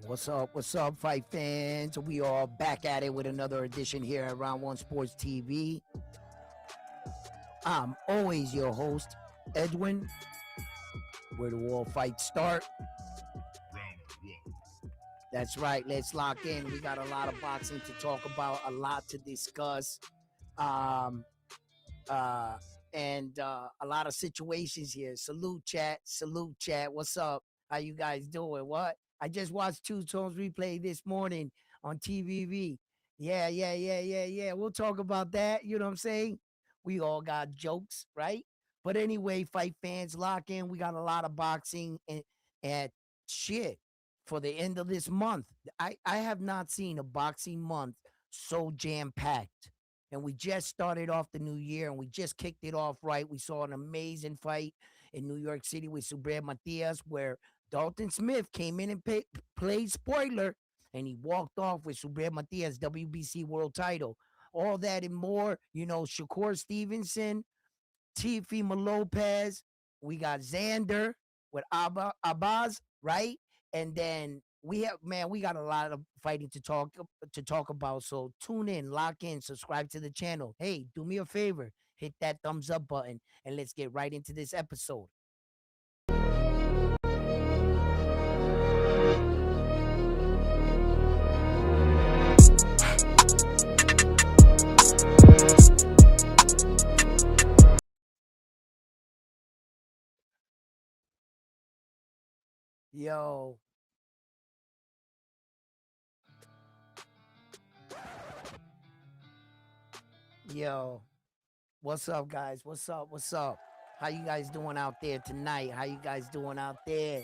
What's up, fight fans? We are back at it with another edition here at Round One Sports TV. I'm always your host, Edwin. Where do all fights start? That's right. Let's lock in. We got a lot of boxing to talk about, a lot to discuss, um, uh, and a lot of situations here. Salute chat. Salute chat. What's up? How you guys doing? What? I just watched Two Tones replay this morning on TVV. Yeah. We'll talk about that. You know what I'm saying? We all got jokes, right? But anyway, fight fans, lock in. We got a lot of boxing and shit for the end of this month. I have not seen a boxing month so jam packed. And we just started off the new year and we just kicked it off right. We saw an amazing fight in New York City with Subriel Matias where Dalton Smith came in and played spoiler and he walked off with Subriel Matias WBC world title. All that and more, Shakur Stevenson, Teofimo Lopez. We got Xander with Abbas, right? And then we got a lot of fighting to talk about. So tune in, lock in, subscribe to the channel. Hey, do me a favor, hit that thumbs up button, and let's get right into this episode. Yo, yo, what's up, guys? What's up? What's up? How you guys doing out there tonight? How you guys doing out there?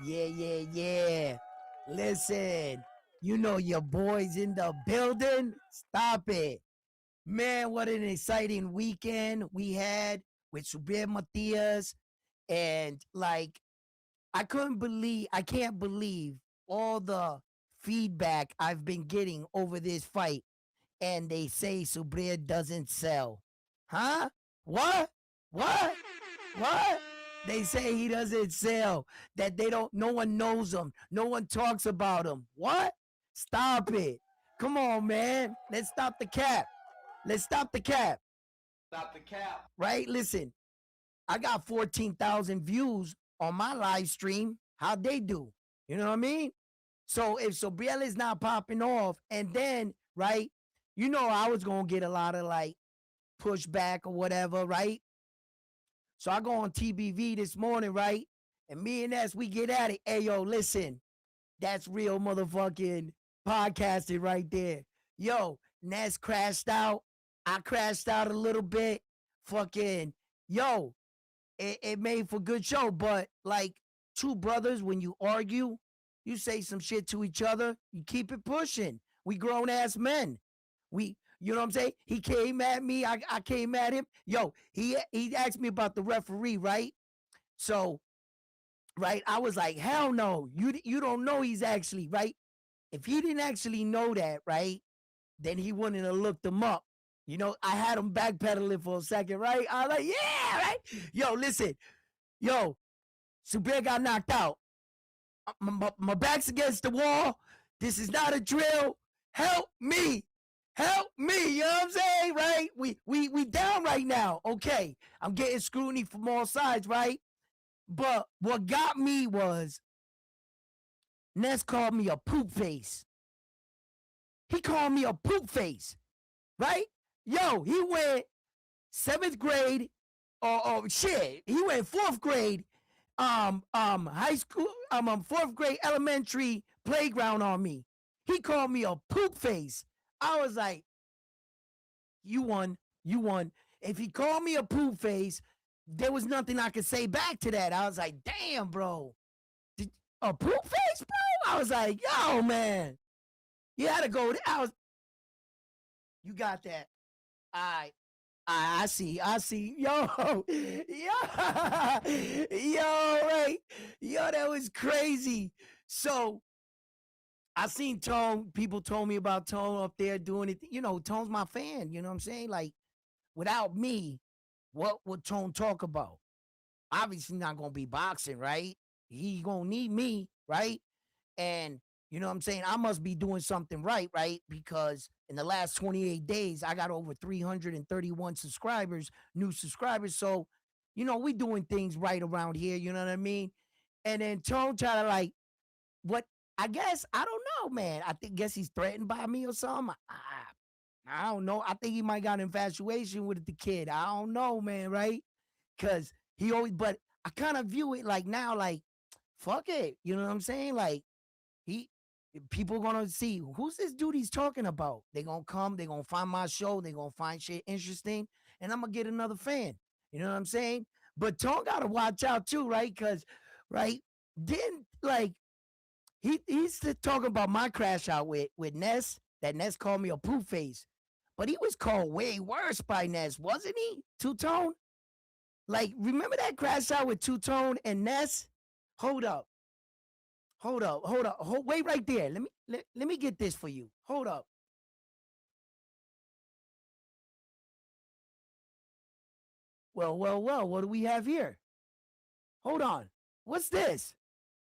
Yeah. Listen, your boys in the building. Stop it. Man, what an exciting weekend we had with Subriel Matias. And I can't believe all the feedback I've been getting over this fight. And they say Subriel doesn't sell. Huh? What? What? What? They say he doesn't sell. That no one knows him. No one talks about him. What? Stop it. Come on, man. Let's stop the cap. Let's stop the cap. Stop the cap. Right? Listen, I got 14,000 views on my live stream. How'd they do? You know what I mean? So if Subriel is not popping off, and then, right, I was going to get a lot of pushback or whatever, right? So I go on TBV this morning, right? And me and S, we get at it. Hey, yo, listen, that's real motherfucking podcasting right there. Yo, Ness crashed out. I crashed out a little bit. Fucking, yo, it made for good show. But two brothers, when you argue, you say some shit to each other, you keep it pushing. We grown ass men. You know what I'm saying? He came at me. I came at him. Yo, he asked me about the referee, right? So, right, I was like, hell no. You don't know he's actually, right? If he didn't actually know that, right, then he wouldn't have looked him up. I had him backpedaling for a second, right? I was like, yeah, right? Yo, listen. Yo, Subriel got knocked out. My back's against the wall. This is not a drill. Help me. Help me. You know what I'm saying? Right? We down right now. Okay. I'm getting scrutiny from all sides, right? But what got me was Ness called me a poop face. He called me a poop face, right? Yo, he went 7th grade or shit. He went 4th grade high school, 4th grade elementary playground on me. He called me a poop face. I was like, you won. If he called me a poop face, there was nothing I could say back to that. I was like, damn, bro. A poop face, bro? I was like, yo, man. You had to go. You got that. All right. I see. Yo, right. Yo, that was crazy. So I seen Tone. People told me about Tone up there doing it. Tone's my fan. You know what I'm saying? Without me, what would Tone talk about? Obviously not gonna be boxing, right? He gonna need me, right? And You know what I'm saying? I must be doing something right, right? Because in the last 28 days, I got over 331 subscribers, new subscribers. So, we doing things right around here. You know what I mean? And then Tone try to like, what? I guess I don't know, man. Guess he's threatened by me or something. I don't know. I think he might got infatuation with the kid. I don't know, man. Right? Because he always. But I kind of view it like now, like fuck it. You know what I'm saying? Like he people gonna see who's this dude he's talking about. They gonna come, they gonna find my show, they gonna find shit interesting, and I'm gonna get another fan. You know what I'm saying? But Tone gotta watch out too, right? Cause right, didn't like he's talking about my crash out with Ness, that Ness called me a poo face. But he was called way worse by Ness, wasn't he? Two Tone? Like, remember that crash out with Two Tone and Ness? Hold up. Hold up, hold up, wait right there. Let me get this for you. Hold up. Well. What do we have here? Hold on. What's this?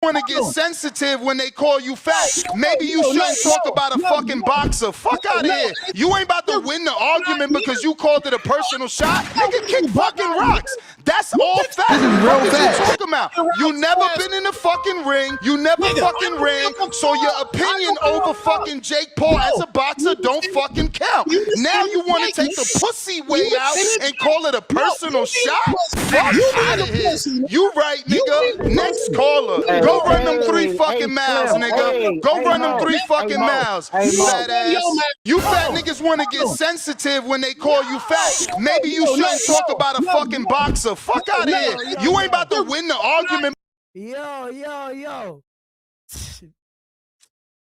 Want to get sensitive when they call you fat. Maybe you shouldn't talk about a fucking boxer. Fuck out of here. You ain't about to win the argument because you called it a personal shot. Nigga, kick fucking rocks. That's all fat. What is you talking about? You never been in the fucking ring. You never fucking ring. So your opinion over fucking Jake Paul as a boxer don't fucking count. Now you want to take the pussy way out and call it a personal shot? Fuck out of here. You right, nigga. Next caller. Go run them 3 fucking miles, nigga. Go run them 3 fucking miles. You fat ass. You fat niggas want to get sensitive when they call you fat. Maybe you shouldn't talk about a fucking boxer. Fuck out of here. You ain't about to win the argument. Yo.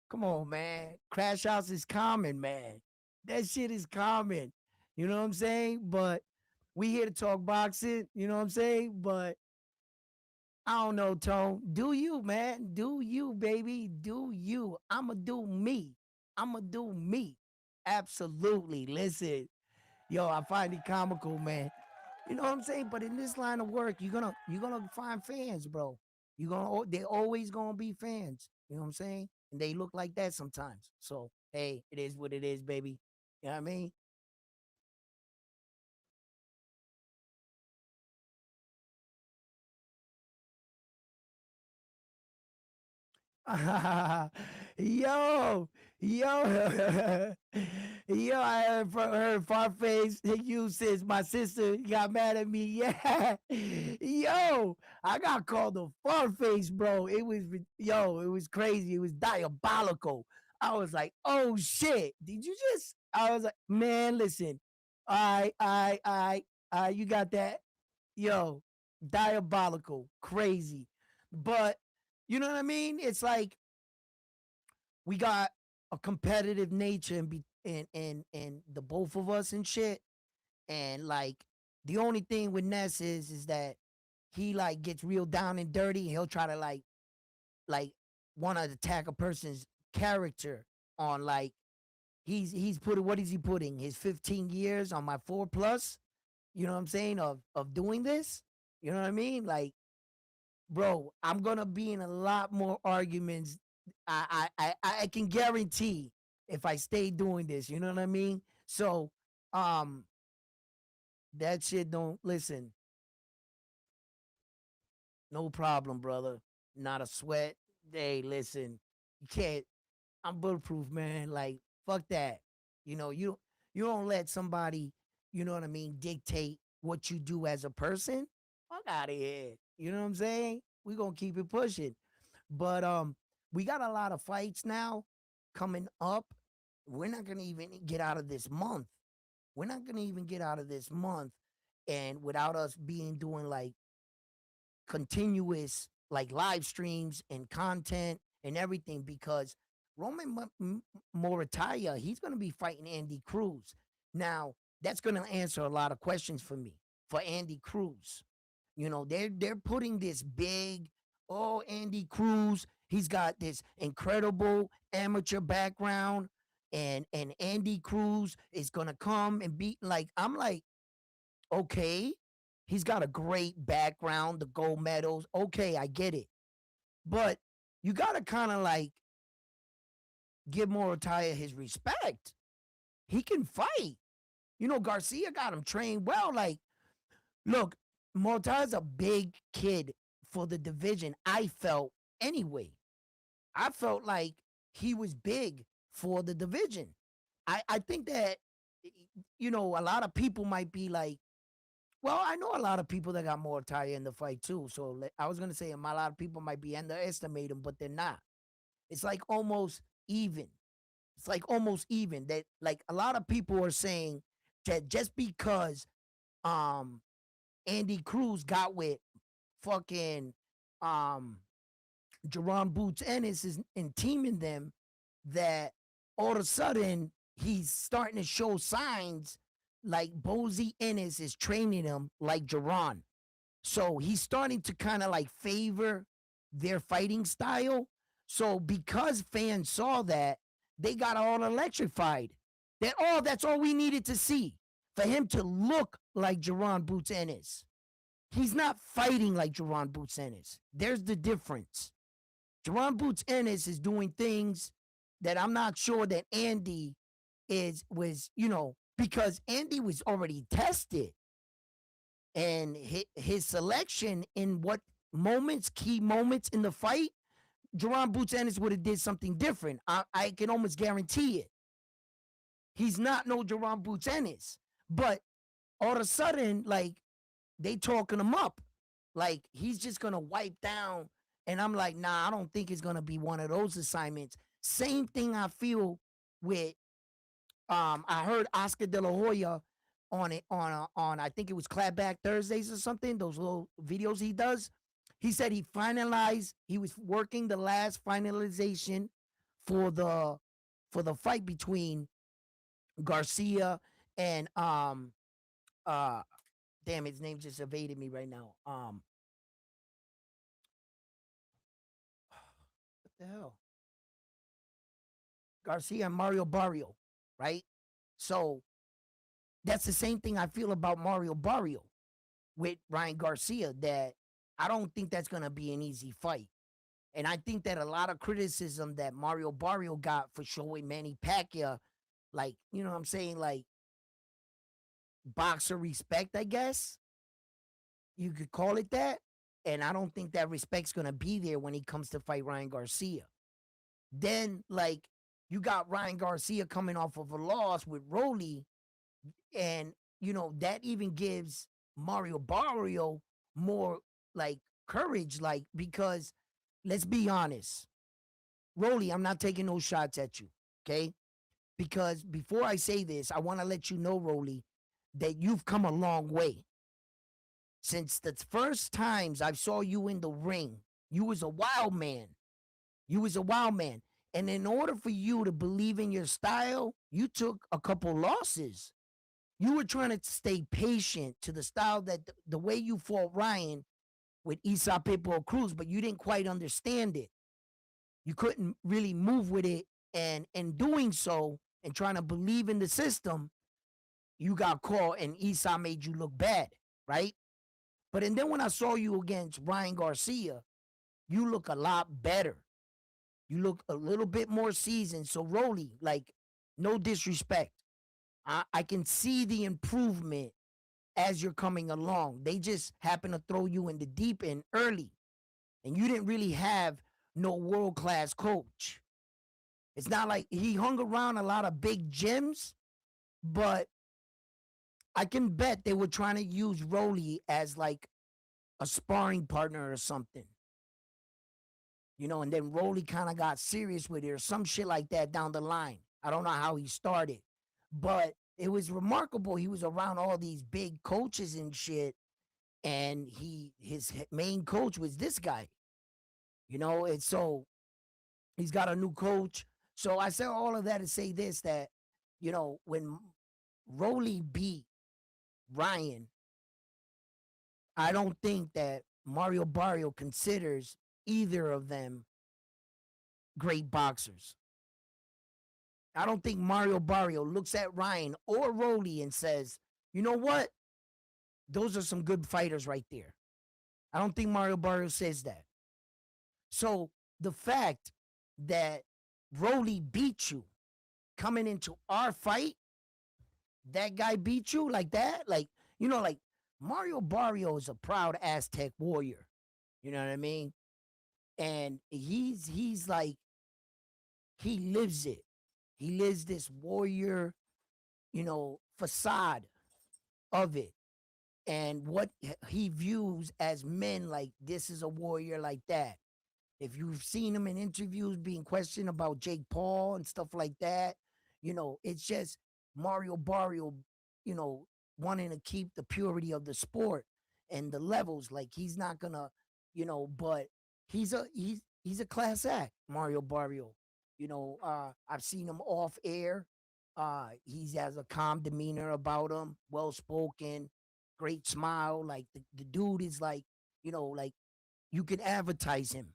Come on, man. Crash outs is common, man. That shit is common. You know what I'm saying? But we here to talk boxing. You know what I'm saying? But I don't know, Tone. Do you, man? Do you, baby? Do you? I'ma do me. I'ma do me. Absolutely. Listen, yo, I find it comical, man. You know what I'm saying? But in this line of work, you're gonna find fans, bro. They always gonna be fans. You know what I'm saying? And they look like that sometimes. So hey, it is what it is, baby. You know what I mean? yo, yo, yo, I heard Farface you since my sister got mad at me. Yeah. Yo, I got called a Farface, bro. It was crazy. It was diabolical. I was like, oh shit. Did you just I was like, man, listen. You got that? Yo, diabolical, crazy. But you know what I mean? It's like we got a competitive nature in the both of us and shit. And like the only thing with Ness is that he like gets real down and dirty. He'll try to like want to attack a person's character on like he's putting what is he putting his 15 years on my 4 plus. You know what I'm saying of doing this. You know what I mean? Like bro, I'm gonna be in a lot more arguments. I can guarantee if I stay doing this. You know what I mean? So, um, that shit don't listen. No problem, brother. Not a sweat. Hey, listen, you can't. I'm bulletproof, man. Like fuck that. You don't let somebody, you know what I mean, dictate what you do as a person. Fuck out of here. You know what I'm saying? We gonna keep it pushing. But we got a lot of fights now coming up. We're not gonna even get out of this month. We're not gonna even get out of this month, and without us being doing like continuous like live streams and content and everything because Morataya, he's going to be fighting Andy Cruz. Now, that's going to answer a lot of questions for me for Andy Cruz. They're putting this big, oh, Andy Cruz, he's got this incredible amateur background and Andy Cruz is going to come and beat like I'm like okay, he's got a great background, the gold medals. Okay, I get it. But you got to kind of like give Morataya his respect. He can fight. You know, Garcia got him trained well. Like, look, Morta's a big kid for the division. I felt anyway. I felt like he was big for the division. I think that, you know, a lot of people might be like, well, I know a lot of people that got Mortaya in the fight too. So I was gonna say a lot of people might be underestimating, but they're not. It's like almost even. It's like almost even. That like a lot of people are saying that just because um Andy Cruz got with fucking um Jerron Boots Ennis is in teaming them, that all of a sudden he's starting to show signs like Bozy Ennis is training him like Jerron. So he's starting to kind of like favor their fighting style. So because fans saw that, they got all electrified. That that's all we needed to see for him to look like Jerron Boots Ennis. He's not fighting like Jerron Boots Ennis. There's the difference. Jerron Boots Ennis is doing things that I'm not sure that Andy was, you know, because Andy was already tested, and his selection in what moments, key moments in the fight, Jerron Boots Ennis would have did something different. I can almost guarantee it. He's not no Jerron Boots Ennis, but all of a sudden, like, they talking him up, like he's just gonna wipe down. And I'm like, nah, I don't think it's gonna be one of those assignments. Same thing I feel with I heard Oscar De La Hoya on it on I think it was Clapback Thursdays or something, those little videos he does. He said he was working the last finalization for the fight between Garcia and uh damn, his name just evaded me right now. What the hell? Garcia and Mario Barrio, right? So that's the same thing I feel about Mario Barrio with Ryan Garcia, that I don't think that's going to be an easy fight. And I think that a lot of criticism that Mario Barrio got for showing Manny Pacquiao, like, you know what I'm saying, like boxer respect, I guess you could call it that. And I don't think that respect's going to be there when he comes to fight Ryan Garcia. Then, like, you got Ryan Garcia coming off of a loss with Rolly, and you know that even gives Mario Barrio more like courage, like, because let's be honest, Rolly, I'm not taking no shots at you, okay? Because before I say this, I want to let you know, Rolly, that you've come a long way. Since the first times I saw you in the ring, you was a wild man. You was a wild man. And in order for you to believe in your style, you took a couple losses. You were trying to stay patient to the style that the way you fought Ryan with Isa Pepo Cruz, but you didn't quite understand it. You couldn't really move with it. And in doing so and trying to believe in the system, you got caught and Isa made you look bad, right? But and then when I saw you against Ryan Garcia, you look a lot better. You look a little bit more seasoned. So Rolly, like, no disrespect, I can see the improvement as you're coming along. They just happen to throw you in the deep end early, and you didn't really have no world-class coach. It's not like he hung around a lot of big gyms, but I can bet they were trying to use Rolly as like a sparring partner or something. You know, and then Rolly kind of got serious with it or some shit like that down the line. I don't know how he started, but it was remarkable. He was around all these big coaches and shit, and his main coach was this guy. You know, and so he's got a new coach. So I said all of that to say this, that, you know, when Rolly beat Ryan, I don't think that Mario Barrio considers either of them great boxers. I don't think Mario Barrio looks at Ryan or Rolly and says, you know what? Those are some good fighters right there. I don't think Mario Barrio says that. So the fact that Broly beat you coming into our fight, that guy beat you like that, like, like Mario Barrio is a proud Aztec warrior. You know what I mean? And he's like, he lives it. He lives this warrior, facade of it. And what he views as men, like, this is a warrior like that. If you've seen him in interviews being questioned about Jake Paul and stuff like that, it's just Mario Barrio, you know, wanting to keep the purity of the sport and the levels. Like, he's not gonna, but he's a class act, Mario Barrio. I've seen him off air. He has a calm demeanor about him, well spoken, great smile. Like the dude is like, like you can advertise him.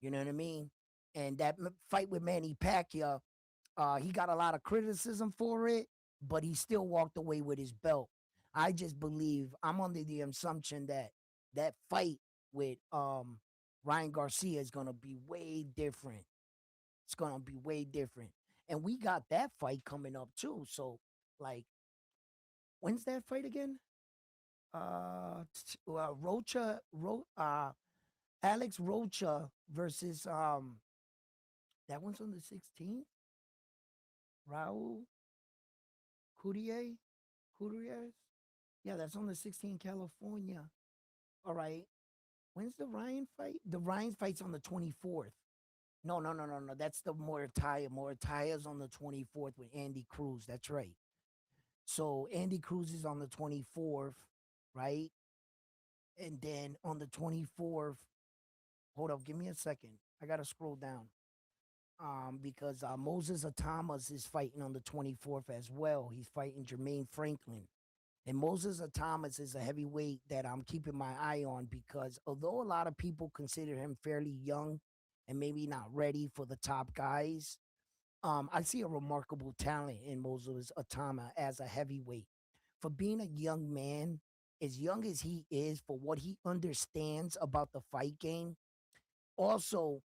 You know what I mean? And that fight with Manny Pacquiao, he got a lot of criticism for it, but he still walked away with his belt. I just believe, I'm under the assumption that that fight with Ryan Garcia is gonna be way different. It's gonna be way different, and we got that fight coming up too. So, like, when's that fight again? Rocha, Alex Rocha versus that one's on the 16th. Raul Coutier, Couturier. Yeah, that's on the 16th, California. All right. When's the Ryan fight? The Ryan fight's on the 24th. No, no, no, no, no. That's the Moritaya. Moritaya's on the 24th with Andy Cruz. That's right. So Andy Cruz is on the 24th, right? And then on the 24th, hold up, give me a second. I gotta scroll down. Because Moses Atamas is fighting on the 24th as well. He's fighting Jermaine Franklin. And Moses Atamas is a heavyweight that I'm keeping my eye on, because although a lot of people consider him fairly young and maybe not ready for the top guys, I see a remarkable talent in Moses Atama as a heavyweight. For being a young man, as young as he is, for what he understands about the fight game, also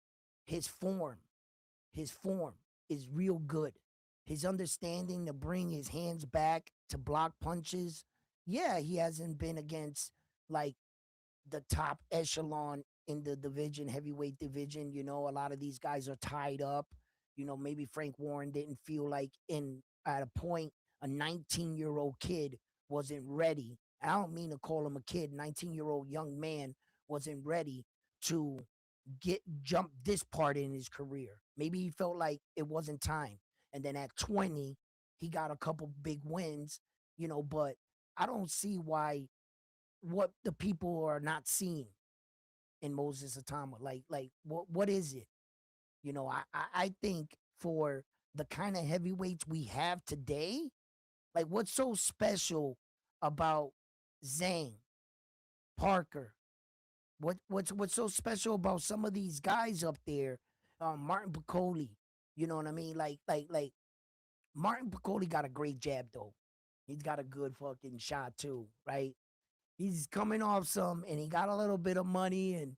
his form his form is real good. His understanding to bring his hands back to block punches. Yeah, he hasn't been against like the top echelon in the division, heavyweight division. A lot of these guys are tied up. Maybe Frank Warren didn't feel like at a point a 19-year-old kid wasn't ready. I don't mean to call him a kid. 19-year-old young man wasn't ready to jump this part in his career. Maybe he felt like it wasn't time. And then at 20, he got a couple big wins, but I don't see why what the people are not seeing in Moses Atama. Like what is it? I think for the kind of heavyweights we have today, like, what's so special about Zhang, Parker, what's so special about some of these guys up there? Martin Piccoli, you know what I mean? Like Martin Piccoli got a great jab though. He's got a good fucking shot too, right? He's coming off some, and he got a little bit of money, and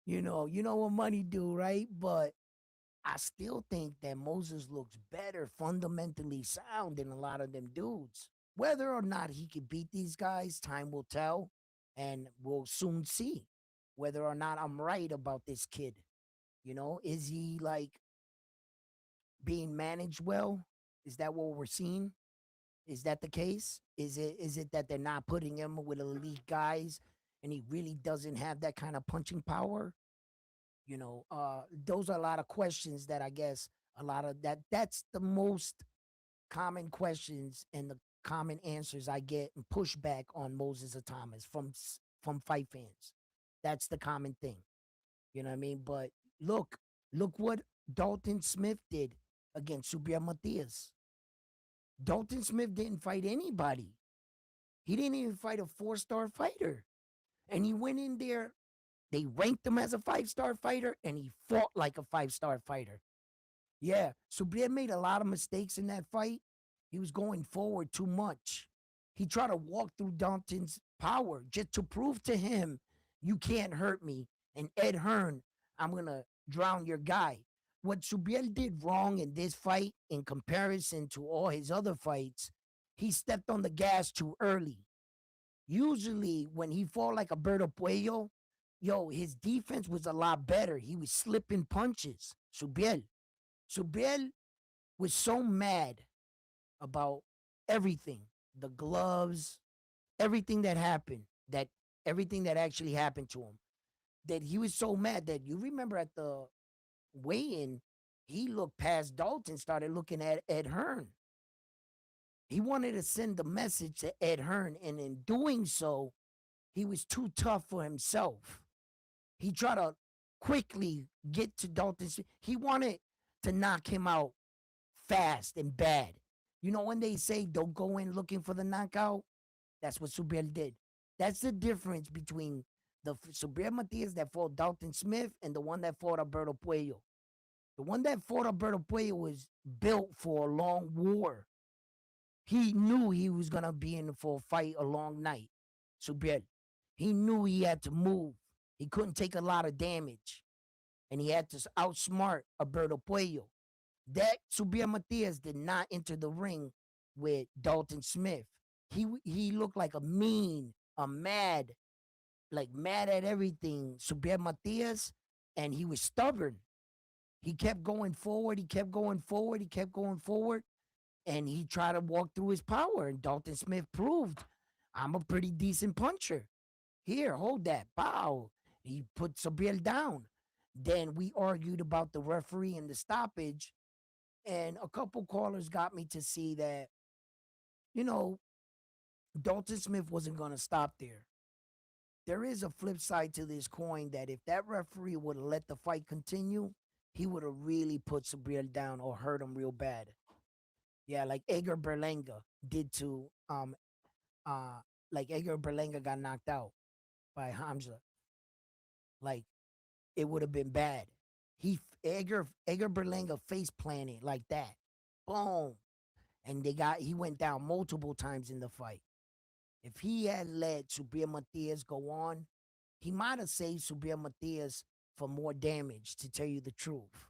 you know what money do, right? But I still think that Moses looks better, fundamentally sound than a lot of them dudes. Whether or not he can beat these guys, time will tell, and we'll soon see whether or not I'm right about this kid. Is he like being managed well? Is that what we're seeing? Is that the case? Is it that they're not putting him with elite guys and he really doesn't have that kind of punching power? Those are a lot of questions that I guess a lot of that's the most common questions and the common answers I get and pushback on Moses Thomas from fight fans. That's the common thing. You know what I mean? But look what Dalton Smith did against Subriel Matias. Dalton Smith didn't fight anybody. He didn't even fight a 4-star fighter. And he went in there, they ranked him as a 5-star fighter, and he fought like a 5-star fighter. Yeah, Subriel made a lot of mistakes in that fight. He was going forward too much. He tried to walk through Dalton's power just to prove to him, you can't hurt me. And Ed Hearn, I'm going to drown your guy. what Subiel did wrong in this fight in comparison to all his other fights, he stepped on the gas too early. Usually, when he fought like Alberto Puello, yo, his defense was a lot better. He was slipping punches. Subiel was so mad about everything, the gloves, everything that happened, that everything that actually happened to him, that he was so mad that you remember at the weigh-in, he looked past Dalton, started looking at Ed Hearn. He wanted to send the message to Ed Hearn, and in doing so, he was too tough for himself. He tried to quickly get to Dalton. He wanted to knock him out fast and bad. You know, when they say don't go in looking for the knockout, that's what Subriel did. That's the difference between the Subriel Matias that fought Dalton Smith and the one that fought Alberto Puello. The one that fought Alberto Puello was built for a long war. He knew he was going to be in for a fight a long night, Subriel. He knew he had to move. He couldn't take a lot of damage. And he had to outsmart Alberto Puello. That Subriel Matias did not enter the ring with Dalton Smith. He looked like a mad, like mad at everything, Subriel Matias, and he was stubborn. He kept going forward, he kept going forward, he kept going forward, and he tried to walk through his power. And Dalton Smith proved, I'm a pretty decent puncher. Here, hold that. Bow. He put Subriel down. Then we argued about the referee and the stoppage. And a couple callers got me to see that, you know, Dalton Smith wasn't going to stop there. There is a flip side to this coin that if that referee would have let the fight continue, he would have really put Subriel down or hurt him real bad. Yeah, like Edgar Berlanga did to like Edgar Berlanga got knocked out by Hamza. Like it would have been bad. Edgar Berlanga face planted like that. Boom. And he went down multiple times in the fight. If he had let Subriel Matias go on, he might have saved Subriel Matias for more damage, to tell you the truth.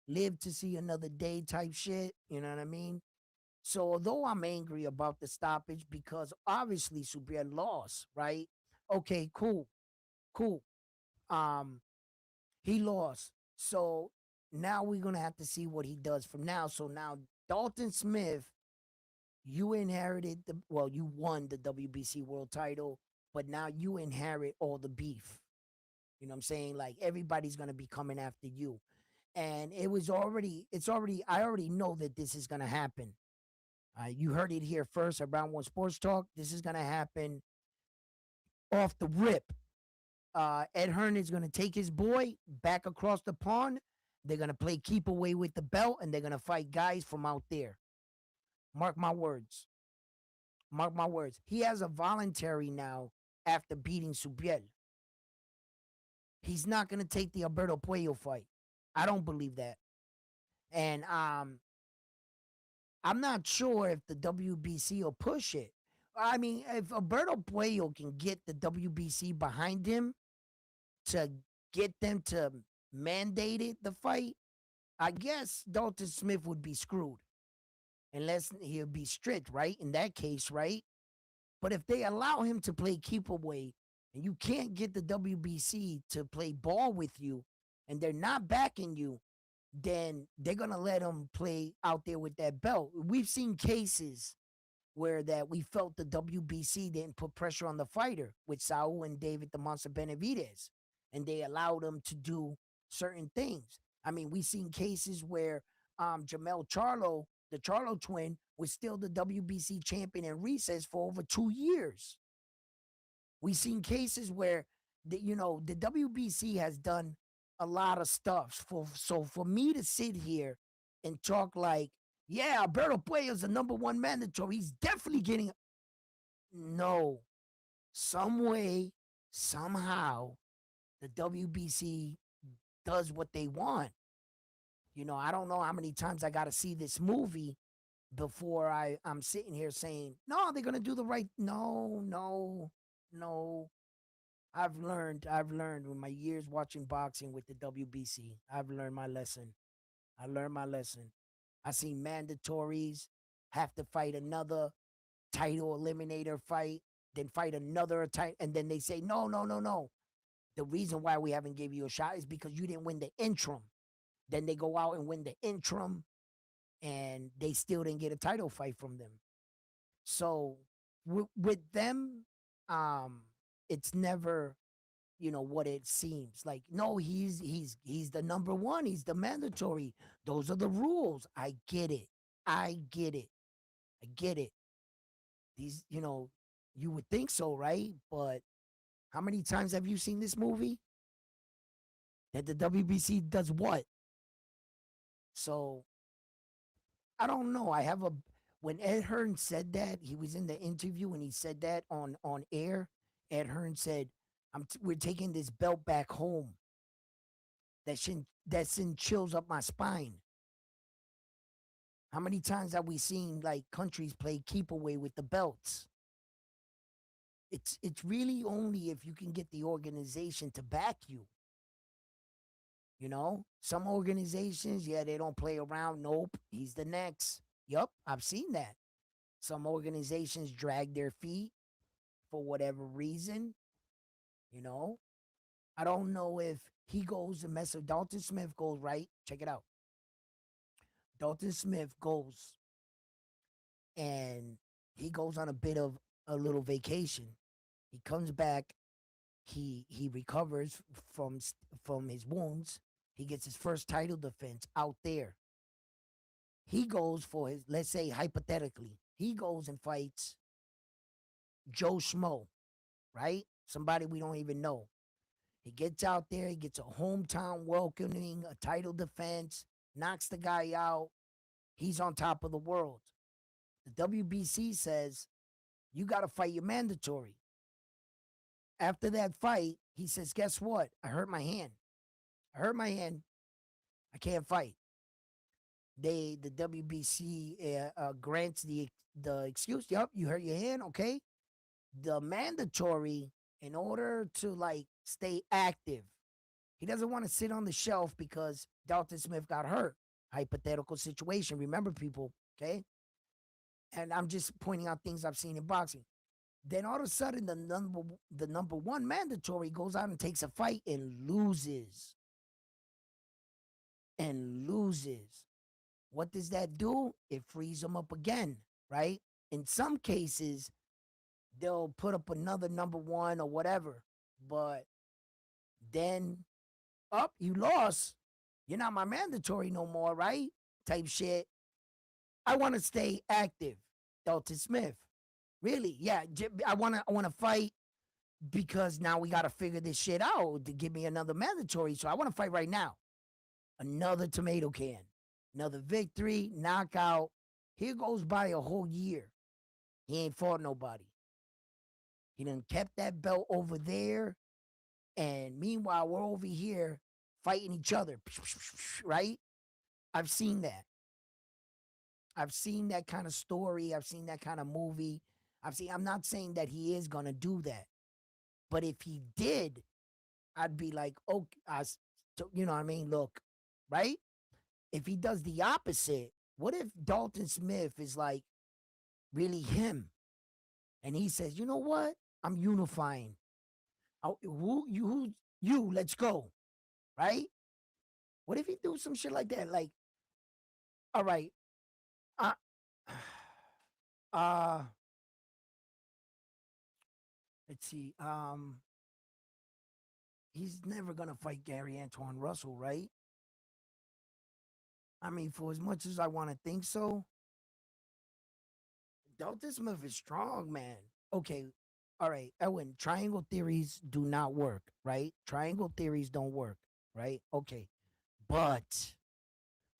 Live to see another day type shit, you know what I mean? So although I'm angry about the stoppage because obviously Subriel lost, right? Okay, cool. Cool. Um, he lost. So now we're gonna have to see what he does from now. So now Dalton Smith, you won the WBC world title, but now you inherit all the beef. You know what I'm saying? Like everybody's gonna be coming after you. And I already know that this is gonna happen. You heard it here first at Round One Sports Talk. This is gonna happen off the rip. Ed Hearn is gonna take his boy back across the pond. They're gonna play keep away with the belt, and they're gonna fight guys from out there. Mark my words. Mark my words. He has a voluntary now after beating Subriel. He's not gonna take the Alberto Puello fight. I don't believe that. And I'm not sure if the WBC will push it. I mean, if Alberto Puello can get the WBC behind him to get them to mandate it, the fight, I guess Dalton Smith would be screwed. Unless he'll be strict, right? In that case, right? But if they allow him to play keep away and you can't get the WBC to play ball with you and they're not backing you, then they're going to let him play out there with that belt. We've seen cases where that we felt the WBC didn't put pressure on the fighter with Saul and David the Monster Benavidez, and they allowed him to do certain things. I mean, we've seen cases where Jamel Charlo, the Charlo twin, was still the WBC champion in recess for over 2 years. We've seen cases where the WBC has done a lot of stuff. So for me to sit here and talk like, yeah, Alberto Puello is the number one mandatory, he's definitely getting. No, some way, somehow, the WBC does what they want. I don't know how many times I got to see this movie before I'm sitting here saying, no, they're going to do the right. No. I've learned with my years watching boxing with the WBC. I've learned my lesson. I learned my lesson. I seen mandatories have to fight another title eliminator fight, then fight another title, and then they say, no, no, no, no. The reason why we haven't gave you a shot is because you didn't win the interim. Then they go out and win the interim, and they still didn't get a title fight from them. So with them, um, it's never what it seems like. No, he's the number one. He's the mandatory. Those are the rules. I get it. I get it. I get it. These, you would think so, right? But how many times have you seen this movie? That the WBC does what? So I don't know. I have a when Ed Hearn said that, he was in the interview and he said that on air. Ed Hearn said, we're taking this belt back home. That sent chills up my spine. How many times have we seen like countries play keep away with the belts? It's really only if you can get the organization to back you. Some organizations, yeah, they don't play around. Nope, he's the next. Yup, I've seen that. Some organizations drag their feet for whatever reason. You know, I don't know if he goes and mess with Dalton Smith goes right. Check it out. Dalton Smith goes and he goes on a bit of a little vacation. He comes back. He recovers from his wounds. He gets his first title defense out there. He goes for his, let's say hypothetically, he goes and fights Joe Schmo, right? Somebody we don't even know. He gets out there, he gets a hometown welcoming, a title defense, knocks the guy out. He's on top of the world. The WBC says, you got to fight your mandatory. After that fight, he says, guess what? I hurt my hand. I can't fight. The WBC grants the excuse. Yep, you hurt your hand. Okay. The mandatory, in order to like stay active, he doesn't want to sit on the shelf because Dalton Smith got hurt. Hypothetical situation. Remember, people. Okay. And I'm just pointing out things I've seen in boxing. Then all of a sudden, the number one mandatory goes out and takes a fight and loses. What does that do? It frees them up again, right? In some cases, they'll put up another number one or whatever, but then you lost. You're not my mandatory no more, right? Type shit. I want to stay active. Dalton Smith. Really? Yeah. I want to fight because now we got to figure this shit out to give me another mandatory. So I want to fight right now. Another tomato can. Another victory, knockout. Here goes by a whole year. He ain't fought nobody. He done kept that belt over there. And meanwhile, we're over here fighting each other. Right? I've seen that. I've seen that kind of story. I've seen that kind of movie. I'm not saying that he is going to do that. But if he did, I'd be like, okay, you know what I mean? Look, right? If he does the opposite, what if Dalton Smith is like really him? And he says, you know what? I'm unifying. Let's go. Right? What if he do some shit like that? Like, all right. Uh, uh let's see. He's never gonna fight Gary Antoine Russell, right? I mean, for as much as I want to think so, Dalton Smith is strong, man. Okay, all right, Edwin, triangle theories do not work, right? Triangle theories don't work, right? Okay, but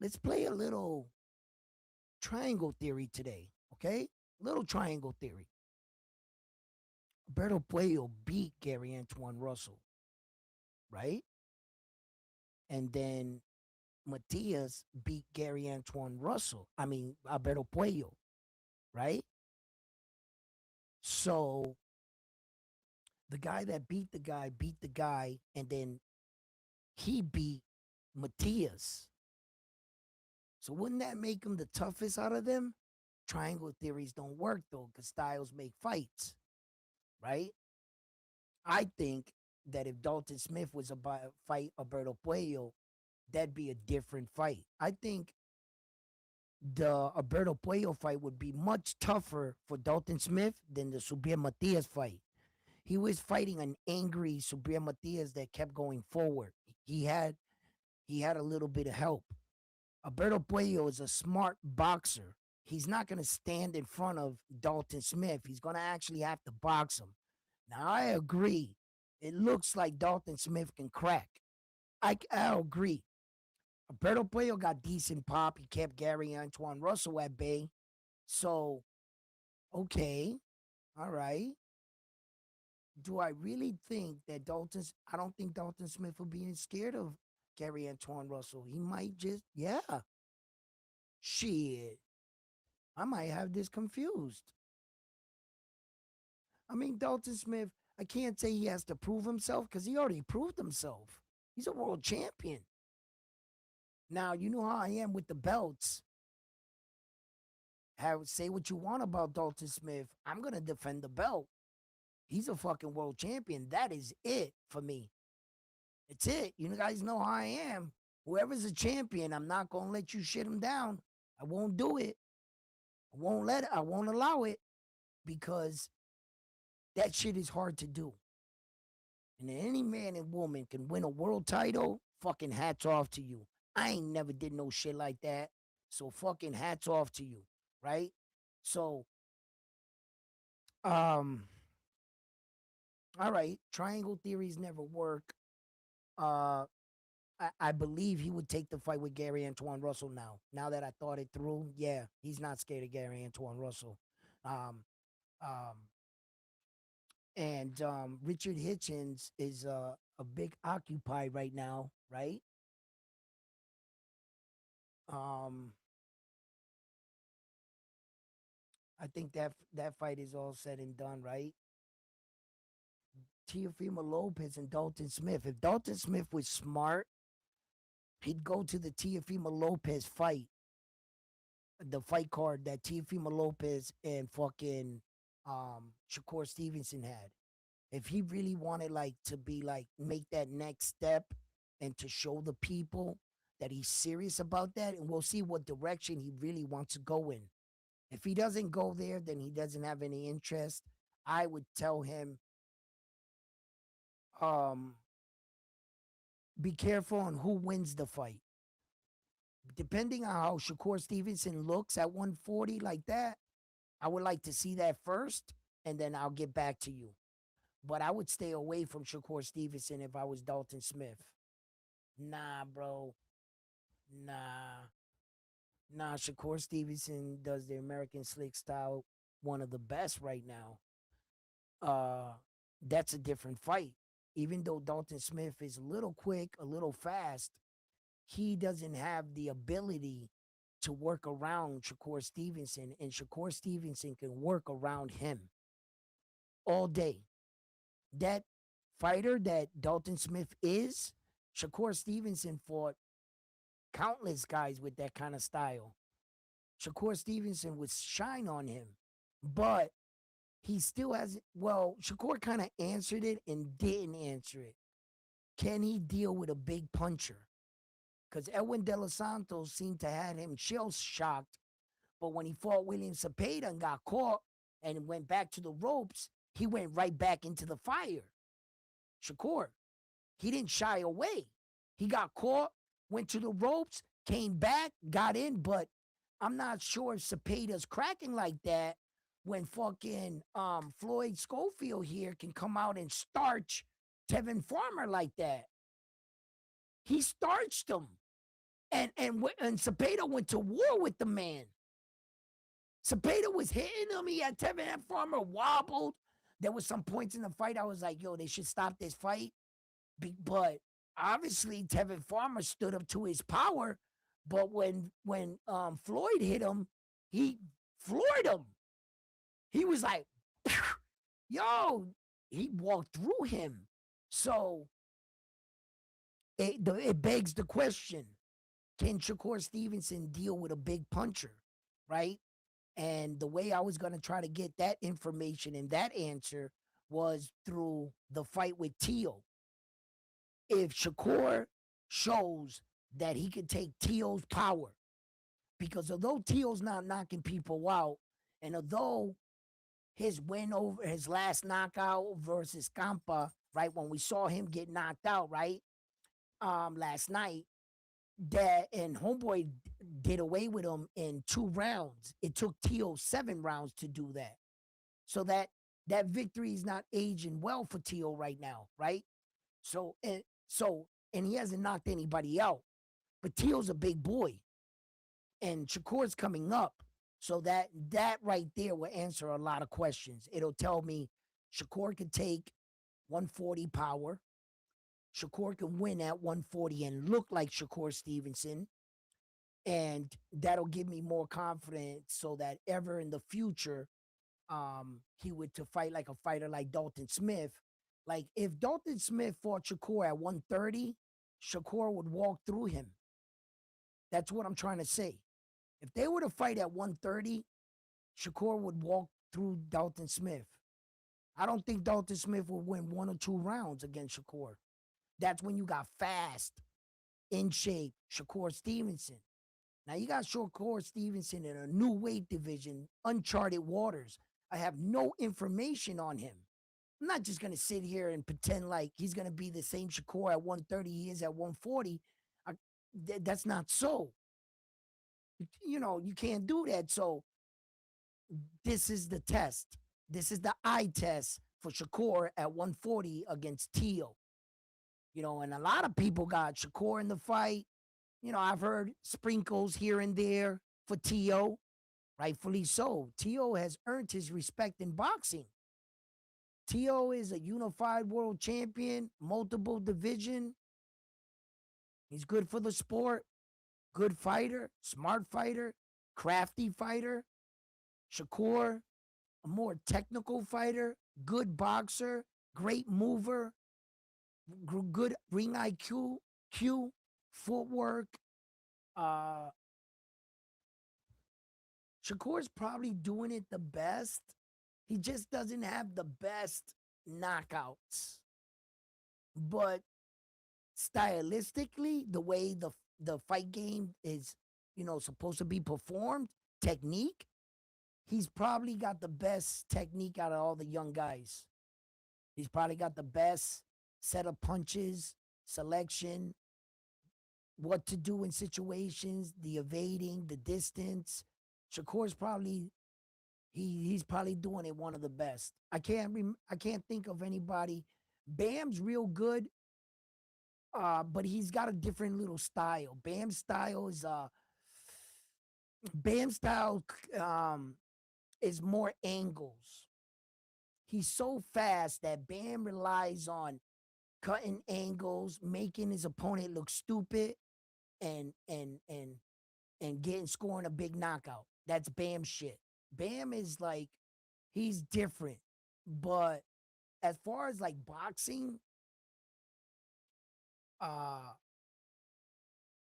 let's play a little triangle theory today, okay? Little triangle theory. Alberto Puello beat Gary Antoine Russell, right? And then Matias beat Gary Antoine Russell. I mean, Alberto Puello, right? So the guy that beat the guy, and then he beat Matias. So wouldn't that make him the toughest out of them? Triangle theories don't work though, because styles make fights, right? I think that if Dalton Smith was about to fight Alberto Puello, that'd be a different fight. I think the Alberto Puello fight would be much tougher for Dalton Smith than the Subir Matias fight. He was fighting an angry Subir Matias that kept going forward. He had he had a little bit of help. Alberto Puello is a smart boxer. He's not going to stand in front of Dalton Smith. He's going to actually have to box him. Now, I agree. It looks like Dalton Smith can crack. I agree. Alberto Puello got decent pop. He kept Gary Antoine Russell at bay. So, okay. All right. Do I really think that I don't think Dalton Smith will be scared of Gary Antoine Russell. He might just, yeah. Shit. I might have this confused. I mean, Dalton Smith, I can't say he has to prove himself because he already proved himself. He's a world champion. Now, you know how I am with the belts. Say what you want about Dalton Smith. I'm going to defend the belt. He's a fucking world champion. That is it for me. It's it. You guys know how I am. Whoever's a champion, I'm not going to let you shit him down. I won't do it. I won't allow it because that shit is hard to do. And any man and woman can win a world title, fucking hats off to you. I ain't never did no shit like that. So fucking hats off to you, right? So, all right, triangle theories never work. I believe he would take the fight with Gary Antoine Russell now. Now that I thought it through, yeah, he's not scared of Gary Antoine Russell. Um, um, and Richard Hitchens is a big occupy right now, right? Um, I think that fight is all said and done, right? Teofimo Lopez and Dalton Smith. If Dalton Smith was smart, he'd go to the Teofimo Lopez fight, the fight card that Teofimo Lopez and fucking Shakur Stevenson had. If he really wanted like to be like make that next step and to show the people that he's serious about that, and we'll see what direction he really wants to go in. If he doesn't go there, then he doesn't have any interest. I would tell him, um, be careful on who wins the fight. Depending on how Shakur Stevenson looks at 140 like that, I would like to see that first, and then I'll get back to you. But I would stay away from Shakur Stevenson if I was Dalton Smith. Nah, bro. Nah. Nah, Shakur Stevenson does the American Slick style one of the best right now. That's a different fight. Even though Dalton Smith is a little quick, a little fast, he doesn't have the ability to work around Shakur Stevenson, and Shakur Stevenson can work around him all day. That fighter that Dalton Smith is, Shakur Stevenson fought countless guys with that kind of style. Shakur Stevenson would shine on him, but he still has, well, Shakur kind of answered it and didn't answer it. Can he deal with a big puncher? Because Edwin De Los Santos seemed to have him shell shocked, but when he fought William Cepeda and got caught and went back to the ropes, he went right back into the fire. Shakur, he didn't shy away. He got caught, went to the ropes, came back, got in, but I'm not sure if Cepeda's cracking like that when fucking Floyd Schofield here can come out and starch Tevin Farmer like that. He starched him. And Cepeda went to war with the man. Cepeda was hitting him. He had Tevin Farmer wobbled. There was some points in the fight I was like, yo, they should stop this fight. But obviously Tevin Farmer stood up to his power. But when Floyd hit him, he floored him. He was like, yo, he walked through him. So it begs the question, can Shakur Stevenson deal with a big puncher, right? And the way I was going to try to get that information and that answer was through the fight with Teal. If Shakur shows that he can take Teal's power, because although Teal's not knocking people out, and although his win over his last knockout versus Campa, right, when we saw him get knocked out, right, last night, that and Homeboy did away with him in 2 rounds. It took Teal 7 rounds to do that. So that victory is not aging well for Teal right now, right? So and he hasn't knocked anybody out. But Teal's a big boy. And Shakur's coming up. So that right there will answer a lot of questions. It'll tell me Shakur can take 140 power. Shakur can win at 140 and look like Shakur Stevenson. And that'll give me more confidence so that ever in the future, he would to fight like a fighter like Dalton Smith. Like if Dalton Smith fought Shakur at 130, Shakur would walk through him. That's what I'm trying to say. If they were to fight at 130, Shakur would walk through Dalton Smith. I don't think Dalton Smith would win 1 or 2 rounds against Shakur. That's when you got fast, in shape, Shakur Stevenson. Now you got Shakur Stevenson in a new weight division, uncharted waters. I have no information on him. I'm not just going to sit here and pretend like he's going to be the same Shakur at 130 he is at 140. That's not so. You know, you can't do that. So this is the test. This is the eye test for Shakur at 140 against Teal. You know, and a lot of people got Shakur in the fight. You know, I've heard sprinkles here and there for T.O., rightfully so. T.O. has earned his respect in boxing. T.O. is a unified world champion, multiple division. He's good for the sport, good fighter, smart fighter, crafty fighter. Shakur, a more technical fighter, good boxer, great mover, good ring IQ, footwork. Shakur's probably doing it the best. He just doesn't have the best knockouts. But stylistically, the way the fight game is, you know, supposed to be performed, technique, he's probably got the best technique out of all the young guys. He's probably got the best set of punches, selection, what to do in situations, the evading, the distance. Shakur's probably he's probably doing it one of the best. I can't think of anybody. Bam's real good, but he's got a different little style. Bam's style is more angles. He's so fast that Bam relies on cutting angles, making his opponent look stupid, and scoring a big knockout. That's Bam shit. Bam is like, he's different. But as far as like boxing,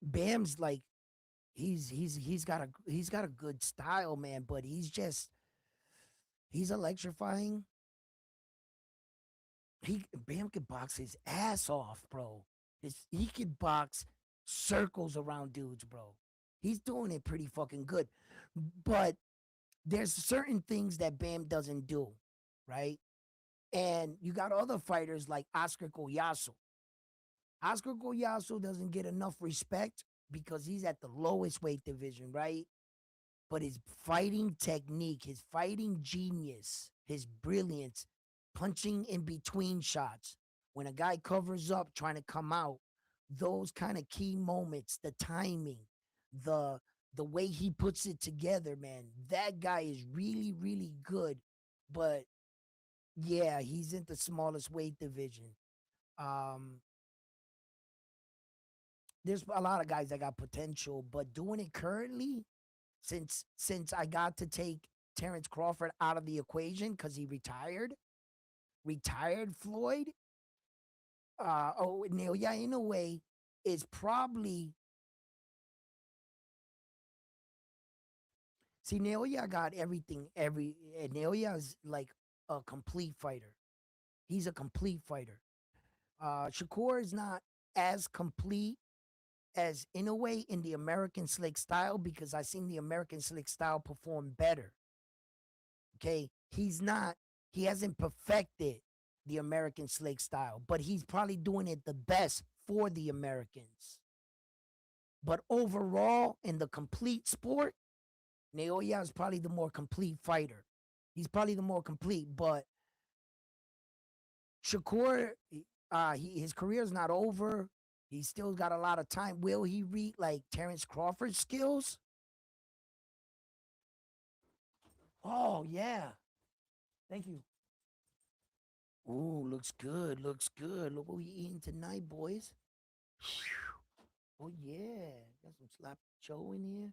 Bam's like, he's got a good style, man, but he's electrifying. Bam could box his ass off, bro. He could box circles around dudes, bro. He's doing it pretty fucking good. But there's certain things that Bam doesn't do, right? And you got other fighters like Oscar Collazo. Oscar Collazo doesn't get enough respect because he's at the lowest weight division, right? But his fighting technique, his fighting genius, his brilliance, punching in between shots, when a guy covers up trying to come out, those kind of key moments, the timing, the way he puts it together, man, that guy is really, really good. But yeah, he's in the smallest weight division. There's a lot of guys that got potential, but doing it currently, since I got to take Terrence Crawford out of the equation because he retired Floyd. Neil Inoue is probably See, Naoya got everything. And Naoya is like a complete fighter. He's a complete fighter. Shakur is not as complete as Inoue in the American slick style because I seen the American slick style perform better. Okay, he's not. He hasn't perfected the American slick style, but he's probably doing it the best for the Americans. But overall, in the complete sport, Naoya is probably the more complete fighter. He's probably the more complete, but Shakur, his career's not over. He's still got a lot of time. Will he reach like Terrence Crawford's skills? Oh yeah, thank you. Ooh, looks good. Looks good. Look what we eating tonight, boys. Oh yeah, got some sloppy Joe in here.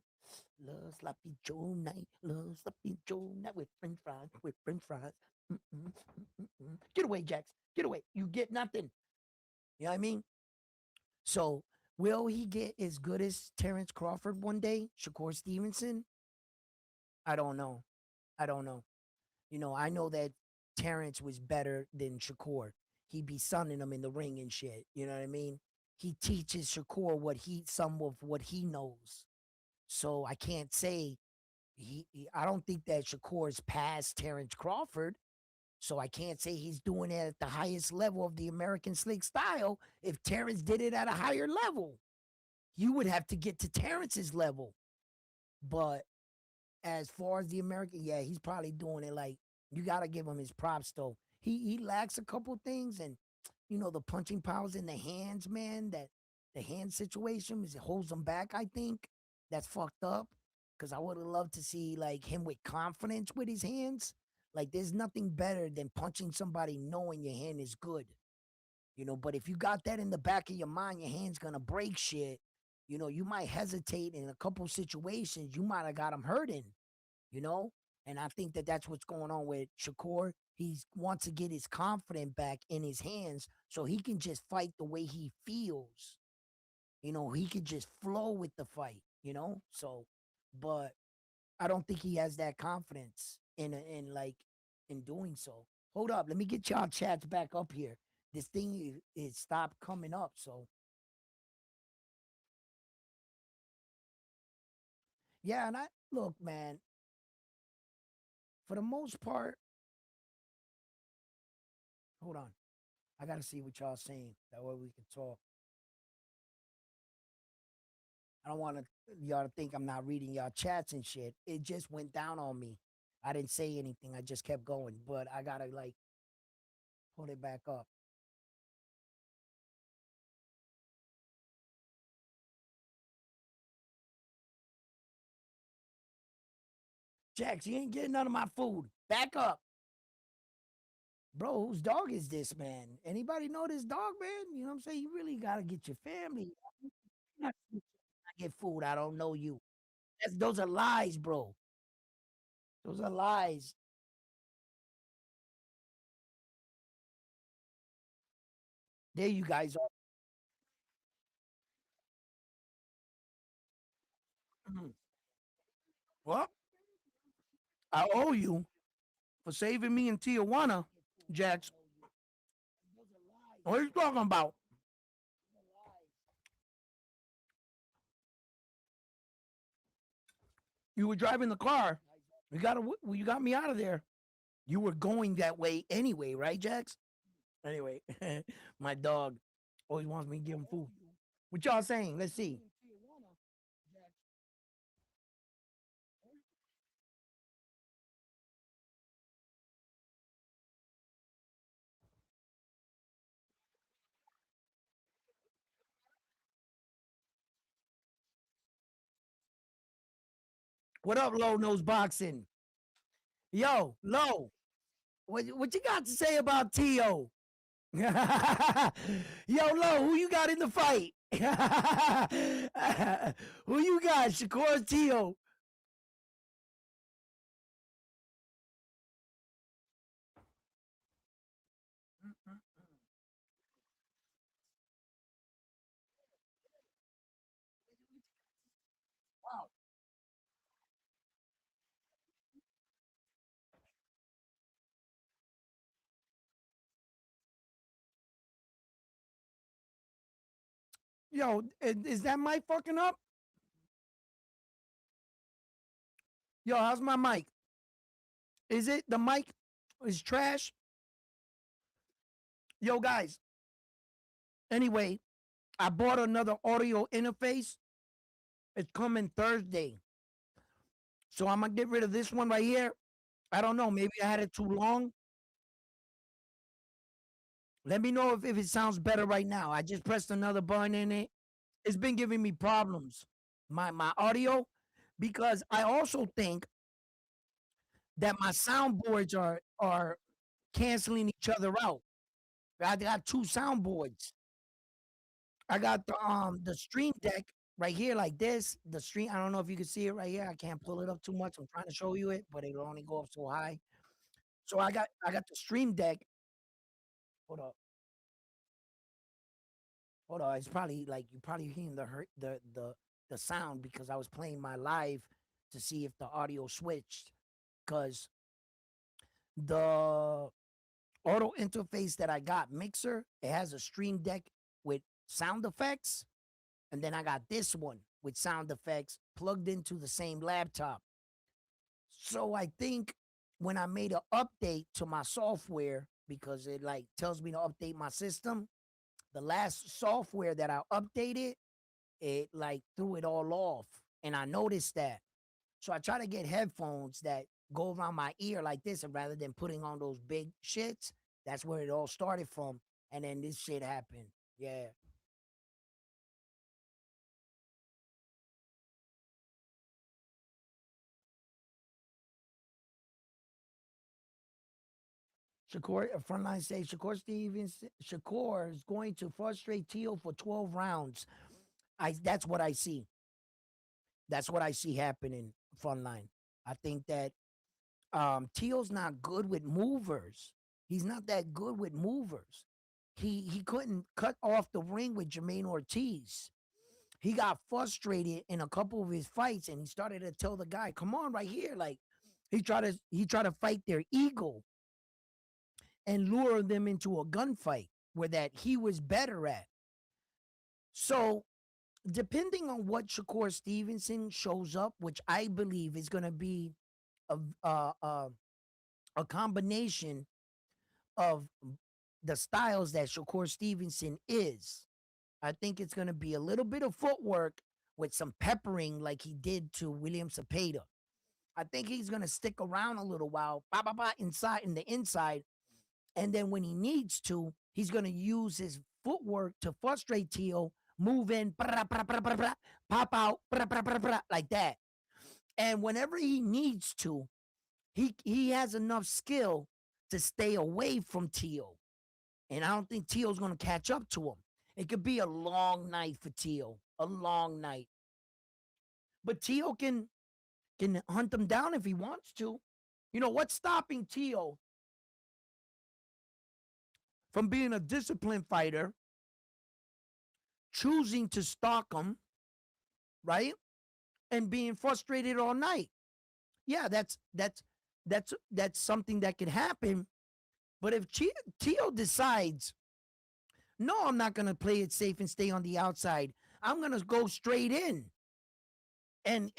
Love sloppy Joe night. Love sloppy Joe night with French fries. With French fries. Mm-mm, mm-mm. Get away, Jax. Get away. You get nothing. You know what I mean? So will he get as good as Terrence Crawford one day? Shakur Stevenson? I don't know. I don't know. You know, I know that Terrence was better than Shakur. He be sunning him in the ring and shit. You know what I mean? He teaches Shakur some of what he knows. So I can't say I don't think that Shakur's past Terrence Crawford. So I can't say he's doing it at the highest level of the American slick style if Terrence did it at a higher level. You would have to get to Terrence's level. But as far as the American, yeah, he's probably doing it like you gotta give him his props though. He lacks a couple things, and you know the punching powers in the hands, man. That the hand situation is it holds him back. I think that's fucked up because I would have loved to see like him with confidence with his hands. Like there's nothing better than punching somebody knowing your hand is good. You know, but if you got that in the back of your mind, your hand's gonna break shit. You know, you might hesitate in a couple situations. You might have got him hurting. You know, and I think that that's what's going on with Shakur. He wants to get his confidence back in his hands so he can just fight the way he feels. You know, he could just flow with the fight. You know, so, but I don't think he has that confidence in like in doing so. Hold up, let me get y'all chats back up here. This thing is stopped coming up. So yeah, and I look, man. For the most part, hold on. I gotta see what y'all saying. That way we can talk. I don't want to y'all to think I'm not reading y'all chats and shit. It just went down on me. I didn't say anything. I just kept going, but I gotta like pull it back up. Jax, you ain't getting none of my food. Back up. Bro, whose dog is this, man? Anybody know this dog, man? You know what I'm saying? You really gotta get your family. I get food. I don't know you. Those are lies, bro. Those are lies. There you guys are. Mhm. Well, I owe you for saving me in Tijuana, Jax. What are you talking about? You were driving the car. You got me out of there. You were going that way anyway, right, Jax? Anyway, my dog always wants me to give him food. What y'all saying? Let's see. What up, Low Nose Boxing? Yo, Low, what you got to say about T.O.? Yo, Low, who you got in the fight? Who you got, Shakur T.O.? Yo, is that mic fucking up? Yo, how's my mic? Is it the mic is trash? Yo, guys. Anyway, I bought another audio interface. It's coming Thursday. So I'm gonna get rid of this one right here. I don't know. Maybe I had it too long. Let me know if it sounds better right now. I just pressed another button in it. It's been giving me problems. My audio, because I also think that my soundboards are canceling each other out. I got two soundboards. I got the stream deck right here like this. The stream, I don't know if you can see it right here. I can't pull it up too much. I'm trying to show you it, but it'll only go up so high. So I got the stream deck. Hold up. Hold on. It's probably like you probably hearing the sound because I was playing my live to see if the audio switched. Because the auto interface that I got, Mixer, it has a stream deck with sound effects. And then I got this one with sound effects plugged into the same laptop. So I think when I made an update to my software, because it like tells me to update my system, the last software that I updated, it like threw it all off. And I noticed that. So I try to get headphones that go around my ear like this, and rather than putting on those big shits, that's where it all started from. And then this shit happened. Yeah. Shakur, frontline says Shakur is going to frustrate Teal for 12 rounds. That's what I see. That's what I see happening frontline. I think that Teal's not good with movers. He's not that good with movers. He couldn't cut off the ring with Jermaine Ortiz. He got frustrated in a couple of his fights, and he started to tell the guy, "Come on, right here!" Like he tried to fight their ego and lure them into a gunfight where that he was better at. So, depending on what Shakur Stevenson shows up, which I believe is going to be a, a, a, a combination of the styles that Shakur Stevenson is, I think it's going to be a little bit of footwork with some peppering like he did to William Cepeda. I think he's going to stick around a little while, inside in the inside, and then when he needs to, he's going to use his footwork to frustrate Tio, move in, pop out, like that. And whenever he needs to, he has enough skill to stay away from Tio. And I don't think Tio's going to catch up to him. It could be a long night for Tio, a long night. But Tio can hunt him down if he wants to. You know, what's stopping Tio from being a disciplined fighter, choosing to stalk him, right? And being frustrated all night? Yeah, that's something that could happen. But if Tio decides, no, I'm not going to play it safe and stay on the outside, I'm going to go straight in and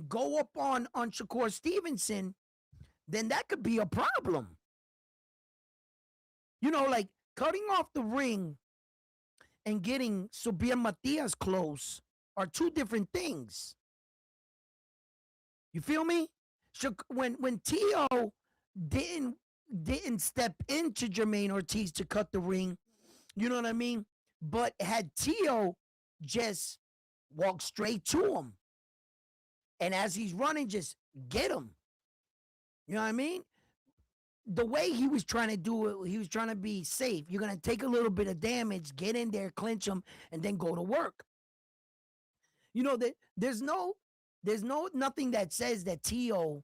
go up on Shakur Stevenson, then that could be a problem. You know, like cutting off the ring and getting Subir Matias close are two different things. You feel me? When Tio didn't step into Jermaine Ortiz to cut the ring, you know what I mean? But had Tio just walk straight to him, and as he's running, just get him. You know what I mean? The way he was trying to do it, he was trying to be safe. You're going to take a little bit of damage, get in there, clinch him, and then go to work. You know, that there's nothing that says that Tio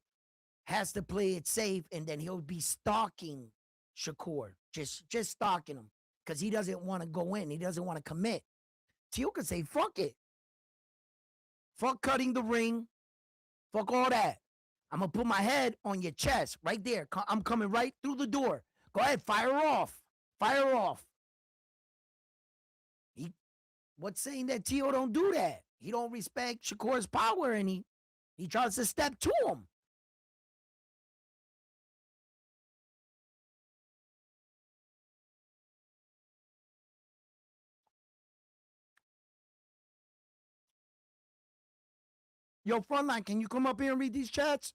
has to play it safe and then he'll be stalking Shakur, just stalking him because he doesn't want to go in. He doesn't want to commit. Tio could say, fuck it. Fuck cutting the ring. Fuck all that. I'm going to put my head on your chest right there. I'm coming right through the door. Go ahead, fire off. Fire off. What's saying that Tio don't do that? He don't respect Shakur's power, and he tries to step to him. Yo, Frontline, can you come up here and read these chats?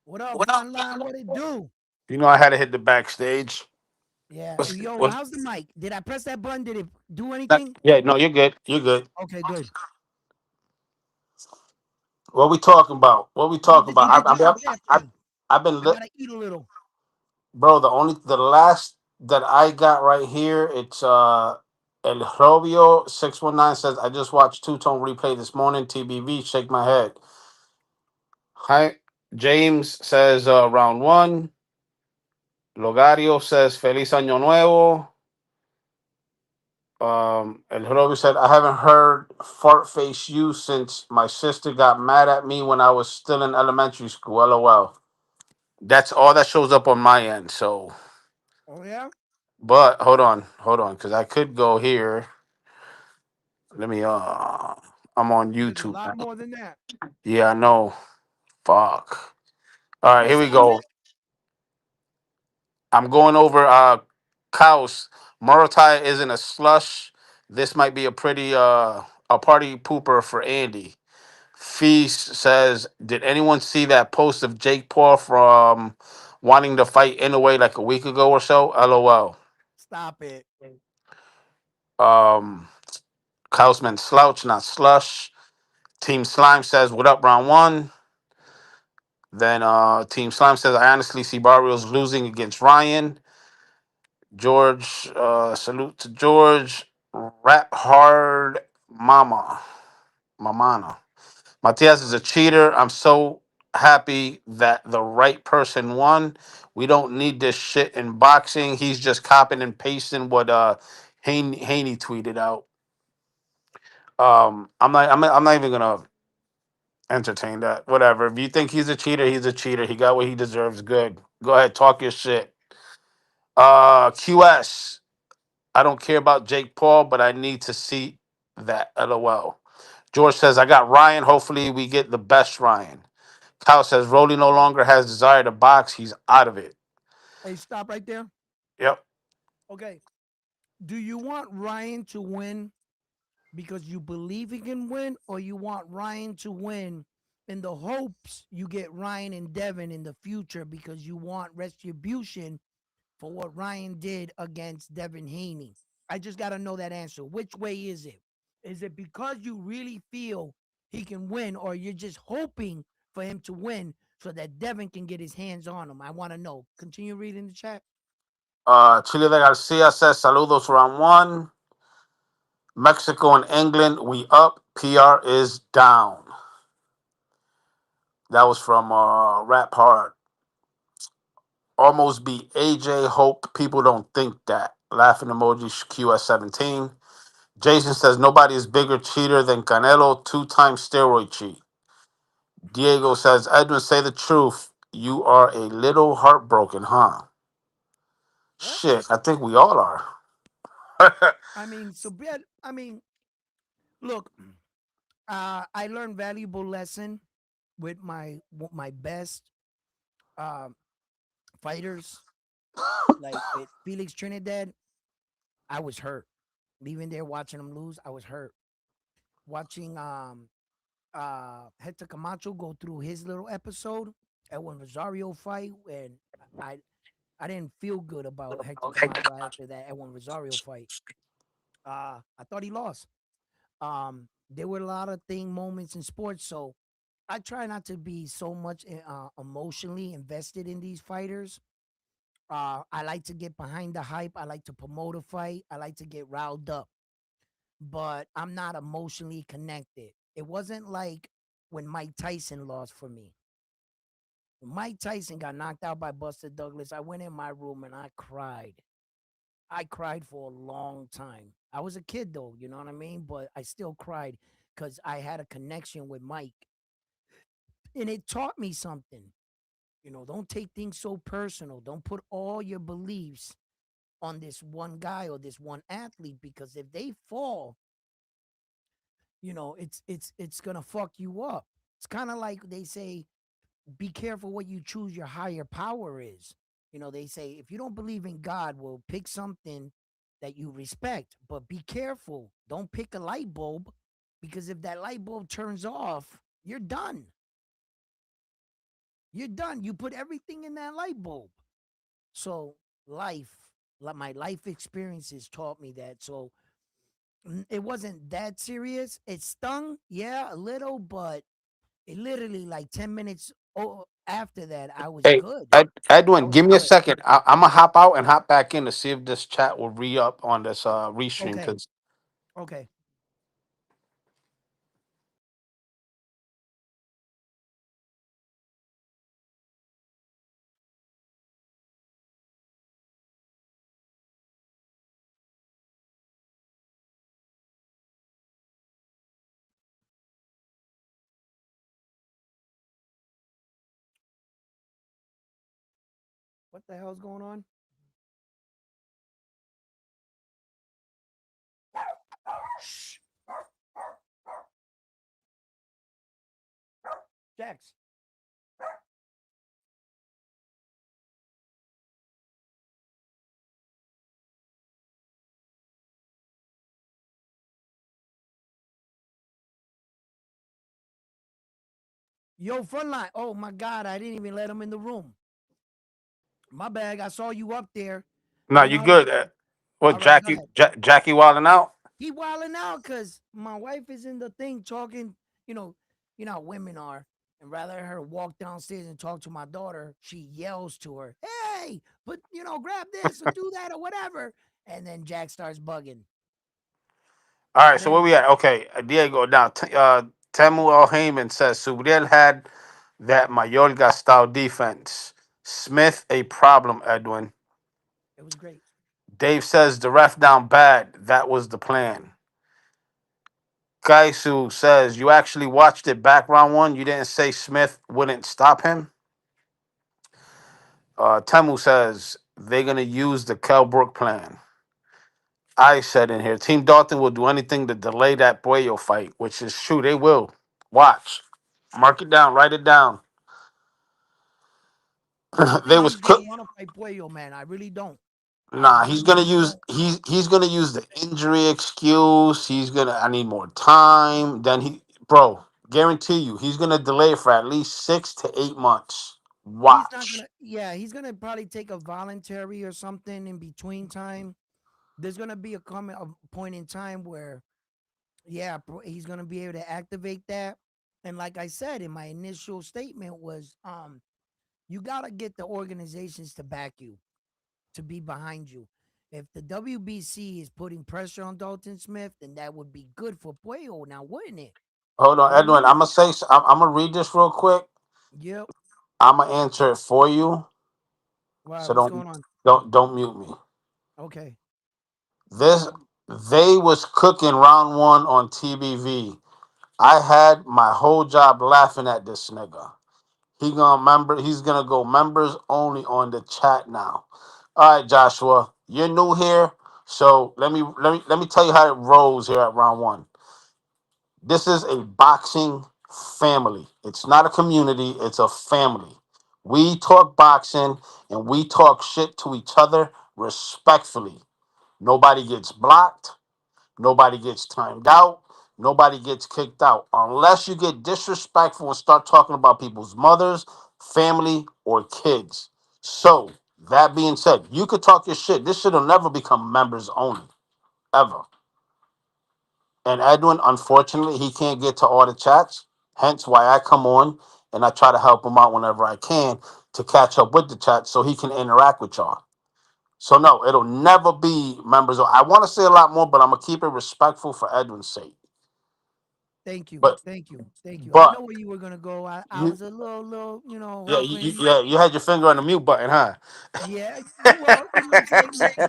What up, Frontline? What it do? You know, I had to hit the backstage. Yeah. What's, Yo, what, how's the mic? Did I press that button? Did it do anything? yeah, no, you're good. You're good. Okay, good. What we talking about? What we What talking did you about? get down there for me? I've been, I gotta eat a little. bro. The last that I got right here, it's El Robio 619 says I just watched Two Tone replay this morning. TBV, shake my head. Hi, James says round one. Logario says Feliz Año Nuevo. El Robio said I haven't heard fart face you since my sister got mad at me when I was still in elementary school. LOL. That's all that shows up on my end. So, Oh yeah? but hold on, because I could go here. Let me. I'm on There's a YouTube lot now. more than that. Yeah, I know. Fuck. All right, Yo, here we Sammy, go. I'm going over. Kaus. Morotai isn't a slush. This might be a pretty a party pooper for Andy. Feast says, did anyone see that post of Jake Paul from wanting to fight in a way like a week ago or so? LOL. stop it. Um, Kausman slouch, not slush. Team Slime says, what up, round one? Then Team Slime says, I honestly see Barrios losing against Ryan. George, salute to George. Rap hard mama. Mamana. Matias is a cheater. I'm so happy that the right person won. We don't need this shit in boxing. He's just copying and pasting what Haney tweeted out. I'm not even gonna entertain that. Whatever. If you think he's a cheater, he's a cheater. He got what he deserves. Good. Go ahead, talk your shit. QS. I don't care about Jake Paul, but I need to see that. LOL. George says, I got Ryan. Hopefully we get the best Ryan. Kyle says Rolly no longer has desire to box. He's out of it. Hey, stop right there. Yep. Okay. Do you want Ryan to win because you believe he can win, or you want Ryan to win in the hopes you get Ryan and Devin in the future because you want retribution for what Ryan did against Devin Haney? I just got to know that answer. Which way is it? Is it because you really feel he can win, or you're just hoping for him to win so that Devin can get his hands on him? I want to know. Continue reading the chat. Chile de Garcia says saludos round one. Mexico and England, we up. PR is down. That was from Rap Hard. Almost beat AJ. Hope people don't think that. Laughing emoji QS17. Jason says nobody is bigger cheater than Canelo, two-time steroid cheat. Diego says, Edwin, say the truth. You are a little heartbroken, huh? What? Shit, I think we all are. I mean, so bad. I mean, look, I learned valuable lesson with my best um, fighters, like with Felix Trinidad. I was hurt. Leaving there watching him lose, I was hurt. Watching Hector Camacho go through his little episode at when Rosario fight, and I I didn't feel good about Hector Camacho after that Edwin Rosario fight. I thought he lost. There were a lot of moments in sports, so I try not to be so much emotionally invested in these fighters. I like to get behind the hype. I like to promote a fight. I like to get riled up, but I'm not emotionally connected. It wasn't like when Mike Tyson lost for me. When Mike Tyson got knocked out by Buster Douglas, I went in my room and I cried. I cried for a long time. I was a kid though, you know what I mean? But I still cried because I had a connection with Mike. And it taught me something. Don't take things so personal. Don't put all your beliefs on this one guy or this one athlete, because if they fall, it's gonna fuck you up. It's kind of like they say, be careful what you choose your higher power is. They say if you don't believe in God, well, pick something that you respect, but be careful. Don't pick a light bulb, because if that light bulb turns off, you're done. You're done. You put everything in that light bulb. So life, like my life experiences taught me that. So it wasn't that serious. It stung, yeah, a little, but it literally like 10 minutes after that, I was Hey, good. I Edwin, was give me a good. second. I'm gonna hop out and hop back in to see if this chat will re up on this restream. Okay. Because Okay. What the hell's going on? Shh. Jax. Yo, Frontline. Oh my God, I didn't even let him in the room. My bag. I saw you up there. no, you good. What All right, go Jackie? ahead. Jackie wilding out? He wilding out because my wife is in the thing talking. You know, you know how women are. And rather than her walk downstairs and talk to my daughter, she yells to her, "Hey, but grab this or do that or whatever." And then Jack starts bugging. All right. But So where we anyway, at? Okay, Diego. Now, Temu El Heyman says Subriel had that Mayorga style defense. Smith a problem. Edwin. it was great. Dave says the ref down bad. That was the plan. Kaisu says you actually watched it back round one. You didn't say Smith wouldn't stop him. Temu says they're gonna use the Kell Brook plan. I said in here, Team Dalton will do anything to delay that Puello fight, which is true. They will. Watch. Mark it down. Write it down. I don't They think was he's gonna cook. want to fight Puello, man. I really don't. Nah, I he's gonna really use don't. he's gonna use the injury excuse. He's gonna I need more time. Then bro, guarantee you, he's gonna delay it for at least 6 to 8 months. He's not Watch. gonna. Yeah, he's gonna probably take a voluntary or something in between time. There's gonna be a point in time where, yeah, he's gonna be able to activate that. And like I said in my initial statement was, you gotta get the organizations to back you, to be behind you. If the WBC is putting pressure on Dalton Smith, then that would be good for Puello now, wouldn't it? Hold on, Wouldn't Edwin. it? I'm gonna read this real quick. Yep. I'm gonna answer it for you. Wow, So what's don't going on? don't mute me. Okay. This they was cooking round one on TBV. I had my whole job laughing at this nigga. He's gonna go members only on the chat now. All right, Joshua, you're new here, so let me tell you how it rolls here at round one. This is a boxing family. It's not a community, it's a family. We talk boxing and we talk shit to each other respectfully. Nobody gets blocked. Nobody gets timed out. Nobody gets kicked out unless you get disrespectful and start talking about people's mothers, family, or kids. So, that being said, you could talk your shit. This shit will never become members only, ever. And Edwin, unfortunately, he can't get to all the chats. Hence why I come on and I try to help him out whenever I can to catch up with the chat so he can interact with y'all. So no, it'll never be members. I want to say a lot more, but I'm gonna keep it respectful for Edwin's sake. Thank you, But thank you, thank you. I but know where you were gonna go. I you was a little, yeah hoping. you had your finger on the mute button, huh? Yeah, well, look,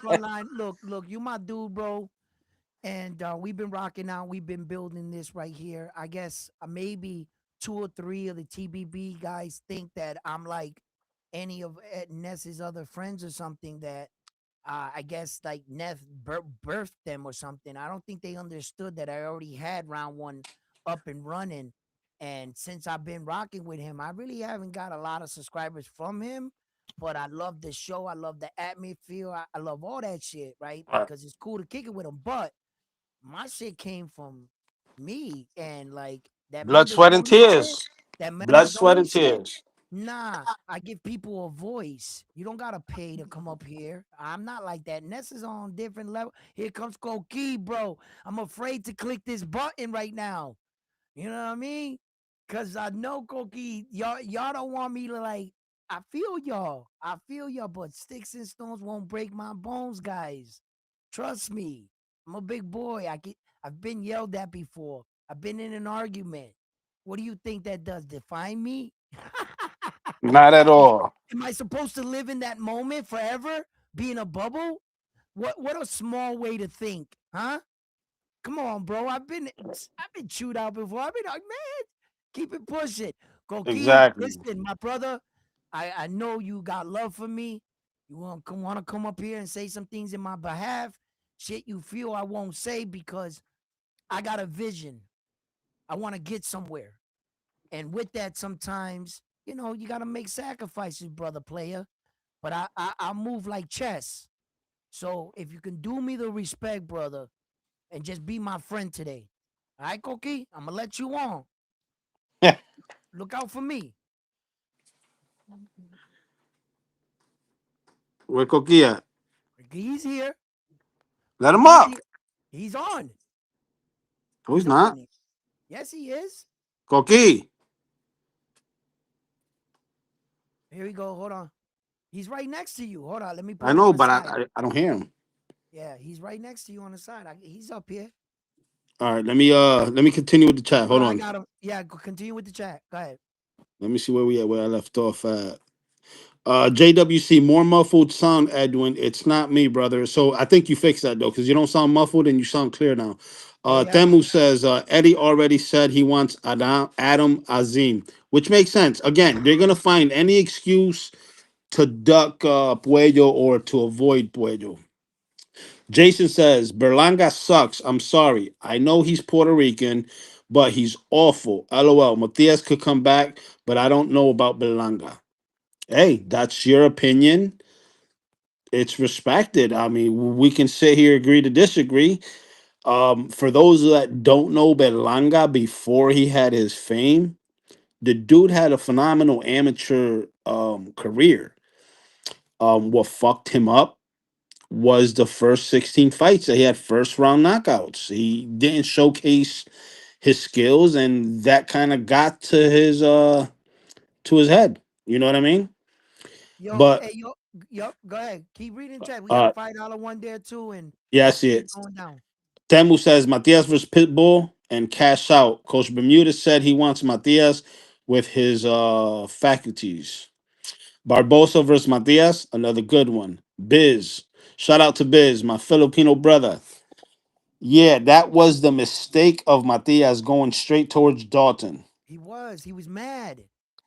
Frontline, look, you my dude, bro. And we've been rocking out. We've been building this right here. I guess maybe two or three of the TBB guys think that I'm like any of Ness's other friends or something that I guess like Ness birthed them or something. I don't think they understood that I already had round one up and running. And since I've been rocking with him, I really haven't got a lot of subscribers from him. But I love the show. I love the atmosphere. I love all that shit, right? Because it's cool to kick it with him. But my shit came from me and like that Blood, members sweat, and only shit. tears. That Blood, members sweat, only and shit. tears. Nah, I give people a voice. You don't gotta pay to come up here. I'm not like that. Ness is on different level. Here comes Koki, bro. I'm afraid to click this button right now. You know what I mean? Cause I know Koki, y'all don't want me to like. I feel y'all. I feel y'all, but sticks and stones won't break my bones, guys. Trust me. I'm a big boy. I've been yelled at before. I've been in an argument. What do you think that does? Define me? Not at am, all. am I supposed to live in that moment forever? Be in a bubble? What a small way to think, huh? Come on, bro. I've been chewed out before. I've been like, man, keep it pushing. Koki, Exactly. listen, my brother. I know you got love for me. You want to come up here and say some things in my behalf. Shit you feel I won't say because I got a vision. I want to get somewhere. And with that, sometimes, you got to make sacrifices, brother player. But I move like chess. So if you can do me the respect, brother, and just be my friend today. All right, Koki? I'm going to let you on. Look out for me. Where Coqui at? He's here. Let him He's up. here. He's on. No, he's He's not. on. Yes, he is. Coqui. Here we go. Hold on. He's right next to you. Hold on. Let me I pull him know, to the but side. I don't hear him. Yeah, he's right next to you on the side. He's up here. All right, let me continue with the chat. Hold Hold on. I on. got him. Yeah, continue with the chat. Go ahead. Let me see where we at, where I left off at. JWC, more muffled sound, Edwin. It's not me, brother. So I think you fixed that though, because you don't sound muffled and you sound clear now. Yeah, yeah. Temu says Eddie already said he wants Adam Azim, which makes sense. Again, they're gonna find any excuse to duck Puello or to avoid Puello. Jason says Berlanga sucks. I'm sorry. I know he's Puerto Rican, but he's awful. LOL. Matias could come back, but I don't know about Berlanga. Hey, that's your opinion. It's respected. I mean, we can sit here, agree to disagree. For those that don't know Berlanga before he had his fame, the dude had a phenomenal amateur career. What fucked him up was the first 16 fights that he had first round knockouts. He didn't showcase his skills, and that kind of got to his head. You know what I mean? Yo, But hey, yo, go ahead. Keep reading chat. We got a uh $5 one there too, and yeah, I let's see keep it. it going down. Temu says Matias versus Pitbull and cash out. Coach Bermuda said he wants Matias with his faculties. Barbosa versus Matias, another good one. Biz. Shout out to Biz, my Filipino brother. Yeah, that was the mistake of Matias going straight towards Dalton. He was mad.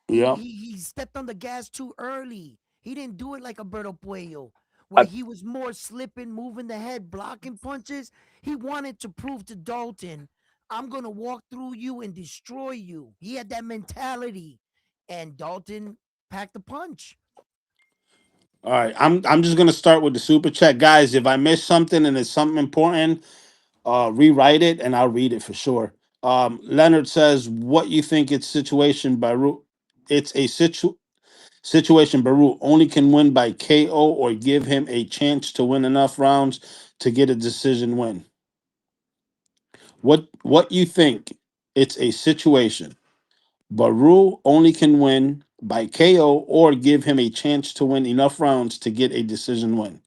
He Yeah. he he stepped on the gas too early. He didn't do it like Alberto Puello, where I, he was more slipping, moving the head, blocking punches. He wanted to prove to Dalton, I'm gonna walk through you and destroy you. He had that mentality, and Dalton packed a punch. all right, I'm just gonna start with the super chat, guys. If I miss something and it's something important, rewrite it and I'll read it for sure. Leonard says, "What you think it's situation Baru? It's a situation Baru only can win by KO or give him a chance to win enough rounds to get a decision win. What you think? It's a situation Baru only can win by KO or give him a chance to win enough rounds to get a decision win.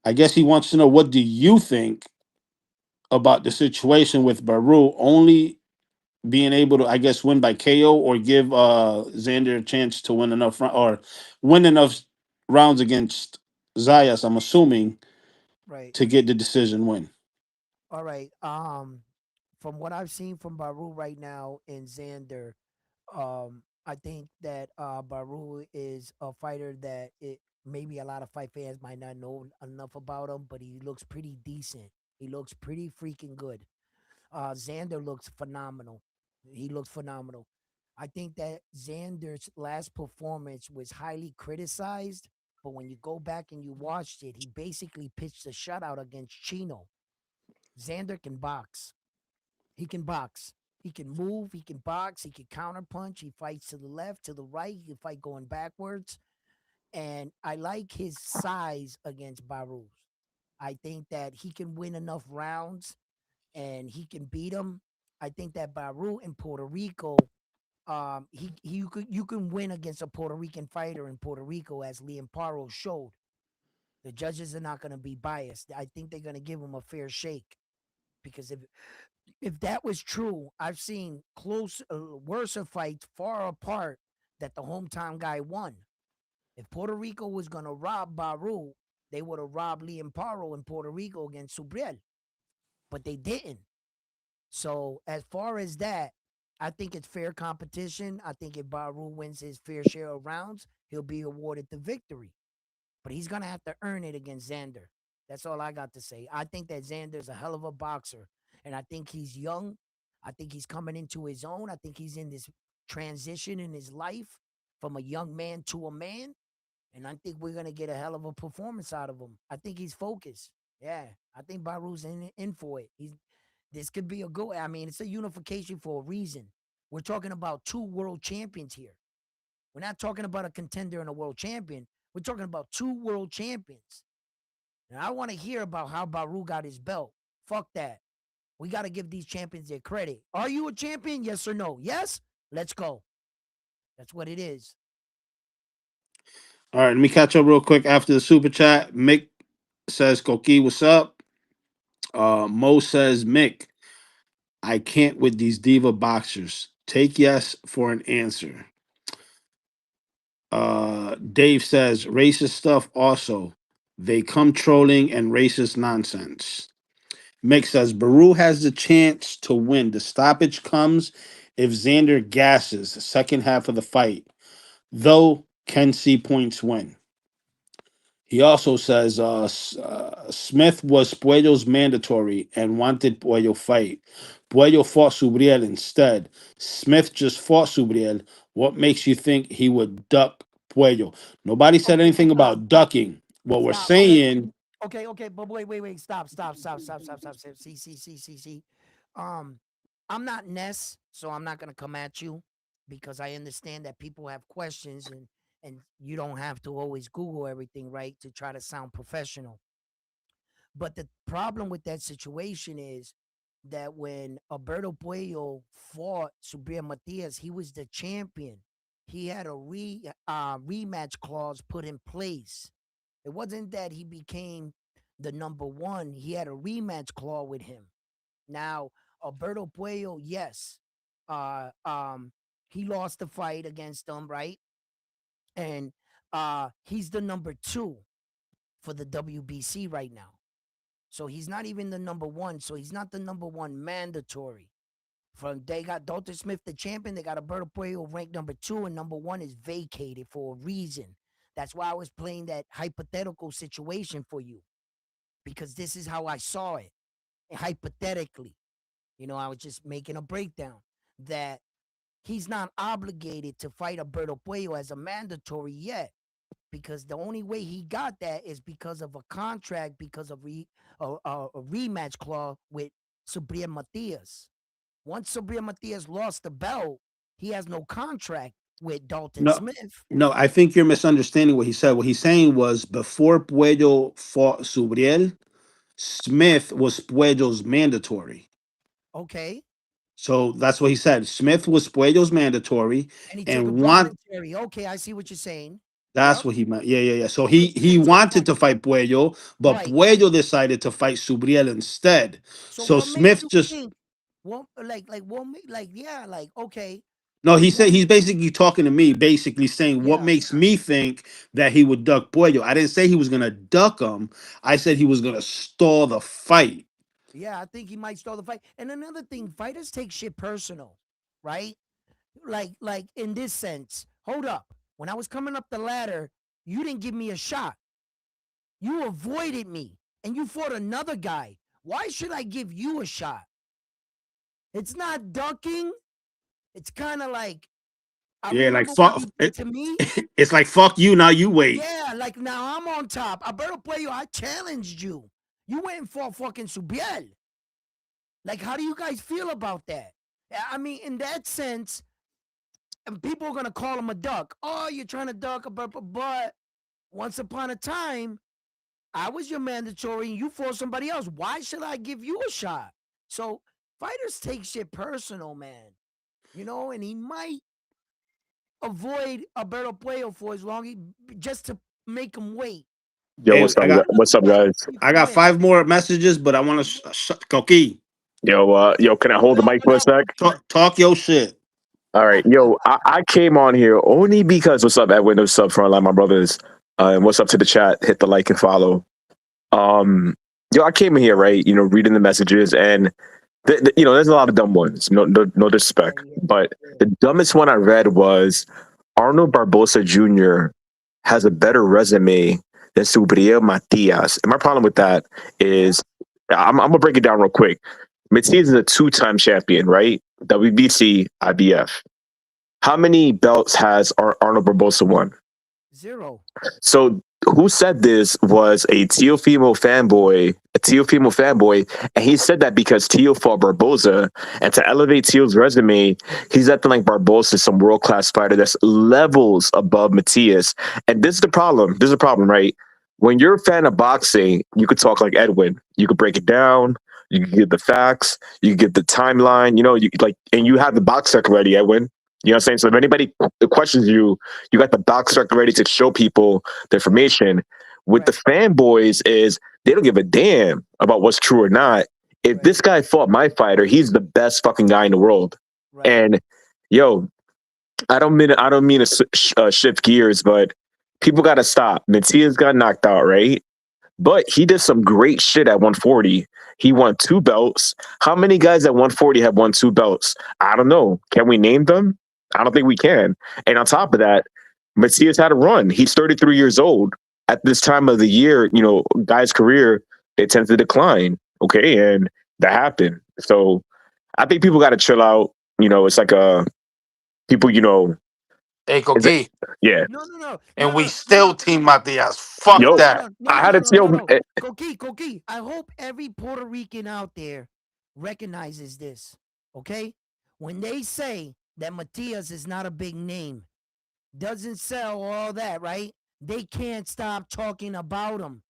I guess he wants to know what do you think about the situation with Baru only being able to, I guess, win by KO or give Xander a chance to win enough or win enough rounds against Zayas, I'm assuming, Right. to get the decision win. All right. From what I've seen from Baru right now in Xander, I think that Baru is a fighter that it maybe a lot of fight fans might not know enough about him, but he looks pretty decent. He looks pretty freaking good. Xander looks phenomenal. He looks phenomenal. I think that Xander's last performance was highly criticized, but when you go back and you watched it, he basically pitched a shutout against Chino. Xander can box. He can box. He can move. He can box. He can counterpunch. He fights to the left, to the right. He can fight going backwards. And I like his size against Baruz. I think that he can win enough rounds and he can beat him. I think that Baru in Puerto Rico, he you can win against a Puerto Rican fighter in Puerto Rico, as Liam Paro showed. The judges are not going to be biased. I think they're going to give him a fair shake because if that was true, I've seen close, worse fights far apart that the hometown guy won. If Puerto Rico was going to rob Baru, they would have robbed Liam Paro in Puerto Rico against Subriel, but they didn't. So as far as that, I think it's fair competition. I think if Baru wins his fair share of rounds, he'll be awarded the victory. But he's gonna have to earn it against Xander. That's all I got to say. I think that Xander's a hell of a boxer, and I think he's young. I think he's coming into his own. I think he's in this transition in his life from a young man to a man, and I think we're gonna get a hell of a performance out of him. I think he's focused. Yeah, I think Baru's in for it. He's this could be a go. I mean, it's a unification for a reason. We're talking about two world champions here. We're not talking about a contender and a world champion. We're talking about two world champions. And I want to hear about how Baru got his belt. Fuck that. We got to give these champions their credit. Are you a champion? Yes or no? Yes? Let's go. That's what it is. All right, let me catch up real quick after the super chat. Mick says, Koki, what's up? Mo says, Mick, I can't with these diva boxers. Take yes for an answer. Dave says, racist stuff also. They come trolling and racist nonsense. Mick says, Baru has the chance to win. The stoppage comes if Xander gasses the second half of the fight, though can see points win. He also says Smith was Puello's mandatory and wanted Puello fight. Puello fought Subriel instead. Smith just fought Subriel. What makes you think he would duck Puello? Nobody said Okay, anything stop. about ducking. What we're Stop. Okay. saying, Okay. But wait. Stop. See. Um, I'm not Ness, so I'm not gonna come at you because I understand that people have questions and you don't have to always Google everything, right, to try to sound professional. But the problem with that situation is that when Alberto Puello fought Subriel Matias, he was the champion. He had a rematch clause put in place. It wasn't that he became the number one. He had a rematch clause with him. Now, Alberto Puello, yes, uh, um, he lost the fight against him, right? And he's the number two for the WBC right now. So he's not even the number one. So he's not the number one mandatory. From they got Dalton Smith the champion, they got Alberto Puello ranked number two, and number one is vacated for a reason. That's why I was playing that hypothetical situation for you because this is how I saw it hypothetically. I was just making a breakdown that he's not obligated to fight Alberto Puello as a mandatory yet because the only way he got that is because of a contract, because of a rematch clause with Subriel Matias. Once Subriel Matias lost the belt, he has no contract with Dalton no, Smith. no, I think you're misunderstanding what he said. What he's saying was before Puello fought Subriel, Smith was Puello's mandatory. Okay. So that's what he said. Smith was Puello's mandatory And he took a and want voluntary. Okay, I see what you're saying. That's Yep. what he meant. Yeah, yeah, yeah. So Okay. he So wanted to fight Puello, but right. Puello decided to fight Subriel instead. So So what makes Smith you just think? What what like yeah like okay. no, he What said he's basically talking to me, basically saying what yeah makes me think that he would duck Puello. I didn't say he was gonna duck him. I said he was gonna stall the fight. yeah I think he might stall the fight. And another thing, fighters take shit personal, right? Like in this sense. Hold up. When I was coming up the ladder, you didn't give me a shot. You avoided me and you fought another guy. Why should I give you a shot? It's not ducking. It's kind of like I Yeah, like remember what fuck. you did to me. It's like fuck you. Now you wait. Yeah, like now I'm on top. Alberto Puello, I challenged you. You went and fought fucking Subiel. Like, how do you guys feel about that? I mean, in that sense, and people are gonna call him a duck. Oh, you're trying to duck, but once upon a time, I was your mandatory and you fought somebody else. Why should I give you a shot? So fighters take shit personal, man. You know, and he might avoid Alberto Puello for as long just to make him wait. Yo, Hey, what's up? I got What's up, guys? I got Win. 5 more messages, but I want to Coqui, Yo, can I hold What the up? mic What for a up? sec? talk your shit. All right, yo, I came on here only because what's up, Edwin? What's up, Frontline, my brothers? And what's up to the chat? Hit the like and follow. Yo, I came in here, right? You know, reading the messages, and you know, there's a lot of dumb ones. No Yeah, disrespect, yeah, but yeah. the dumbest one I read was Arnold Barbosa Jr. has a better resume than Subriel Matias. And my problem with that Yeah. is, I'm gonna break it down real quick. Matias is a two-time champion, right? WBC, IBF. How many belts has Arnold Barbosa won? Zero. So who said this was a Teofimo fanboy, and he said that because Teo fought Barboza, and to elevate Teo's resume, he's acting like Barboza is some world class fighter that's levels above Matias. And this is the problem. This is the problem, right? When you're a fan of boxing, you could talk like Edwin. You could break it down. You can give the facts. You can give the timeline. You know, you like, and you have the box record ready, Edwin. You know what I'm saying? So if anybody questions you, you got the box record ready to show people the information. With the Right. fanboys is they don't give a damn about what's true or not. If Right. this guy fought my fighter, he's the best fucking guy in the world. Right. And yo, I don't mean to shift gears, but people got to stop. Matias got knocked out, right? But he did some great shit at 140. He won 2 belts. How many guys at 140 have won 2 belts? I don't know. Can we name them? I don't think we can. And on top of that, Macias had a run. He's 33 years old. At this time of the year, you know, guys' career, they tend to decline. Okay. And that happened. So I think people got to chill out. You know, it's like people, you know, Hey, is it, Coqui, yeah. No, no, no, and no, we no, no, still no, Team Matias. Fuck Yo, no, that. no, no, I no, had no, to no, no, tell, no. Koki. I hope every Puerto Rican out there recognizes this. Okay, when they say that Matias is not a big name, doesn't sell all that, right? They can't stop talking about him.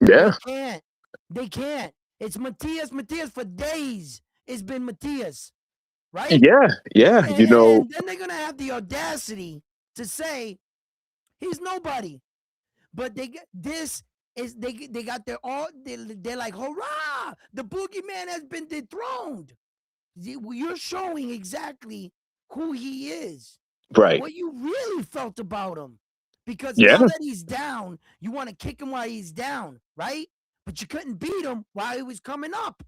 They yeah, can't. They can't. It's Matias for days. It's been Matias, right? yeah. And, You know, and then they're gonna have the audacity to say he's nobody. But this is they got their all they're like hurrah! The boogeyman has been dethroned. You're showing exactly who he is and right. what you really felt about him. Because Yeah. now that he's down, you want to kick him while he's down, right? But you couldn't beat him while he was coming up.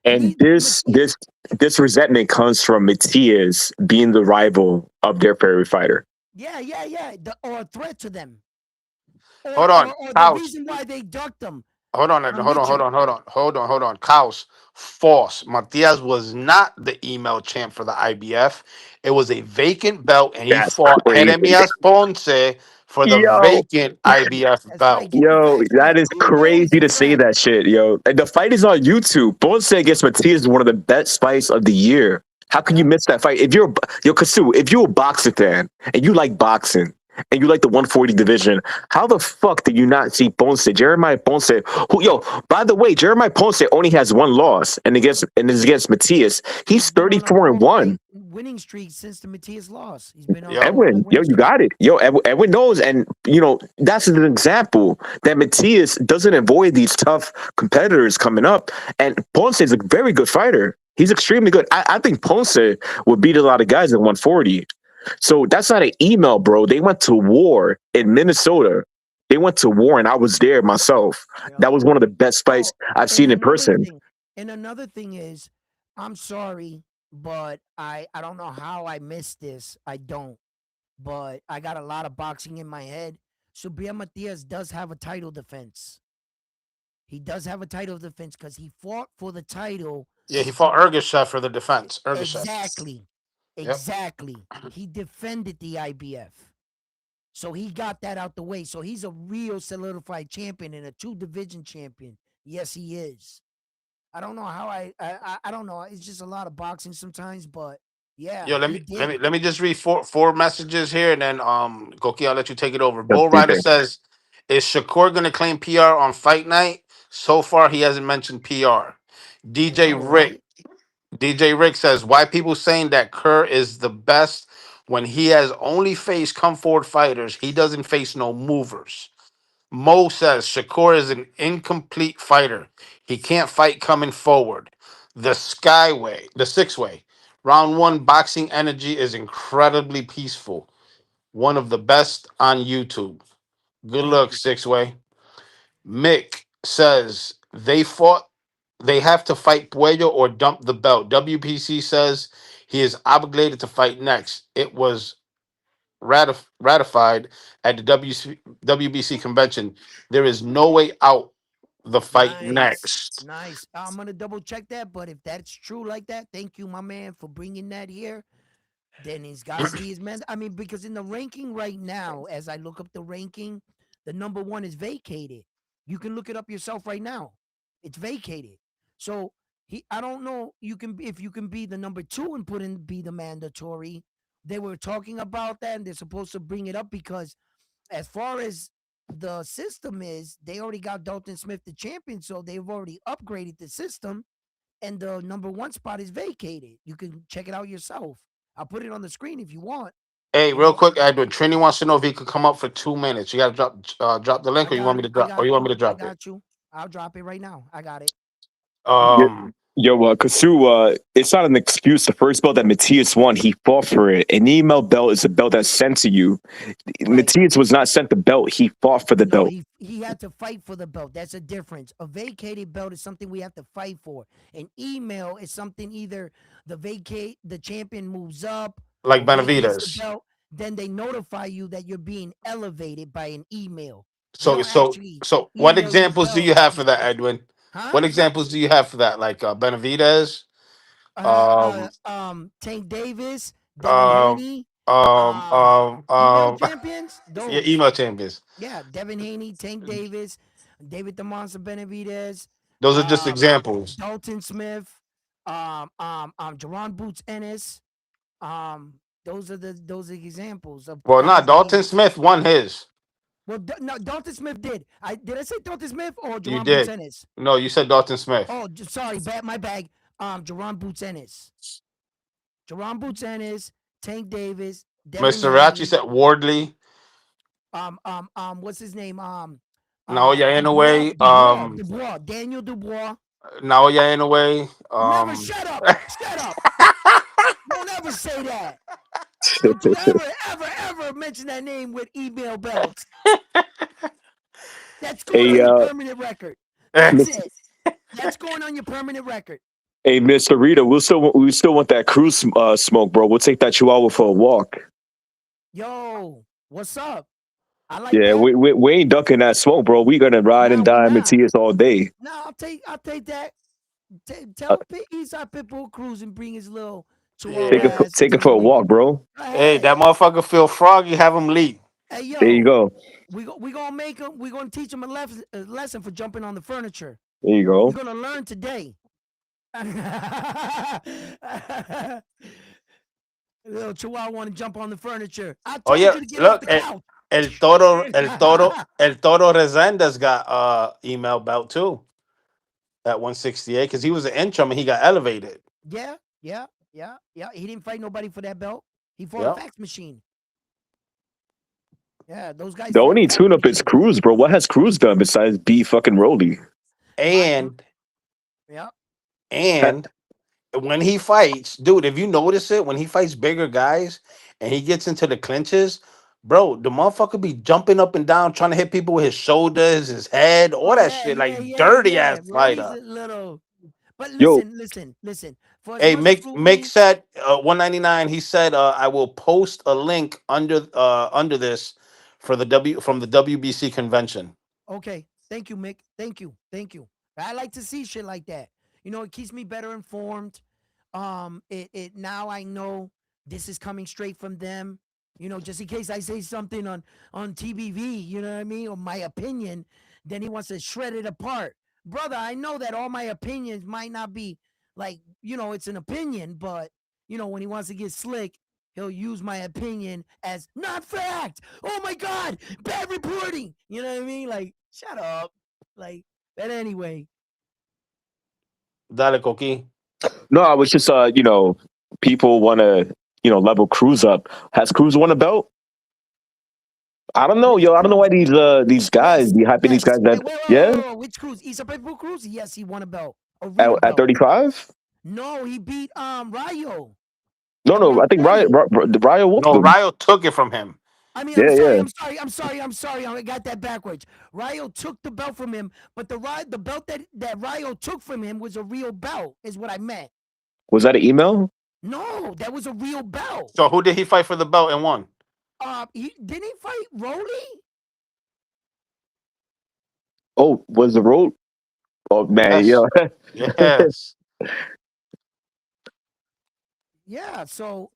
And And he, this Matias, this this resentment comes from Matias being the rival of their favorite fighter. yeah, or a threat to them, or Hold or, on, or the Couch. reason why they ducked him Hold on, on hold Mitchell. on, hold on. Caos. False. Matias was not the email champ for the IBF. It was a vacant belt, and he That's fought crazy. Jeremias Ponce for the Yo, vacant IBF That's right. belt. Get the yo, facts that right. is Google is crazy the to say fact. that shit, yo. And the fight is on YouTube. Ponce against Matias is one of the best fights of the year. How can you Yep. miss that fight? If you're yo Kasu, if you're a boxing fan and you like boxing, and you like the 140 division, how the fuck did you not see Ponce, Jeremiah Ponce? Who, yo, by the way, Jeremiah Ponce only has one loss, and is against Matias. He's He's been on a 34 and one. winning streak since the Matias loss. He's been on a Yep. 4-fight Edwin, yo, winning you streak. got it. Yo, Edwin knows, and that's an example that Matias doesn't avoid these tough competitors coming up. And Ponce is a very good fighter. He's extremely good. I think Ponce would beat a lot of guys at 140. So that's not an email, bro. They went to war in Minnesota. They went to war, and I was there myself. That was one of the best fights Oh, I've and seen in another person. thing, and another thing is, I'm sorry, but I don't know how I missed this. I don't, but I got a lot of boxing in my head. Subriel Matias does have a title defense. He does have a title defense because he fought for the title. Yeah, he fought Ergashev for the defense. Ergashev. Exactly. Yep. Exactly. He defended the IBF. So he got that out the way. So he's a real solidified champion and a 2-division champion. Yes, he is. I don't know how I don't know. It's just a lot of boxing sometimes, but yeah, Yo, let he me let did. me let me just read four messages here, and then Goki, I'll let you take it over. Let's Bull see Rider there. says, "Is Shakur gonna claim PR on fight night? So far, he hasn't mentioned PR." I DJ know, Rick right? DJ Rick says, "Why people saying that Kerr is the best when he has only faced come forward fighters? He doesn't face no movers." Mo says Shakur is an incomplete fighter. He can't fight coming forward. The Skyway, the six way. Round one boxing energy is incredibly peaceful. One of the best on YouTube. Good Thank luck, you. six way. Mick says they have to fight Puello or dump the belt. WPC says he is obligated to fight next. It was ratified at the WBC convention. There is no way out the fight Nice. next. Nice. I'm gonna double check that, but if that's true like that, thank you, my man, for bringing that here. Then he's got to be his man. I mean, because in the ranking right now, as I look up the ranking, the number one is vacated. You can look it up yourself right now. It's vacated. So I don't know. You can, if you can be the number two and put in be the mandatory. They were talking about that, and they're supposed to bring it up because, as far as the system is, they already got Dalton Smith the champion, so they've already upgraded the system, and the number one spot is vacated. You can check it out yourself. I'll put it on the screen if you want. Hey, You real know, quick, Edwin. Trini wants to know if he could come up for 2 minutes. You got to drop the link, I or you got want me it. to I drop, or got you want me you. to I drop it? got you. I'll drop it right now. I got it. Um, Yo, Kasu, it's not an excuse. The first belt that Matias won, he fought for it. An email belt is a belt that's sent to you. Right. Matias was not sent the belt. He fought for the No, belt. he had to fight for the belt. That's a difference. A vacated belt is something we have to fight for. An email is something either the champion moves up like or vacates the Benavides. belt, then they notify you that you're being elevated by an email. They So, don't so, actually so, what email you the examples do belt you like have you're for that, supposed to. Edwin? Huh? What examples do you have for that? Like Benavides, Uh, uh, um, Tank Davis, Devin um, Haney, um, um, um, email um, champions. yeah, Those, email champions. yeah, Devin Haney, Tank Davis, David the Monster Benavidez, Those are just um, examples. Dalton Smith, Jerron Boots Ennis. Those are examples of Well, not guys Dalton names. Smith won his. Well, no, Dalton Smith did. I say Dalton Smith or You Jerron Boots did. Ennis? No, you said Dalton Smith. Oh, sorry, my bag. Jerron Boots Ennis, Jerron Boots Ennis, Tank Davis, Devin Mr. Ratchy Haney. said Wardley. What's his name? Naoya Dubois, Inoue. Daniel Dubois. Naoya Inoue. Never shut up, shut up. Don't ever say that. Hey, Don't you ever mention that name with email belts. That's going on your uh, permanent record. That's it. That's going on your permanent record. hey, Mr. Rita, we still want that cruise smoke, bro. We'll take that chihuahua for a walk. Yo, what's up? I like Yeah, that. we ain't ducking that smoke, bro. We gonna ride Nah, and we die not. Matias all day. Nah, I'll take that. Uh, Tell Eastside Pitbull Cruz and bring his little chihuahua Yeah. ass take into it the for a ring. walk, bro. Go Hey, ahead. that motherfucker feel froggy. Have him leap. Hey, There you yo, go. we gonna make him. We gonna teach him a lesson for jumping on the furniture. There you You're go. gonna learn today. Little Chihuahua want to jump on the furniture. I Oh told yeah, you to get off look, the couch. El Toro Resendez got email belt too at 168 because he was an interim and he got elevated. Yeah, yeah, yeah, yeah. He didn't fight nobody for that belt. He fought a Yep. fax machine. Yeah, those guys The fight only fax tune-up is machines. Cruz, bro. What has Cruz done besides be fucking Rolly? Fighting. And Yeah. and when he fights, dude, if you notice it, when he fights bigger guys and he gets into the clinches, bro, the motherfucker be jumping up and down trying to hit people with his shoulders, his head, all that Yeah, shit, yeah, like yeah, dirty ass yeah. Rolly's fighter. a little. But Yo, listen. For as Hey, much as Mick Rolly, said 199. He said I will post a link under this for the W from the WBC convention. okay. Thank you, Mick. Thank you. I like to see shit like that. You know, it keeps me better informed. It now I know this is coming straight from them. You know, just in case I say something on TBV, you know what I mean, or my opinion, then he wants to shred it apart. Brother, I know that all my opinions might not be like, you know, it's an opinion, but you know, when he wants to get slick, he'll use my opinion as not fact. Oh my God, bad reporting. You know what I mean? Like, shut up. Like, but anyway, Dale Coqui. no, I was just people want to level Cruz up. Has Cruz won a belt? I don't know, which yo. I don't know why Cruz? these guys Yes, be hyping these yes. guys that yeah Which Cruz? Isa Pitbull Cruz? Yes, he won a belt, a at, real at belt. 35. No, he beat Rayo No, at no, I think Ryan 130. Ryan whooped No, them. Ryo took it from him. I mean, Yeah, yeah. I'm sorry. I got that backwards. Rayo took the belt from him, but the belt that Rayo took from him was a real belt, is what I meant. Was that an email? No, that was a real belt. So who did he fight for the belt and won? He didn't he fight Rolly? Oh, was the road? Oh man, Yes. Yes. Yeah, so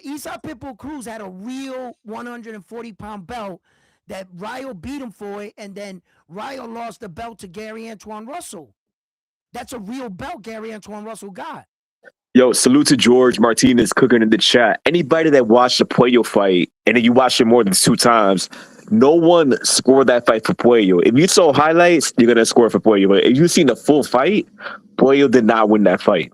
Isa Pitbull Cruz had a real 140-pound belt that Ryo beat him for it, and then Ryo lost the belt to Gary Antoine Russell. That's a real belt Gary Antoine Russell got. Yo, salute to George Martinez cooking in the chat. Anybody that watched the Puello fight and then you watched it more than 2 times, no one scored that fight for Puello. If you saw highlights, you're gonna score for Puello. But if you've seen the full fight, Puello did not win that fight.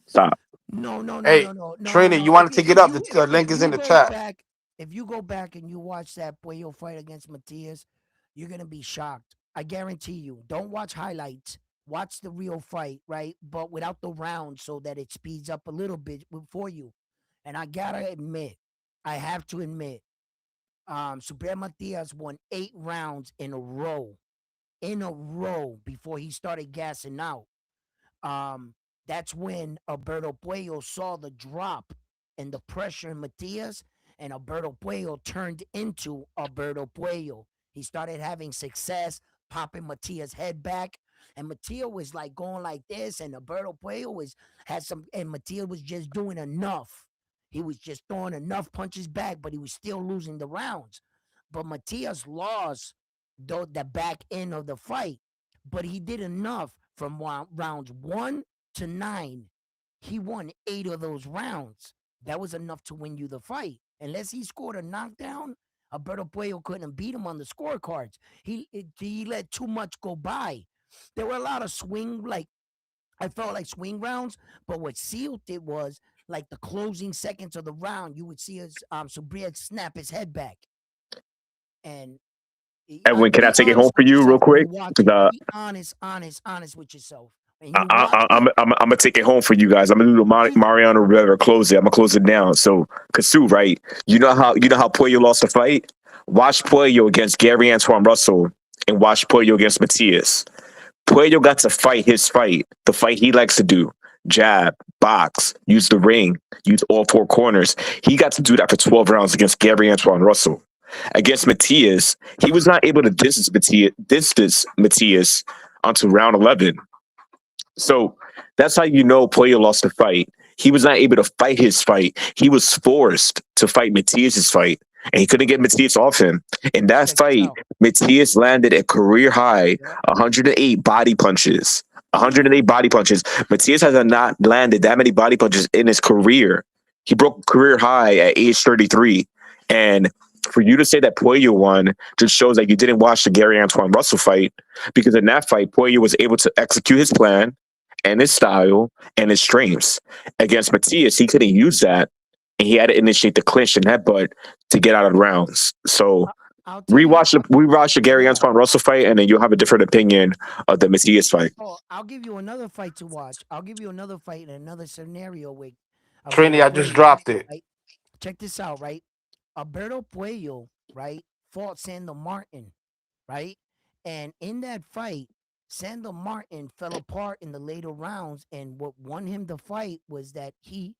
Stop. Hey, Trini, you want to take it up? The link is in the chat. If you go back and you watch that Puello fight against Matias, you're gonna be shocked. I guarantee you. Don't watch highlights. Watch the real fight, right? But without the round, so that it speeds up a little bit for you. And I gotta admit, I have to admit, Super Matias won 8 rounds in a row before he started gassing out. That's when Alberto Puello saw the drop and the pressure in Matias, and Alberto Puello turned into Alberto Puello. He started having success, popping Matias' head back, and Matias was like going like this, and Alberto Puello and Matias was just doing enough. He was just throwing enough punches back, but he was still losing the rounds. But Matias lost the back end of the fight, but he did enough from rounds 1 to 9. He won 8 of those rounds. That was enough to win you the fight. Unless he scored a knockdown, Alberto Puello couldn't beat him on the scorecards. He let too much go by. There were a lot of I felt like swing rounds, but what sealed it was like the closing seconds of the round. You would see his Subria snap his head back, and Edwin, can I be take it home honest for with you real yourself when you quick? watch 'Cause, it. Be honest with yourself. And you watch it. I'm gonna take it home for you guys. I'm gonna do the Mariano Rivera close it. I'm gonna close it down. So, Kasu, right? You know how Puello lost the fight. Watch Puello against Gary Antoine Russell and watch Puello against Matias. Puello got to fight his fight, the fight he likes to do: jab, box, use the ring, use all 4 corners. He got to do that for 12 rounds against Gary Antoine Russell. Against Matias, he was not able to distance Matias until round 11. So that's how you know Puello lost the fight. He was not able to fight his fight. He was forced to fight Matias's fight, and he couldn't get Matias off him. In that Check this fight, out. Matias landed a career high Yep. 108 body punches. 108 body punches. Matias has not landed that many body punches in his career. He broke career high at age 33. And for you to say that Poirier won just shows that you didn't watch the Gary Antoine Russell fight, because in that fight, Poirier was able to execute his plan and his style and his strengths. Against Matias, he couldn't use that, and he had to initiate the clinch and headbutt to get out of rounds. So I- I'll tell you. rewatch the Gary Yeah. Antoine Russell fight, and then you'll have a different opinion of the Matias fight. Oh, I'll give you another fight to watch. I'll give you another fight in another scenario with Trini, Alberto I just Puello. dropped it. Right? Check this out, right? Alberto Puello, right, fought Sandor Martin, right? And in that fight, Sandor Martin fell apart in the later rounds. And what won him the fight was that he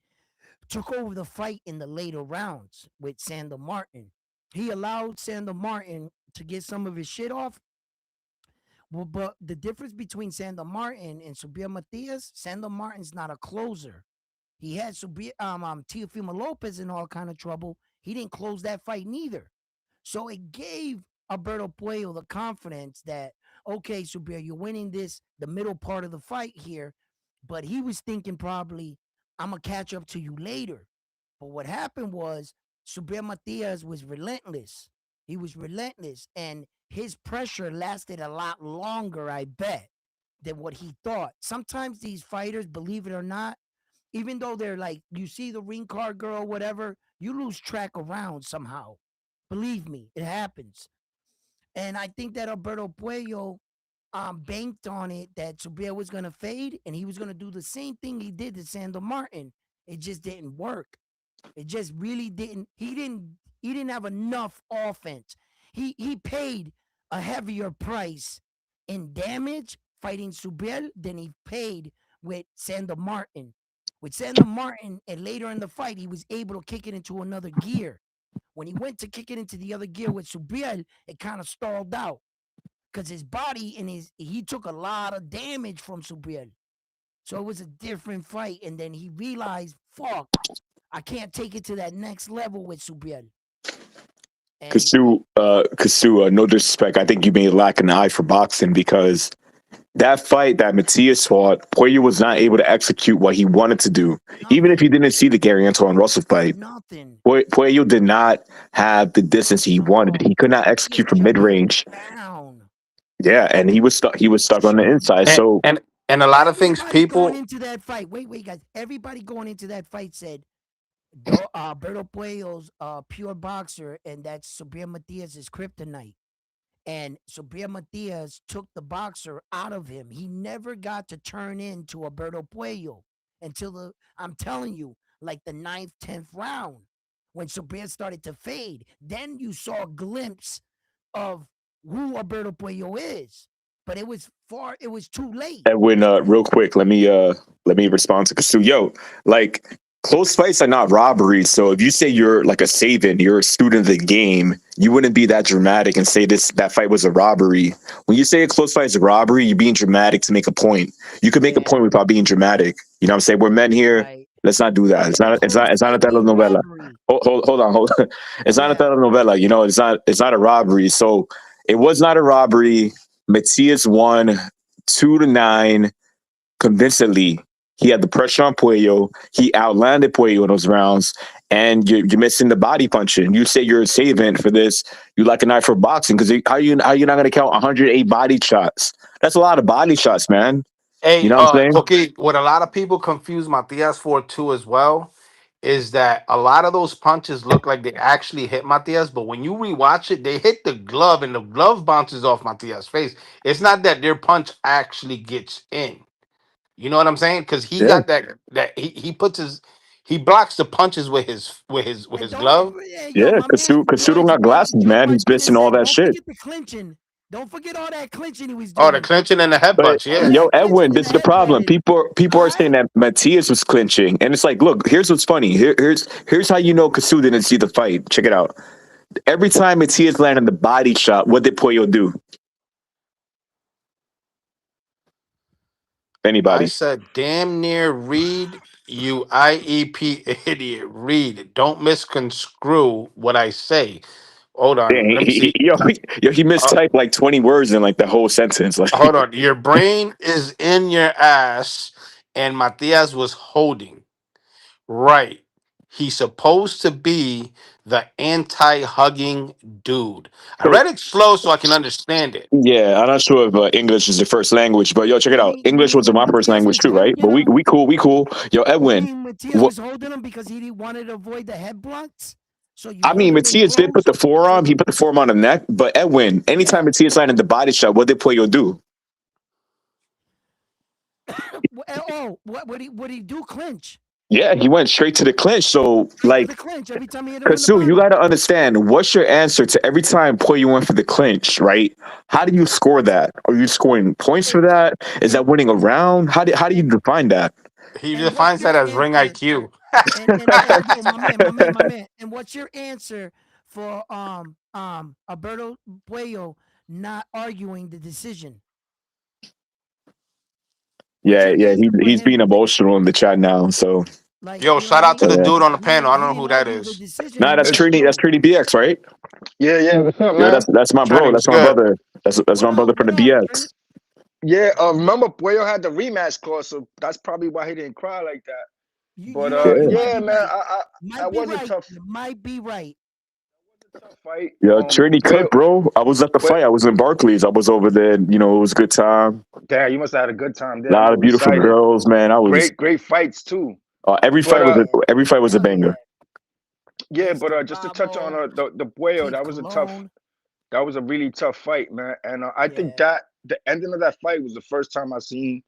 took over the fight in the later rounds with Sandor Martin. He allowed Sandor Martin to get some of his shit off. Well, but the difference between Sandor Martin and Subir Matias, Sandor Martin's not a closer. He had Teofimo Lopez in all kind of trouble. He didn't close that fight neither. So it gave Alberto Puello the confidence that, okay, Subir, you're winning this, the middle part of the fight here. But he was thinking probably, I'm going to catch up to you later. But what happened was Subir Matias was relentless. He was relentless. And his pressure lasted a lot longer, I bet, than what he thought. Sometimes these fighters, believe it or not, even though they're like, you see the ring card girl, whatever, you lose track of rounds somehow. Believe me, it happens. And I think that Alberto Puello banked on it that Subir was going to fade and he was going to do the same thing he did to Sandor Martin. It just didn't work. It just really didn't. He didn't have enough offense. He paid a heavier price in damage fighting Subir than he paid with Sandor Martin. With Sandor Martin, and later in the fight, he was able to kick it into another gear. When he went to kick it into the other gear with Subir, it kind of stalled out because his body and he took a lot of damage from Subir. So it was a different fight, and then he realized, fuck, I can't take it to that next level with Subir. And No disrespect, I think you may lack an eye for boxing, because that fight that Matias fought, Poirier was not able to execute what he wanted to do. Even if you nothing, didn't see the Gary Antoine Russell fight, nothing. Poirier did not have the distance he wanted. No, He could not Matias execute from mid kept him range. down. Yeah, and he was stuck. He was stuck on the inside. And So and and a lot of things Everybody going people into that fight. Wait, guys. Everybody going into that fight said Alberto Puello's pure boxer, and that's Subir Matias' kryptonite. And Subir Matias took the boxer out of him. He never got to turn into Alberto Puello until I'm telling you, like the ninth, 10th round, when Subir started to fade. Then you saw a glimpse of who Alberto Puello is. But it was too late. Edwin, real quick, let me respond to Kasu. Yo, like, close fights are not robberies. So if you say you're like a Saban, you're a student of the game, you wouldn't be that dramatic and say that fight was a robbery. When you say a close fight is a robbery, you're being dramatic to make a point. You could make a Yeah, point without being dramatic. You know what I'm saying? We're men here. right. Let's not do that. But a close It's not a fight ain't telenovela. robbery. Hold on. It's not a Yeah, telenovela. You know, it's not a robbery. So it was not a robbery. Matias won 2-9 convincingly. He had the pressure on Puello. He outlanded Puello in those rounds, and you're missing the body punching. You say you're a savant for this. You like an eye for boxing, because how you not going to count 108 body shots? That's a lot of body shots, man. You Hey, know what I'm saying? okay, what a lot of people confuse Matias for too as well is that a lot of those punches look like they actually hit Matias, but when you rewatch it, they hit the glove and the glove bounces off Matias' face. It's not that their punch actually gets in. You know what I'm saying? Because he Yeah, got that he puts he blocks the punches with and his don't glove. yo, yeah. my man Kasu don't George got glasses, George man. He's Martinez missing all said, that don't shit. forget the clinching. Don't forget all that clinching he was Oh, the doing. clinching and the But headbutts, All yeah. yo, that Edwin, clinching and this the is the problem. headbutting. People All are saying right. that Matias was clinching, and it's like, look, here's what's funny. Here's how you know Kasu didn't see the fight. Check it out. Every time Matias landed the body shot, what did Pollo do? I Anybody? said, damn near Reed, you IEP idiot. Reed, don't misconstrue what I say. Hold on, Dang, let me see. he Uh, mistyped like 20 words in like the whole sentence. hold Like, on. Your brain is in your ass, and Matias was holding. Right. he's supposed to be the anti-hugging dude. I So read it slow so I can understand it. yeah, I'm not sure if English is your first language, but yo, check it out. You English mean was my first Matias language was too, right? holding But we him? we cool, we cool. Yo, You Edwin. mean Matias What? was holding him because he wanted to avoid the head blocks? So you I hold mean, him in Matias did put close. the So forearm. He put the forearm on the neck. But Edwin, anytime yeah. Matias landed the body shot, what did Puyo do? What he do? Clinch. Yeah, he went straight to the clinch. So, Straight to like, the clinch every time he hit him in the Kasu, you got body. to understand what's your answer to every time Puyo went for the clinch, right? How do you score that? Are you scoring points for And that? Is that and winning a round? How do you and define that? He and what's defines that your as ring answer? IQ. And yo, my man. And what's your answer for Alberto Puello not arguing the decision? What's Yeah, your yeah, answer for he's him? being emotional in the chat now. So, Like, Yo, you know what shout I out to mean? the yeah. dude on the He panel. I he don't know didn't who that argue the is. decision. Nah, He was that's just Trini. That's yo, Trini BX, right? Yeah, yeah. What's up, Yo, man? that's my bro. Trinity was That's my good. brother. That's my brother from the what up, BX. Trini? Yeah, remember Puello had the rematch clause, so that's probably why he didn't cry like that. But Yeah. You might yeah, be man, right. that Might be was a right. tough, You might be right. tough fight. Yo, Trini Puello, Cook, bro. I was at the Puello, fight. I was in Barclays. I was over there. You know, it was a good time. damn, you must have had a good time A there. I'm lot of so beautiful excited. girls, man. I was Great fights too. every But fight was Yeah. every fight was a Hell yeah. banger. yeah, Taste but of just to touch on Bravo, the Puello, Kid Cologne. that was a really tough fight, man. And I think Yeah. that the ending of that fight was the first time I seen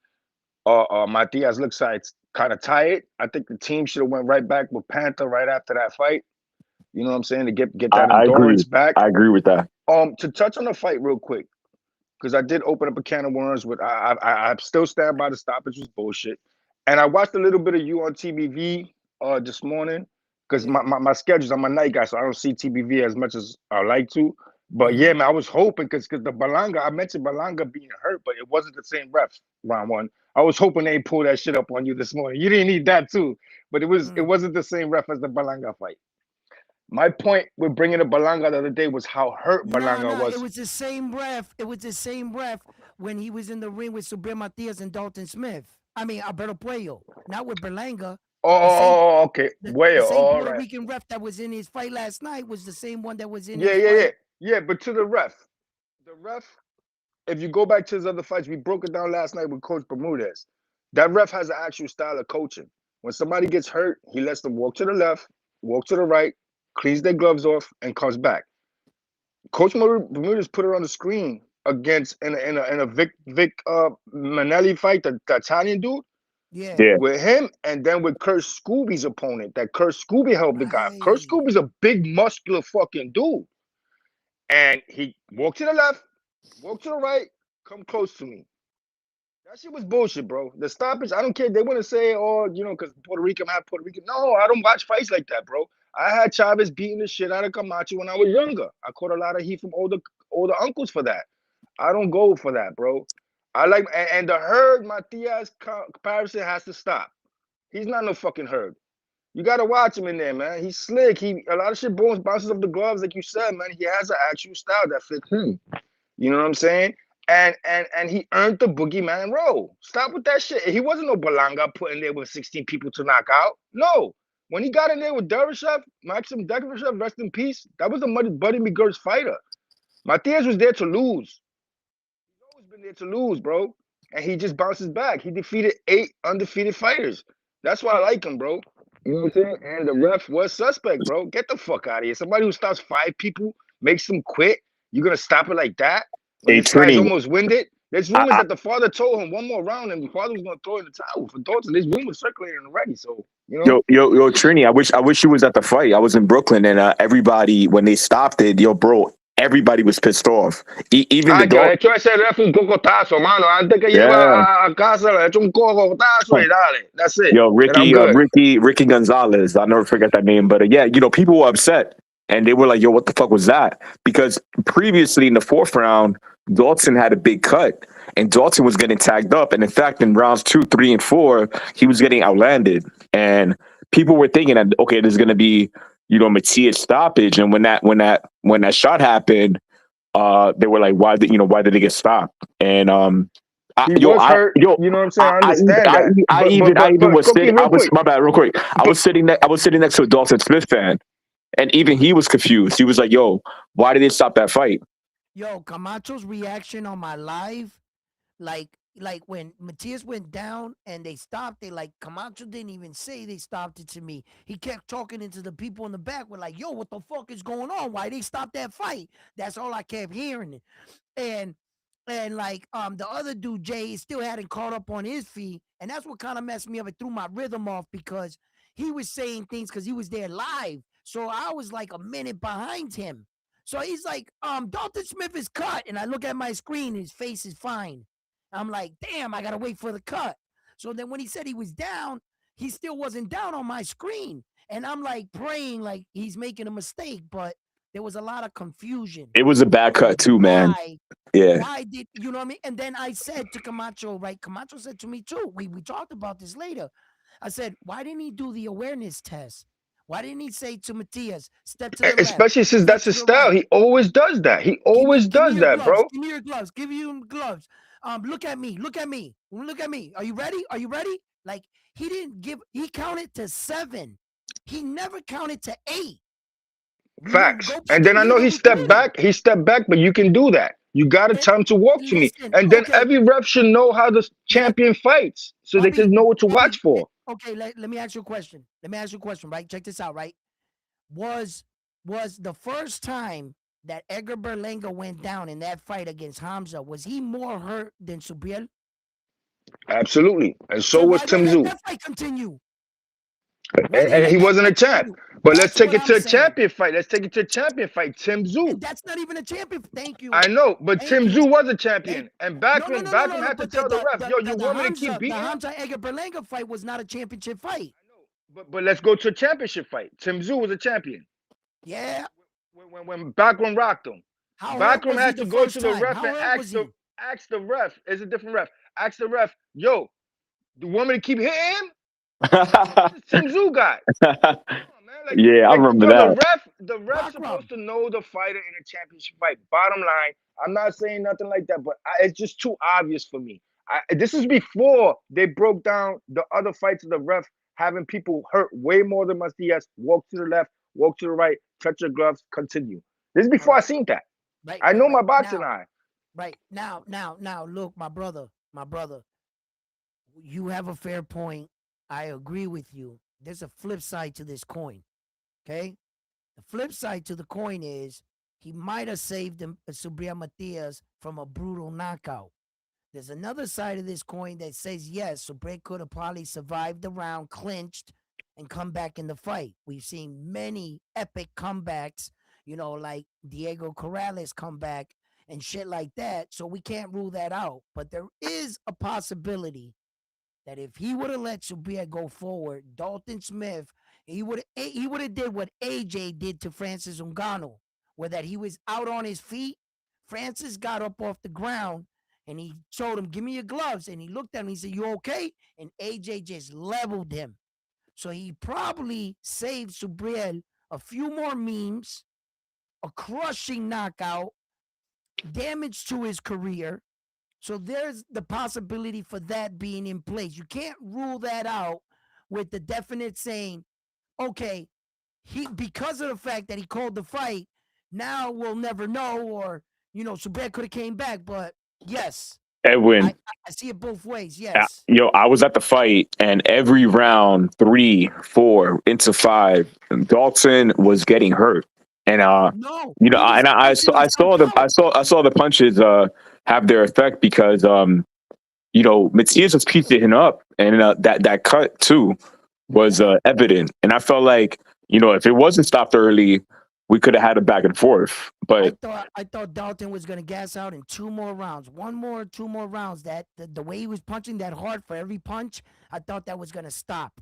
Matias looks like kind of tired. I think the team should have went right back with Panther right after that fight. You know what I'm saying? To get that I agree. endurance back. I agree with that. To touch on the fight real quick, because I did open up a can of worms with I still stand by the stoppage was bullshit. And I watched a little bit of you on TBV this morning because Yeah. my schedule's I'm a night guy, so I don't see TBV as much as I like to. But Mm-hmm. yeah, man, I was hoping because the Balanga, I mentioned Balanga being hurt, but it wasn't the same ref round one. I was hoping they pull that shit up on you this morning. You didn't need that too, but it Mm. wasn't the same ref as the Balanga fight. My point with bringing the Balanga the other day was how hurt Balanga No. It was. was the same ref. It was the same ref when he was in the ring with Subriel Matias and Dalton Smith. I mean Alberto Puello, not with Berlanga. The same Okay. the Well, same all Puerto right. Rican ref that was in his fight last night was the same one that was in Yeah, his yeah, yeah. fight. Yeah, but to the ref, if you go back to his other fights, we broke it down last night with Coach Bermudez. That ref has an actual style of coaching. When somebody gets hurt, he lets them walk to the left, walk to the right, cleans their gloves off, and comes back. Coach Bermudez put it on the screen against in a Vic Manelli fight, the Italian dude, Yeah. Yeah. with him, and then with Kurt Scooby's opponent. That Kurt Scooby helped the guy. Kurt Right. Scooby's a big, muscular fucking dude. And he walked to the left, walked to the right, come close to me. That shit was bullshit, bro. The stoppage, I don't care. They want to say, oh, because Puerto Rican, I have Puerto Rican. No, I don't watch fights like that, bro. I had Chavez beating the shit out of Camacho when I was younger. I caught a lot of heat from older uncles for that. I don't go for that, bro. I like and the herd Matias comparison has to stop. He's not no fucking herd. You gotta watch him in there, man. He's slick. A lot of shit bounces off the gloves, like you said, man. He has an actual style that fits him. You know what I'm saying? And he earned the boogeyman role. Stop with that shit. He wasn't no Balanga put in there with 16 people to knock out. No. When he got in there with Dervishev, Maxim Dervishev, rest in peace, that was a Buddy McGirt's fighter. Matias was there to lose. He's always been there to lose, bro. And he just bounces back. He defeated 8 undefeated fighters. That's why I like him, bro. You know what I'm saying? And the ref was suspect, bro. Get the fuck out of here. Somebody who stops 5 people, makes them quit. You're gonna stop it like that? When Hey, this guy's Trini. almost winded? There's I, rumors I, that the father told him one more round and the father was gonna throw in the towel for Dalton. There's rumors circulating already. So, yo, Trini. I wish you was at the fight. I was in Brooklyn, and everybody when they stopped it, yo, bro, everybody was pissed off. Even the que le dog. echó ese ref un cocotazo, mano. Antes que lleva Yeah. a casa, le echó un cocotazo y dale. That's it. Yo, And I'm Ricky, good. Ricky Gonzalez. I'll never forget that name. But yeah, people were upset, and they were like, "Yo, what the fuck was that?" Because previously in the fourth round, Dalton had a big cut, and Dalton was getting tagged up. And in fact, in rounds 2, 3, and 4, he was getting outlanded, and people were thinking that okay, there's gonna be Matias stoppage. And when that shot happened, they were like, why did they get stopped? And He was hurt. You know what I'm saying? I understand that. I even But was Cookie, sitting. I real was quick. my bad, real quick. I But was sitting next to a Dalton Smith fan, and even he was confused. He was like, "Yo, why did they stop that fight?" Yo, Camacho's reaction on my live, like when Matias went down and they stopped it, like Camacho didn't even say they stopped it to me. He kept talking into the people in the back. Were like, "Yo, what the fuck is going on? Why they stop that fight?" That's all I kept hearing. And like the other dude Jay still hadn't caught up on his feet, and that's what kind of messed me up. It threw my rhythm off because he was saying things because he was there live, so I was like a minute behind him. So he's like, Dalton Smith is cut, and I look at my screen, his face is fine. I'm like, damn, I gotta wait for the cut. So then when he said he was down, he still wasn't down on my screen, and I'm like praying like he's making a mistake, but there was a lot of confusion. It was a bad cut too, man. Why? Yeah, Why did you know what I mean? And then I said to Camacho, right? Camacho said to me too. We talked about this later. I said, why didn't he do the awareness test? Why didn't he say to Matias, step to the left, especially since step that's to his the style. right? He always does that. He always Give me does your that, gloves. bro. Give me your gloves. Give you gloves. Look at me. Look at me. Look at me. Are you ready? Are you ready? Like he didn't give. He counted to 7. He never counted to 8. Facts. Go back And then and I read know the he stepped recording. back. He stepped back, but you can do that. You got to And tell him to walk to me. listen, And then okay, every ref should know how the let champion fights so they can know what to watch Bobby, for. okay, let me ask you a question. Let me ask you a question, right? Check this out, right? Was the first time that Edgar Berlanga went down in that fight against Hamza, was he more hurt than Subriel? Absolutely. And so So was why they Tim let Tszyu. that fight continue? Why they And he let that wasn't a fight champ. continue? But let's That's take what it I'm to a saying. champion fight. Let's take it to a champion fight. Tim Tszyu. And that's not even a champion. Thank you. I know, but Thank Tim you. Tszyu was a Thank champion. And no, no, no, no, no, Backroom no. had to But tell the ref, yo, you want me to keep The beating him? Hamza Edgar Berlanga fight was not a championship fight. I know. But let's go to a championship fight. Tim Tszyu was a champion. Yeah. When Backroom rocked him. How hurt Backroom was he had to the go to first the time? ref How and hurt was he? ask the ref. It's a different ref. Ask the ref, yo, do you want me to keep hitting him? This is Tim Tszyu guy. Come on, man. yeah, I remember Yo, that. the ref's Bakram. supposed to know the fighter in a championship fight. Bottom line, I'm not saying nothing like that, but it's just too obvious for me. This is before they broke down the other fights of the ref having people hurt way more than Macias. Walk to the left, walk to the right, touch your gloves, continue. This is All before I right. seen that. Right, I right, know my right. boxing Now, eye. right. Look, my brother, you have a fair point. I agree with you. There's a flip side to this coin. Okay? The flip side to the coin is he might have saved him, Subria Matias from a brutal knockout. There's another side of this coin that says yes, Subre could have probably survived the round, clinched, and come back in the fight. We've seen many epic comebacks, like Diego Corrales comeback and shit like that. So we can't rule that out. But there is a possibility that if he would have let Subria go forward, Dalton Smith, he would have did what AJ did to Francis Ngannou, where that he was out on his feet. Francis got up off the ground and he told him, "Give me your gloves." And he looked at him. He said, "You okay?" And AJ just leveled him. So he probably saved Subriel a few more memes, a crushing knockout, damage to his career. So there's the possibility for that being in place. You can't rule that out with the definite saying, okay, he because of the fact that he called the fight, now we'll never know, or Subir could have came back. But yes, I, Edwin, I see it both ways. Yes. yo, I was at the fight, and every round, 3, 4 into 5, Dalton was getting hurt, and No, you know, he was I punching saw I himself saw the out. I saw the punches have their effect because Matias was piecing him up, and that cut too was Yeah. evident, and I felt like if it wasn't stopped early, we could have had a back and forth, but I thought Dalton was gonna gas out in 2 more rounds. 2 more rounds. That the way he was punching that hard for every punch, I thought that was gonna stop.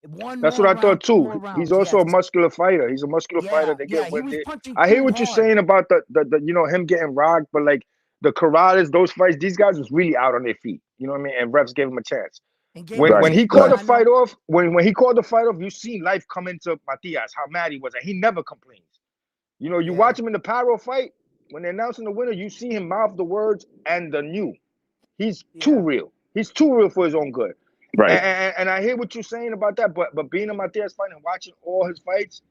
One That's what more I thought round, two too. more He's rounds. also a Yes. muscular fighter. He's a muscular fighter. Yeah, They get yeah. He when was they. punching I hear too what you're hard. saying about the him getting rocked, but like the Corrales, those fights, these guys was really out on their feet. You know what I mean? And refs gave him a chance. And gave When it when to right, he called right. the fight Ngannou. off, when he called the fight off, you seen life come into Matias, how mad he was, and he never complains. You Yeah. watch him in the Pyro fight when they're announcing the winner, you see him mouth the words and the new. He's too Yeah. real. He's too real for his own good. Right. And I hear what you're saying about that, but being in Matias fight and watching all his fights,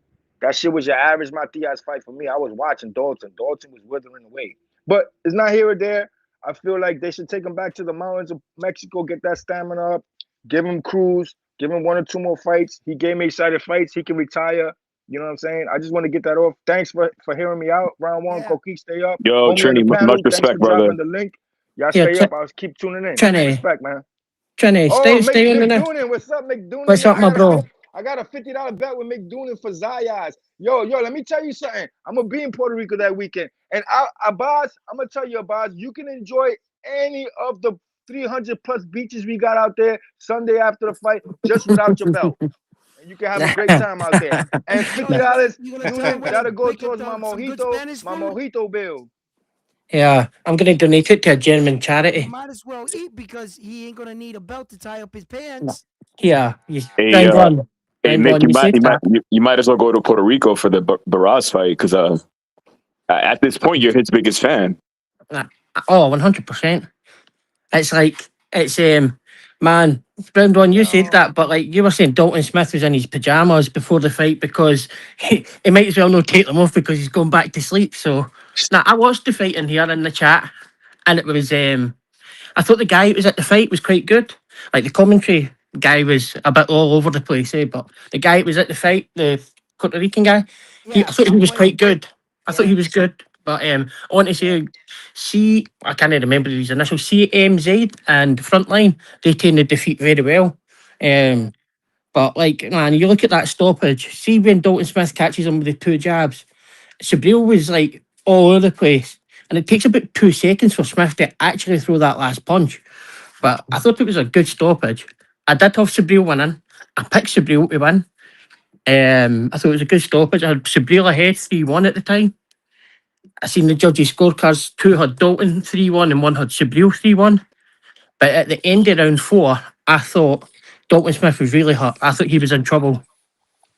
that shit was your average Matias fight for me. I was watching Dalton. Dalton was withering away. But it's not here or there. I feel like they should take him back to the mountains of Mexico, get that stamina up, give him cruise, give him 1 or 2 more fights. He gave me excited fights. He can retire. You know what I'm saying? I just want to get that off. Thanks for hearing me out. Round one, Yeah. Koki, stay up. Yo, Homie on the Trini, much panel, thanks for respect, brother. dropping the link. Y'all Yeah, stay up. I'll keep tuning in. Trini, Respect, man. Trini, Oh, stay in there. McDoonan. What's up, McDoonan? What's Yo, up, my bro? I got a $50 bet with McDoonan for Zayas. Yo, let me tell you something. I'm gonna be in Puerto Rico that weekend. And Abbas, I'm gonna tell you, Abbas, you can enjoy any of the 300 plus beaches we got out there Sunday after the fight, just without your belt. And you can have a great time out there. And Yo, $50, you gonna tell him Doonan, where to that'll go pick up towards some good Spanish my food? mojito bill. Yeah, I'm gonna donate it to a German You charity. might as well eat because he ain't gonna need a belt to tie up his pants. Yeah, Hey, round one, hey, round Mick, one. You said that. you might as well go to Puerto Rico for the Barras fight because at this point you're his biggest fan. Uh, Oh, 100%. It's like it's man, round one. You said Yo, that, but like you were saying, Dalton Smith was in his pajamas before the fight because he might as well not take them off because he's going back to sleep. So, now I watched the fight in here in the chat, and it was I thought the guy who was at the fight was quite good. Like the commentary guy was a bit all over the place, but the guy who was at the fight, the Puerto Rican guy, I yeah, thought he was quite Samuel. good. I thought he Yeah, was good. But I want to yeah, say, I can't remember his initials. CMZ and Frontline, they taken the defeat very well. yeah, Um, but like man, you look at that stoppage. See when Dalton Smith catches him with the 2 jabs. Sabril was like all over the place, and it takes about 2 seconds for Smith to actually throw that last punch. But I thought it was a good stoppage. I did have Sabril winning. I picked Sabril to win. I thought it was a good stoppage. I had Sabril ahead 3-1 at the time. I seen the judges' scorecards. 2 had Dalton 3-1 and 1 had Sabril 3-1. But at the end of round 4, I thought Dalton Smith was really hurt. I thought he was in trouble.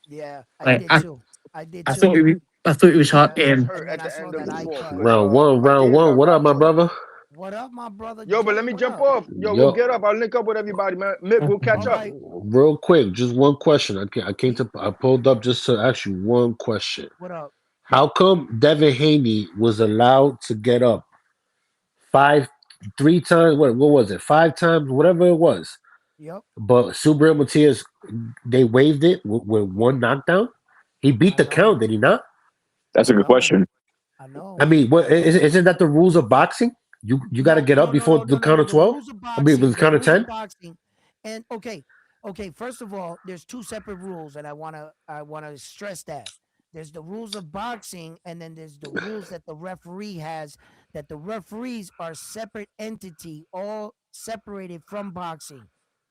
yeah. I Like did too. I did I thought too. I thought he was hurt. Yeah, He was and hurt then at I the saw end of that the eye fourth, cut. but Round he did one. hurt What up, Round my 2. brother? What up, my brother Yo, but Jay? let me What jump up? off. Yo, we'll Yo, get up. I'll link up with everybody, man. Mick, we'll catch All up. right. real quick, just one question. I came Ye- to. I pulled up just to ask you one question. What up? How come Devin Haney was allowed to get up five, 3 times? What was it? 5 times, whatever it was. Yep. But Subriel Matias, they waived it with one knockdown. He beat I the know. count, did he not? That's I a good know. question. I I know. mean, what I know. isn't that the rules of boxing? You got to No, get up no, no, before no, the no, no, count no. of The 12. rules of I mean, it was boxing. the The count of rules of 10. boxing. And okay. First of all, there's two separate rules, and I wanna stress that. There's the rules of boxing, and then there's the rules that the referee has. That the referees are separate entity, all separated from boxing.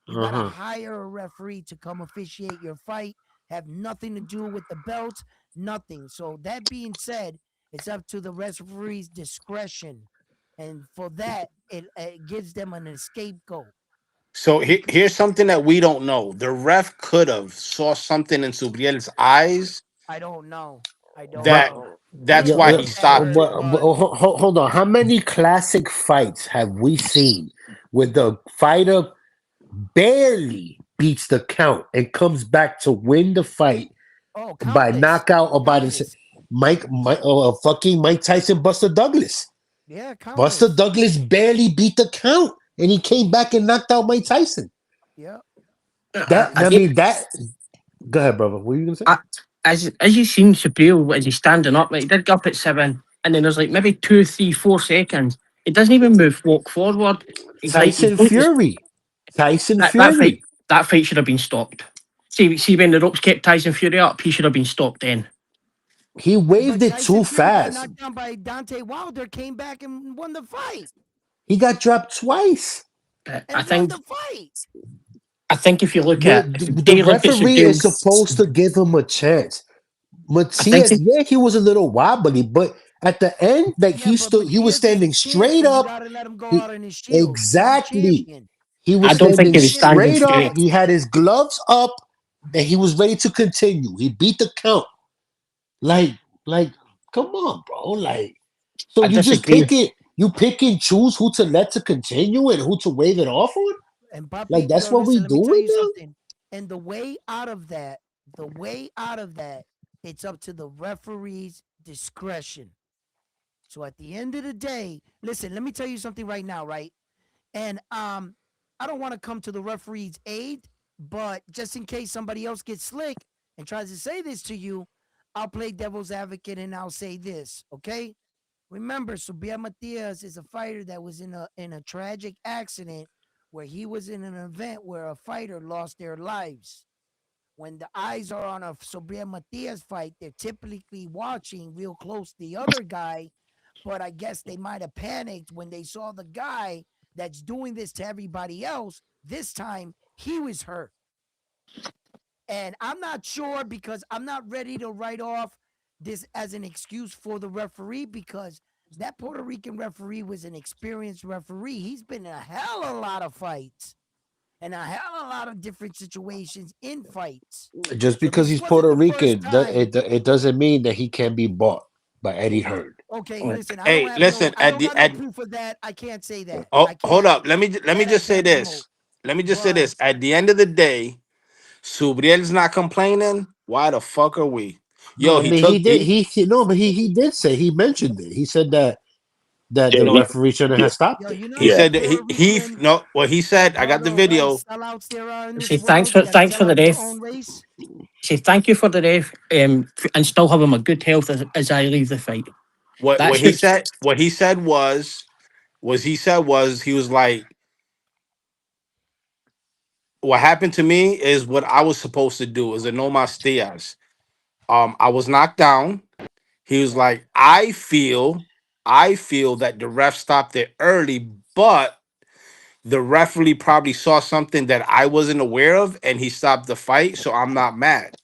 You Uh gotta huh. hire a referee to come officiate your fight. Have nothing to do with the belt. Nothing. So that being said, it's up to the referee's discretion, and for that, it gives them an scapegoat. So You could, here's something that we don't know. The ref could have saw something in Subriel's eyes I don't know. I don't But that know. He that's yeah, didn't why he look that stopped hurt, it. but hold on. How many classic fights have we seen where the fighter barely beats the count and comes back to win the fight oh, by countless, knockout or by the countless. fucking Mike Tyson, Buster Douglas. Yeah, Buster countless. Douglas barely beat the count, and he came back and knocked out Mike Tyson. Yeah, That I I think mean that. Go ahead, brother. What are you gonna say? I, as you seen Sabril as he's standing up, like he did go up at 7, and then there's like maybe 2, 3, 4 seconds. He doesn't even walk forward. He's like Tyson Fury. Tyson that fight. Fury. That fight should have been stopped. See when the ropes kept Tyson Fury up, he should have been stopped then. He waved but it too Tyson Fury got fast. knocked down by Dante Wilder, came back and won the fight, He got dropped twice. But and won the fight. I think if you look The, at the, the they look at referee is Sabril, supposed to give him a chance. I think Matias, yeah, he was a little wobbly, but at the end, like Yeah, but he was Matias is standing the straight champion. You up. gotta let him go He, out on his shield. He's the exactly. champion. He was I don't think standing he was He didn't standing straight lose up. straight. yet. He had his gloves up, and he was ready to continue. He beat the count. Like, like, come on, bro. Like, so I you just disagree. pick it. You pick and choose who to let to continue and who to wave it off on. And Like Papi, that's yo, what we listen, let me tell doing you now. something. And the way out of that, it's up to the referee's discretion. So at the end of the day, listen, let me tell you something right now, right? And I don't want to come to the referee's aid, but just in case somebody else gets slick and tries to say this to you, I'll play devil's advocate and I'll say this, okay? Remember, Subia Matias is a fighter that was in a tragic accident where he was in an event where a fighter lost their lives. When the eyes are on a Sobria Matias fight, they're typically watching real close the other guy, but I guess they might have panicked when they saw the guy that's doing this to everybody else. This time he was hurt. And I'm not sure because I'm not ready to write off this as an excuse for the referee because that Puerto Rican referee was an experienced referee. He's been in a hell of a lot of fights and a hell of a lot of different situations in fights. Just So because this he's wasn't Puerto the first Rican, time. it doesn't mean that he can be bought by Eddie Hearn. Okay, listen, Hey, listen. I don't got no proof of that. I can't say that. Oh, I hold can't up. Let me that I just say can't promote. this. Let me just say But this. At the end of the day, Subriel's not complaining. Why the fuck are we? No, Yo, I he mean he took did. he. He no, but he did say he mentioned it. He said that Yeah, the he, referee shouldn't yeah, have stopped yo, it. you know He yeah. what said that Puerto he Rican no. What he or said. I got the Guado rice video. sellouts there are in this Say thanks world. They for got to thanks sell for the out their ref. own race. Say thank you for the ref, and still have him a good health as I leave the fight. What That's he it. said. What he said was he was like, what happened to me is what I was supposed to do. Is a no mas dias. I was knocked down. He was Yeah. like, I feel that the ref stopped it early, but the referee probably saw something that I wasn't aware of, and he stopped the fight. So I'm not mad.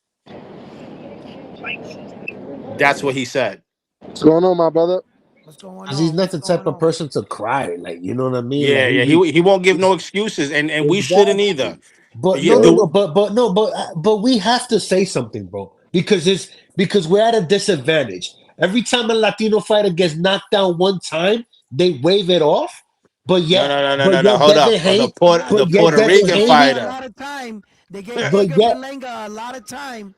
That's what he said. What's going on, my brother? What's going Because he's on? not What's the type going of on? person to cry. Like you know what I mean? Like Yeah, yeah. He won't give no he's excuses, and we shouldn't either. exactly. But Yeah, no, no, no. do But we have to say something, bro, because we're at a disadvantage. Every time a Latino fighter gets knocked down one time, they wave it off. But no, yet, no, no, no, but no, no. yet Hold up. Devin Haney, Nah, The they but gave yet Puerto Devin Rican Haney, Belenga a fighter. lot of time. They gave but Edgar yet Belenga a lot of time.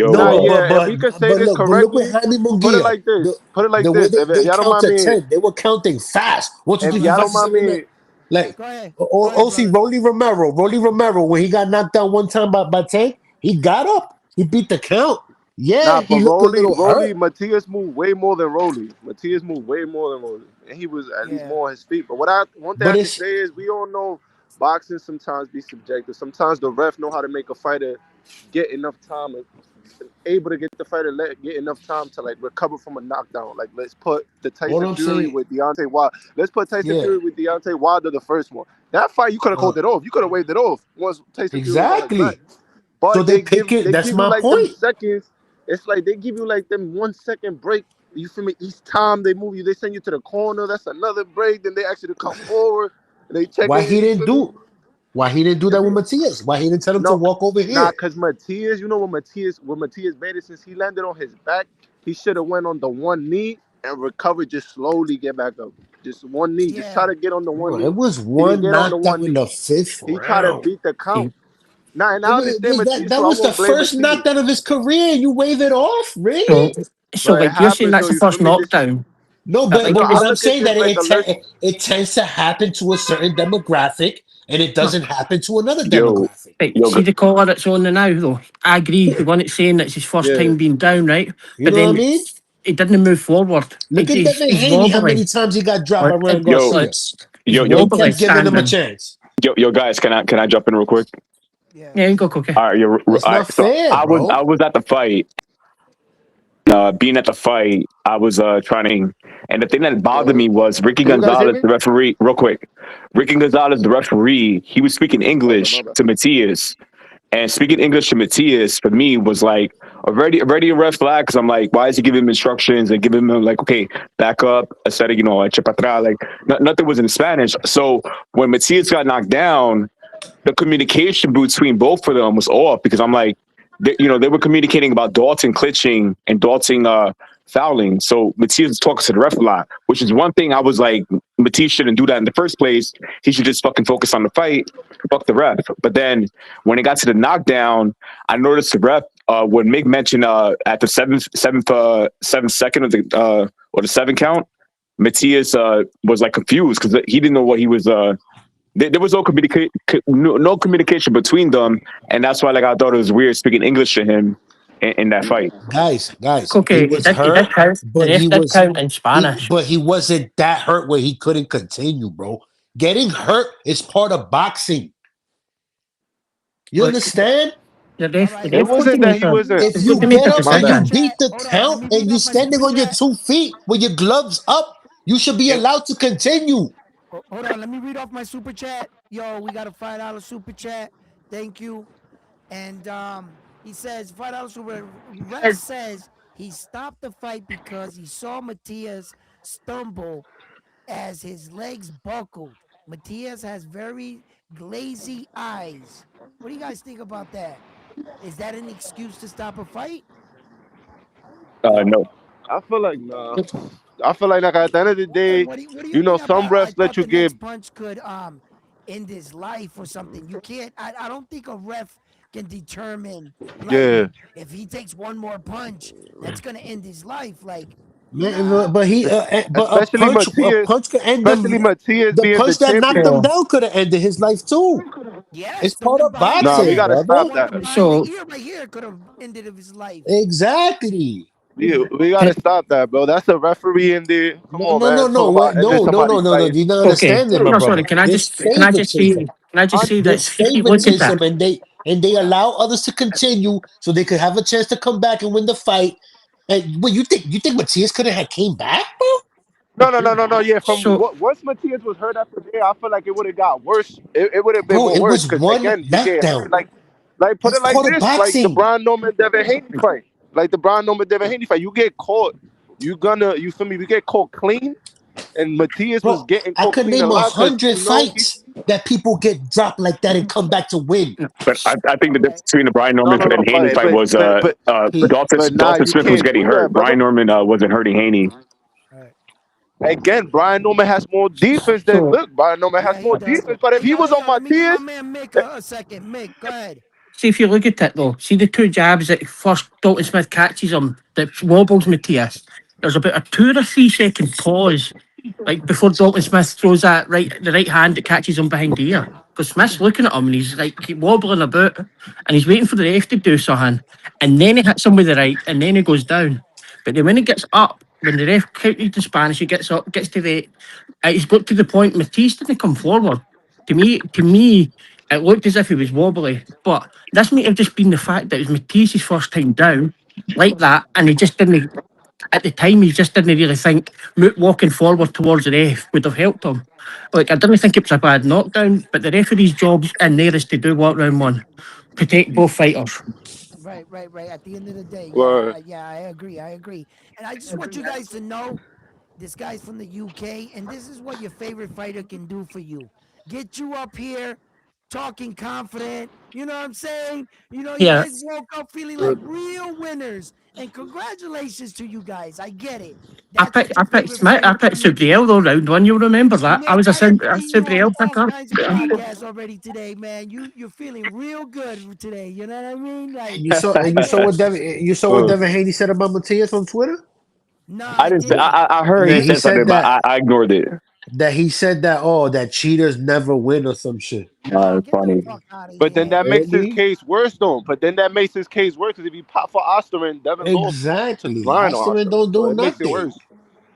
no, Yo, Nah, yeah, and we could say this but look with correctly. Jaime Put it Munguia, like this. Put it like the way this. If they y'all don't count mind to me, 10, they were counting fast. Once you if do y'all don't 5, mind 7, 8, me, like Go ahead, OC brother. Rolly Romero, when he got knocked down one time by Tank, he got up, he beat the count. Yeah, nah, he but looked a little hurt. Matias moved way more than Rolly. Matias moved way more than Rolly, and he was at least Yeah, more on his feet. But one thing But I can it's say is we all know boxing sometimes be subjective. Sometimes the ref know how to make a fighter get enough time and able to get the fighter get enough time to like recover from a knockdown. Like let's put the what Tyson I'm Fury saying. with Deontay Wilder. Let's put Tyson Yeah, Fury with Deontay Wilder, the first one. That fight you could have uh, called it off. You could have waved it off once Tyson Fury was on his back. exactly. So But they pick it. they That's give you my like them point. seconds. It's like they give you like them 1 second break. You feel me? Each time they move you, they send you to the corner. That's another break. Then they ask you to come forward. And they check Why he it. You didn't feel me? do? Why he didn't do If that with he, Matias? Why he didn't tell him to no, walk over nah, here? cause Matias, you know what Matias made it since he landed on his back, he should have went on the one knee and recovered, just slowly get back up. Just one knee. Just try yeah, to get on the one Bro, knee. it was He didn't one get on the knockdown one in knee. the fifth He tried to round. beat the count. See, Now and I understand Matias, That so I was the won't blame first Matias. knockdown of his career. You wave it off, so really? so But it like you're saying happens that's though, the you feel first me? This knockdown. No, But but like no, it I but was I'm look at saying this that like a list. it tends to happen to a certain demographic, and it no, doesn't happen to another yo, demographic. right. yo, See the caller that's on the now though. I agree. The one that's saying that's his first Yeah. time being down, right? You But know what I then mean? he didn't move forward. Look at Devin He's Haney, how many wobbly. times he got dropped by Or, Ryan yo, Garcia, he's yo, and he wobbly kept giving him a standing. chance. yo, guys, can I jump in real quick? yeah. Yeah, you go cookie. All right, all That's right. not So fair, I bro. was at the fight. Being at the fight, I was trying, and the thing that bothered Yo, me was Ricky can you guys hear Gonzalez, me? the referee. Real quick, Ricky Gonzalez, the referee, he was speaking My English bad. to Matias, and speaking English to Matias for me was like already a red flag because I'm like, why is he giving him instructions and giving him like, okay, back up, instead of echa para atrás, like nothing was in Spanish. So when Matias got knocked down, the communication between both of them was off because I'm like, they were communicating about Dalton clinching and Dalton fouling. So Matias was talking to the ref a lot, which is one thing I was like, Matias shouldn't do that in the first place. He should just fucking focus on the fight, fuck the ref. But then when it got to the knockdown, I noticed the ref when Mick mentioned at the seventh second of the or the seven count, Matias was like confused because he didn't know what he was. There was no communication between them, and that's why like I thought it was weird speaking English to him in that fight. Guys, he Okay, was he did hurt, count. The but ref did count in Spanish. he wasn't that hurt where he couldn't continue, bro. Getting hurt is part of boxing. You But understand? the All ref, the right, It ref hold got on. to wasn't that make he a, wasn't. If he got you to make get a up My and bad. you decision. beat the Hold on. Let count me and read you're off my standing super on your chat. 2 feet with your gloves up, you should be It, allowed to continue. Hold on. Let me read off my super chat. Yo, we got a $5 super chat. Thank you. And he says $5 super. Ref says he stopped the fight because he saw Matias stumble as his legs buckled. Matias has very glazy eyes. What do you guys think about that? Is that an excuse to stop a fight? No, I feel like nah. I feel like at the end of the What, day, what do you you know, mean? some I refs let thought you the get. next punch could end his life or something. You can't. I don't think a ref can determine like Yeah, if he takes one more punch, that's gonna end his life. Like, Man, nah. but especially a Matias, punch could end him. especially Matias The being the punch that knocked champion. him So, down could have ended his life too. It's Yes, the part one of behind the Nah, we boxing, ear, gotta the stop brother. that. one behind the so ear right here could have ended his life. Exactly. We gotta stop that, bro. That's a referee in there. Come No, on, no, man. no, Talk no, about what? ending somebody's No. life. You're not okay. understanding, my No, sorry. brother. There's Can I just say, favoritism. There's if you look at favoritism, that, and they allow others to continue so they could have a chance to come back and win the fight. And what you think Matias could have came back, bro? No. Yeah, from so what once Matias was hurt after there, I feel like it would have got worse. It would have been Bro, more it worse was because one again, you get hurt. knockdown. Like put That's it like part of this, like the boxing. Brian Norman Devin Haney fight, like the Brian Norman Devin Haney fight. You get caught, you feel me? We get caught clean, and Matias was Bro, getting I caught could clean a name lot because 100 fights that people get dropped like that and come back to win. but I think the All right. difference between the Brian Norman no, and Haney fight was He, nah, Dalton you Smith was can't getting do that, hurt. brother. Brian Norman wasn't hurting Haney. All right. Again, Brian Norman has more defense than so look. Brian Norman has Yeah, he more does. defense, but if he was Hey, on yo, let me give my Matias, man Mick a second. Mick, go ahead. see if you look at it though, see the two jabs that first Dalton Smith catches him that wobbles Matias. There's about a 2 or 3 second pause, like before Dalton Smith throws the right hand that catches him behind the ear. Because Smith's looking at him and he's like keep wobbling about and he's waiting for the ref to do something. And then he hits him with the right and then he goes down. But then when he gets up, when the ref counted the Spanish, he gets up, gets to the he's got to the point Matias didn't come forward. To me, it looked as if he was wobbly, but this might have just been the fact that it was Matias' first time down like that, and he just didn't. At the time, he just didn't really think walking forward towards the ref would have helped him. Like I didn't think it was a bad knockdown, but the referee's job's in there is to do what round one, protect both fighters. Right. At the end of the day, were yeah, I agree. And I just want you guys to know this guy's from the UK, and this is what your favorite fighter can do for you. Get you up here talking confident. You know what I'm saying? You Yeah, guys woke up feeling like real winners. And congratulations to you guys. I get it. That's what I your picked favorite Smith. I fighter picked can do. Subriel though round one. You remember that? I Mick, was I have A seen you on Subriel all picker. kinds of podcasts already today, man. You're feeling real good today. You know what I mean? Like, I get it. You saw what Devin Haney said about Matias on Twitter? Nah, I I didn't. didn't. I heard he That he said something, said but that I ignored it. he said that that cheaters never win or some shit. Oh, get the Funny. fuck out of but then here. that You know what makes I his mean? case worse, though. But then that makes his case worse because if he popped for Osterman, Devin lost Exactly. blind on Osterman Osterman, don't so do it makes it nothing. worse.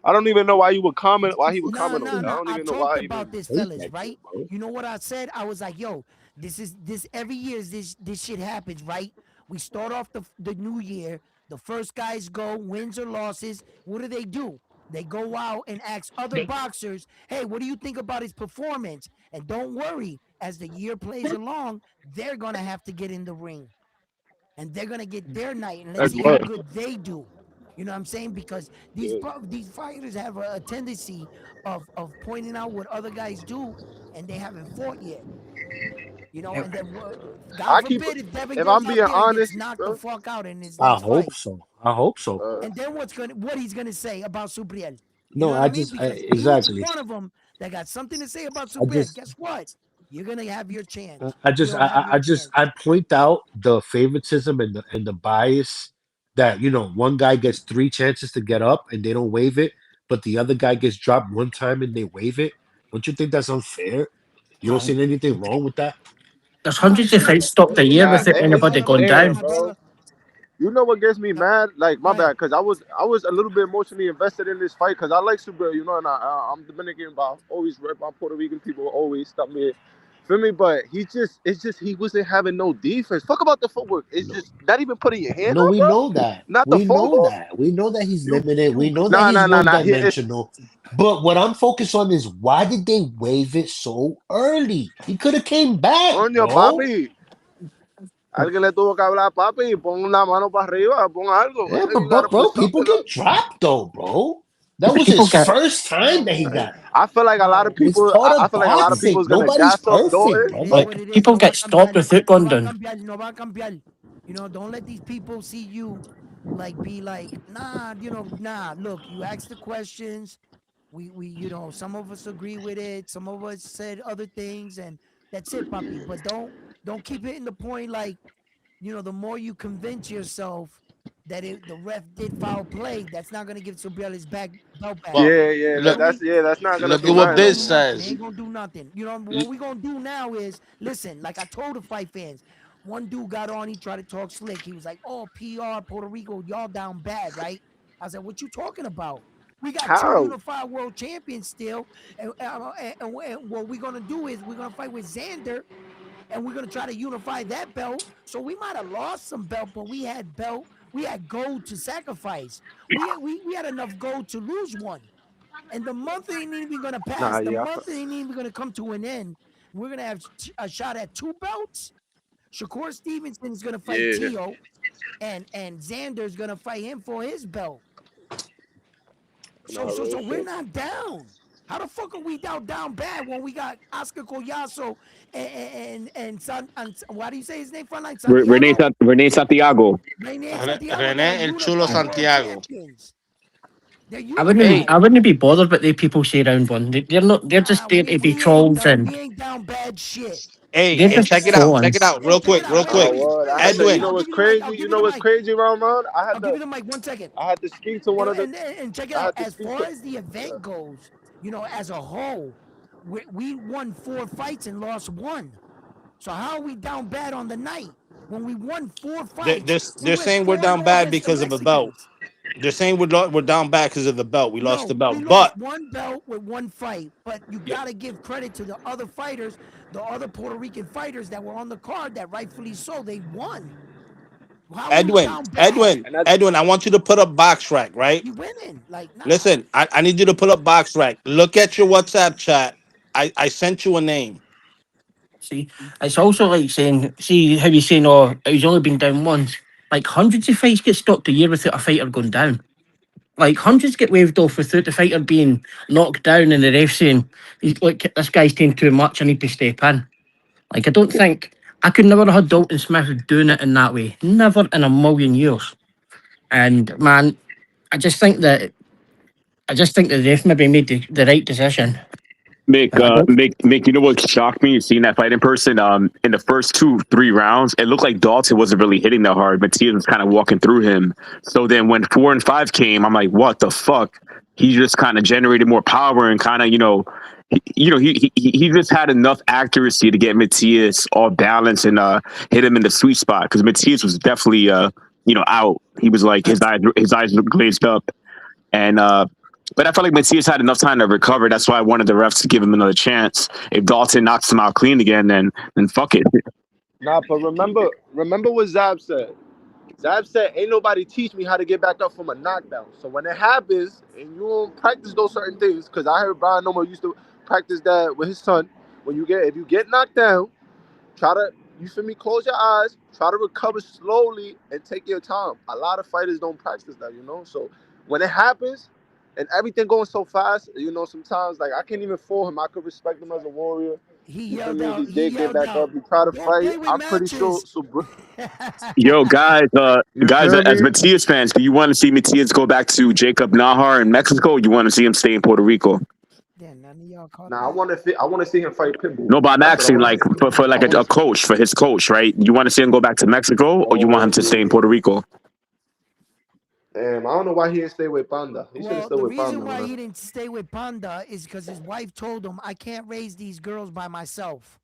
I don't even know why you would comment. Why he would No, comment on no, that. I no. don't I even know talked why about even. this, Hate fellas, that shit, right? bro. You know what I said? I was like, yo, this every year is this shit happens, right? We start off the new year. The first guys go, wins or losses. What do? They go out and ask other boxers, hey, what do you think about his performance? And don't worry, as the year plays along, they're gonna have to get in the ring and they're gonna get their night, and let's see how Again, good they do. You know what I'm saying? Because these fighters have a tendency of pointing out what other guys do, and they haven't fought yet. You know, Yep. and then I God keep. forbid if Devin If goes I'm out being there and gets honest, knocked the bro. fuck out in his I next hope fight. so. I hope so. And then what he's gonna say about Subriel? You know No, what I mean? Because each exactly. one of them that got something to say about I Subriel, just guess what? You're gonna have your chance. I You're just gonna have your chance. I point out the favoritism and the bias that one guy gets three chances to get up and they don't waive it, but the other guy gets dropped one time and they waive it. Don't you think that's unfair? You don't No. see anything wrong with that? There's No, hundreds it's of not. fights stopped a Look, year Nah, without it's anybody the going look, same, down. my bro. brother. You know what gets me No, mad? Like go my ahead. bad, cause I was a little bit emotionally invested in this fight, cause I like Super, and I'm Dominican, but I always rep my Puerto Rican people, always stop me, feel me? But it's just he wasn't having no defense. Fuck about the footwork. It's No, just not even putting your hand no, up, we bro. know that. Not the We know fumble. that. We know that he's You limited. We you know that nah he's nah nah one nah. It's dimensional. But what I'm focused on is why did they waive it so early? He could have came back, coño, bro. papi. Alguien le tuvo que hablar, papi. Pon una mano para arriba. Pon algo. Yeah, You gotta put bro, people something up. get dropped though, bro. Yeah, That but was people his get first time that he No, got. I feel like a lot of no. It's people. part I of feel like a lot of people boxing. is gonna Nobody's gas up perfect, Dalton. It is brother. what like it is. people No va a get stopped cambiar. without No going va a down. cambiar. No va a cambiar. You know, don't let these people see you like be like, nah, nah. Look, you ask the questions. We, some of us agree with it. Some of us said other things, and that's it, papi. But don't keep hitting the point like, the more you convince yourself that the ref did foul play, that's not gonna give Subriel his belt back. Well, Yeah. You That, feel look, that's me? yeah. That's not gonna look It at do ain't what gonna nothing. Biz do nothing. It says. ain't gonna do nothing. L- What we gonna do now is listen. Like I told the fight fans, one dude got on. He tried to talk slick. He was like, "Oh, PR Puerto Rico, y'all down bad, right?" I said, "What you talking about? We got two How? unified world champions still, and what we're gonna do is we're gonna fight with Xander, and we're gonna try to unify that belt. So we might have lost some belt, but we had belt. We had gold to sacrifice. We had enough gold to lose one." And the month ain't even gonna Nah, pass. The yeah. month ain't even gonna come to an end. We're gonna have a shot at two belts. Shakur Stevenson is gonna fight Yeah. Tio, and Xander's gonna fight him for his belt. So Nah, so real so we're shit. not down. How the fuck are we down bad when we got Oscar Collazo and why do you say his name? Frontline Santiago, Rene Santiago. Rene and Santiago that are Rene El Chulo unified world Santiago. champions. They're I wouldn't. Hey, unified. I wouldn't be bothered what the people say round one. They're not. They're just Nah, there we to be we ain't trolls, down. and We ain't down bad shit. hey, they're And and just check it and out. Check trolling. it out. and Real check it quick, out. real Wait, Oh, quick. wait. word. I had to. You Edwin, know I'll what's give you the mic. crazy? I'll You give you know the what's mic. crazy, Roman? I'll give you the mic. 1 second. I had to speak to one of the. And check it I out. had to As speak far to. as the Yeah. event goes, as a whole, we won 4 fights and lost one. So how are we down bad on the night when we won 4 fights? We they're went saying we're 4-0 down bad against the because of a belt. Mexicans. They're saying we're down bad because of the belt. We lost the No, we belt, lost but one belt with one fight, but you yeah, got to give credit to the other fighters, the other Puerto Rican fighters that were on the card that rightfully so they won. How are we Edwin, down bad? Edwin, And that. Edwin, I want you to put up box rack, right? We winning. Like, nah. Listen, I need you to pull up box rack. Look at your WhatsApp chat. I sent you a name. See, it's also like saying, see how you saying, oh, he's only been down once. Like hundreds of fights get stopped a year without a fighter going down. Like hundreds get waved off without the fighter being knocked down and the ref saying, "Look, this guy's taking too much. I need to step in." Like I don't think I could never have had Dalton Smith doing it in that way. Never in a million years. And man, I just think that the ref maybe made the right decision. Mick, I don't. Mick, you know what shocked me? Seeing that fight in person. In the first 2, 3 rounds, it looked like Dalton wasn't really hitting that hard. Matias was kind of walking through him. So then when 4 and 5 came, I'm like, what the fuck? He just kind of generated more power and kind of, he just had enough accuracy to get Matias off balance and hit him in the sweet spot because Matias was definitely out. He was like his eyes were glazed up. And but I felt like Matias had enough time to recover. That's why I wanted the refs to give him another chance. If Dalton knocks him out clean again, then fuck it. Nah, but remember what Zab said. Zab said, "Ain't nobody teach me how to get back up from a knockdown." So when it happens, and you don't practice those certain things, because I heard Brian Nomo used to practice that with his son. If you get knocked down, try to, you feel me, close your eyes, try to recover slowly and take your time. A lot of fighters don't practice that. So when it happens, and everything going so fast. Sometimes like I can't even fool him. I could respect him as a warrior. He You feel yelled me? out. He He did get yelled back up. out. He tried to Don't fight. play with I'm pretty sure. matches. Yo, guys, You guys, feel as me? Matias fans, do you want to see Matias go back to Jacob Nahar in Mexico? Or you want to see him stay in Puerto Rico? Damn, none of y'all caught Nah, I that. want to. I want to see him fight Pitbull. No, but I'm That's what I asking want to like see. for I like want a to. coach, for his coach, right? You want to see him go back to Mexico, or you want Oh him to stay in yeah. Puerto Rico? Damn, I don't know why he didn't stay with Panda. He should have Well, stayed the with reason Panda, why man. he didn't stay with Panda is because his wife told him, "I can't raise these girls by myself."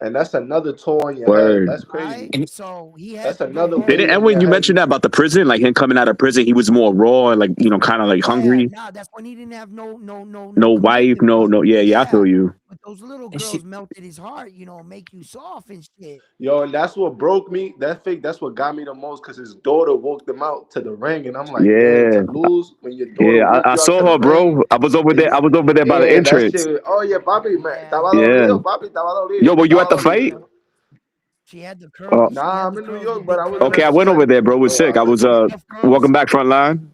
And that's another toll on your head. Word. That's Right? crazy. And So he That's had to go another Didn't weight home. on Edwin, your you head. mentioned that about the prison, like him coming out of prison, he was more raw and like kind of like Yeah, hungry, nah, that's when he didn't have no no wife, commitment with no, her. yeah, I Yeah, feel you. but those little and girls see, melted his heart. Make you soft and shit. Yo, and that's what broke me. That's what got me the most because his daughter walked him out to the ring. And I'm like, damn, Yeah, to lose when your daughter yeah, walked I you out to saw the her, ring. bro. I was over there. And I was over there by the yeah, that entrance. shit. Oh, yeah, papi, man. Yeah, Estaba Yeah. dolido, papi, estaba Yo, dolido. were you at Estaba the fight? dolido. she had the Uh, curls. She Nah, had I'm the in New curls, the York, but big I wasn't okay, at I the curls, went over fight. there, bro. It was So sick. I I was listen. the buff walking curls. back front line.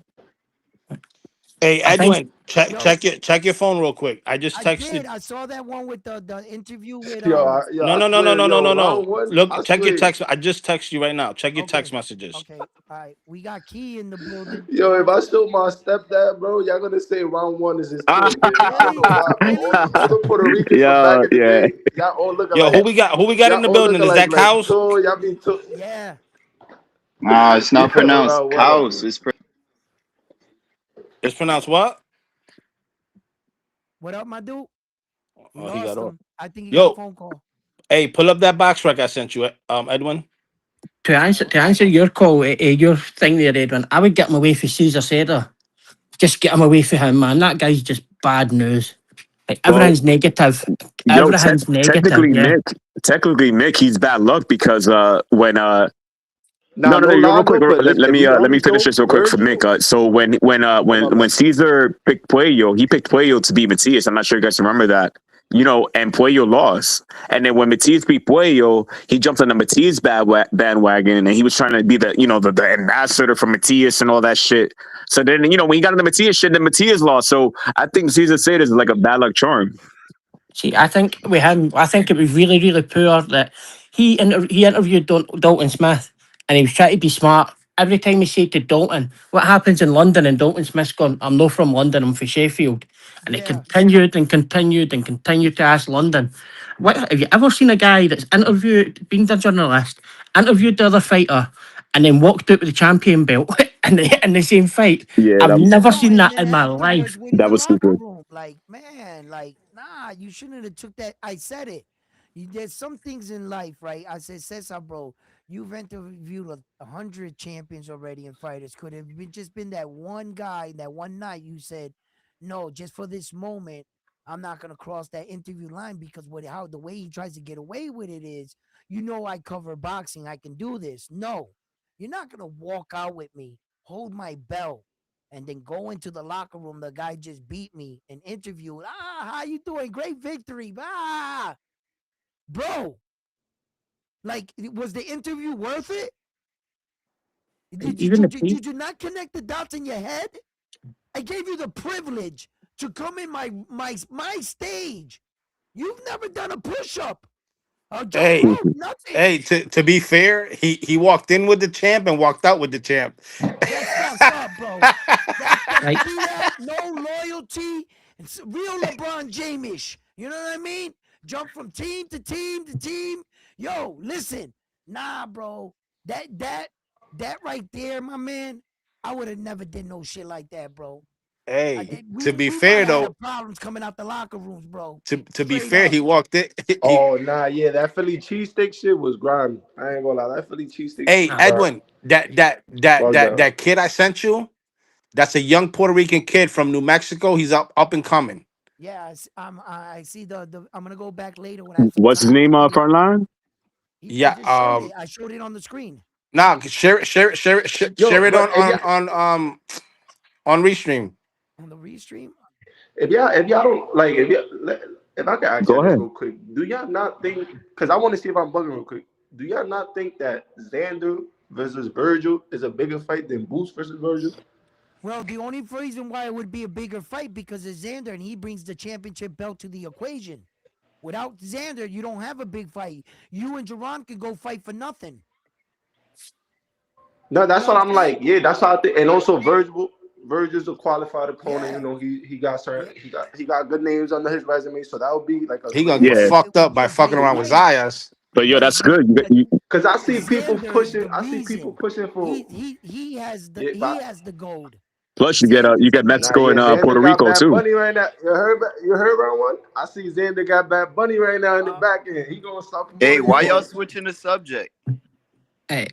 Hey, I think Edwin, check Yo, check your phone real quick. I just I did. texted. I saw that one with the interview with No, I no, no, no, swear, no, no, yo, no, no. round one, I Look, check your swear. text. I just text you right now. Check your text Okay, messages. okay, all right. We got Key in the building. Yo, if I show my stepdad, bro, y'all gonna say round one is his Ah, kid, gang. I don't Really, know why, but really. all the Puerto Ricans from back yeah, in the yeah. day, y'all all looking Yo, like who we got in y'all the all building? looking Is that like Cows? two. Y'all be two. Yeah, Nah, it's not Yeah, pronounced round one. house. It's It's pronounced what? what up, my dude? We Oh, he got lost off. him. I think he got a Yo, phone call. hey, pull up that box rec I sent you, Edwin. to answer your call, your thing there, Edwin, I would get him away from Caesar Seda. Just get him away from him, man. That guy's just bad news. Like Well, everything's negative. yo, Everything's negative. technically, Yeah. Mick, he's bad luck because when Nah, no, no yo, lie real quick. though, but Let if me we let me honest finish though, this real quick for Mick. Virgil. So Oh my when bad. Caesar picked Puello, he picked Puello to beat Matias. I'm not sure you guys remember that. And Puello lost. And then when Matias beat Puello, he jumped on the Matias bandwagon, and he was trying to be the ambassador for Matias and all that shit. So then when he got on the Matias shit, then Matias lost. So I think Caesar said is like a bad luck charm. See, I think with him, I think it was really, really poor that he interviewed Dalton Smith, and he was trying to be smart. Every time he said to Dalton, "What happens in London?" and Dalton Smith's gone, "I'm not from London. I'm from Sheffield," and it Yeah, continued and continued and continued to ask London. What have you ever seen a guy that's interviewed, been a journalist, interviewed the other fighter, and then walked out with the champion belt in the same fight? Yeah, I've never no, seen and that then in my afterwards life. went in that the was locker stupid. room, like, man, like, nah, you shouldn't have took that. I said it. There's some things in life, right? I said, Cesar, bro, you've interviewed 100 champions already and fighters. Could have just been that one guy, that one night you said, no, just for this moment, I'm not gonna cross that interview line because how the way he tries to get away with it is, I cover boxing, I can do this. No, you're not gonna walk out with me, hold my belt, and then go into the locker room. The guy just beat me and interview. How you doing? Great victory. Bro. Like, was the interview worth it? Did you, Even the did you, did you not connect the dots in your head? I gave you the privilege to come in my stage. You've never done a push-up, a jump Hey, rope, nothing. hey. To be fair, he walked in with the champ and walked out with the champ. That's fucked up, bro. like See that? No loyalty. It's real LeBron James. You know what I mean? Jump from team to team to team. Yo, listen. Nah, bro. That right there, my man. I would have never did no shit like that, bro. I Hey, did. to We be we might fair have had though, problems coming out the locker rooms, bro. to be Straight fair, up. he walked in. He Oh nah, yeah, that Philly cheesesteak shit was grimy. I ain't gonna lie, that Philly cheesesteak shit Hey, was grimy. Edwin, that kid I sent you, that's a young Puerto Rican kid from New Mexico. He's up and coming. Yeah, I see the. I'm gonna go back later when I have some What's his time. name? I see it. Frontline. I Yeah. just showed it. I showed it on the screen. Now share Yo, it but on Restream. On the restream. if y'all don't like if I can ask y'all Go this ahead. real quick, do y'all not think? Because I want to see if I'm bugging real quick. Do y'all not think that Xander versus Virgil is a bigger fight than Boost versus Virgil? Well, the only reason why it would be a bigger fight because of Xander, and he brings the championship belt to the equation. Without Xander, you don't have a big fight. You and Jerron could go fight for nothing. No, You that's know what what I'm I'm saying? like. Yeah, that's how I think. And also Virgil's a qualified opponent. You Yeah. know, he got Yeah. certain he got good names under his resume, so that would be like a He great gonna get Yeah, fight. It fucked up would be by a fucking great around with fight. Zayas. but yo, But that's good. Cause I see people Xander is pushing. the I see people reason. pushing for. He Yeah, he but has the gold. Plus, you Xander's get the nah, reason. Mexico yeah, and Puerto Xander got Rico Bad too. Bunny right now. You heard about one? I see Xander got Bad Bunny right now in the back end. He gonna stop Hey, promoting why him. y'all switching the subject?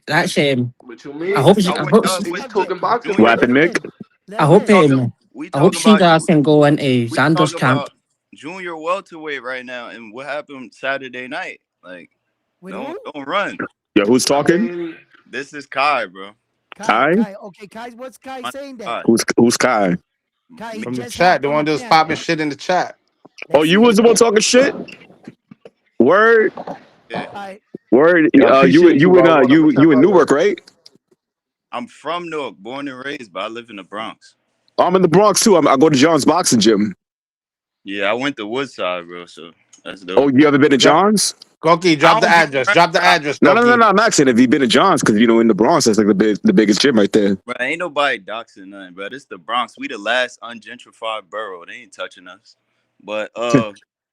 That's What you I mean? hope It's a I Y'all, hope different y'all We with talking subject. boxing, What Junior? brother. happened, Let him Mick? in. Let I him hope in. We I hope talking about Cedar can go into we Xander's talking camp about junior welterweight right now, and what happened Saturday night? Like, With who? don't run. Yo, who's I talking? mean, This is Kai, bro. Kai. Kai? Kai. Okay, Kai. What's Kai My saying that? God. Who's Kai? Kai, he Me- From the just chat, hopped the on one the that was panel. popping shit in the chat. Oh, Let's you see. was the one talking shit. Word, Yeah, All right. word. yeah, I appreciate you, bro. I'm gonna tap You in out, yo. Newark, right? I'm from Newark, born and raised, but I live in the Bronx. I'm in the Bronx too. I go to John's boxing gym. Yeah, I went to Woodside, bro. So that's Oh, dope. you ever been to Drop, John's? Goki, I drop the don't be address. around, Drop the bro. address, No. Goki. I'm asking if you been to John's because in the Bronx that's like the biggest gym right there. Bro, ain't nobody doxing nothing, bro. It's the Bronx. We the last ungentrified borough. They ain't touching us. But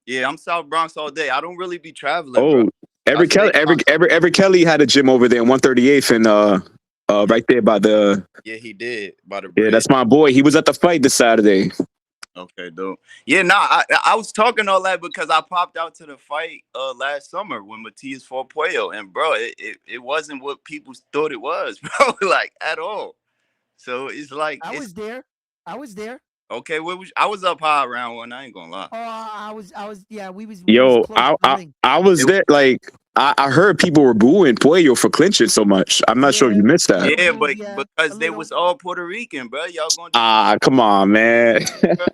yeah, I'm South Bronx all day. I don't really be traveling, bro. Oh, I stay in my every Kelly had a gym over there on 138th and right there by the yeah, he did by the yeah. bridge. That's my boy. He was at the fight this Saturday. Okay, dope. Yeah, nah, I was talking all that because I popped out to the fight last summer when Matias fought Puello, and bro, it wasn't what people thought it was, bro, like at all. So it's like I it's was there. I was there. okay. I was up high around one. I ain't gonna lie. Oh, I was. Yeah, we was Yo, close to the ring. I was It, there. Like I heard people were booing Puello for clinching so much. I'm not sure if you Yeah, missed a that. little yeah, boo. but Yeah, a because they little. was all Puerto Rican, bro. Y'all gonna Ah, come on, man. bro,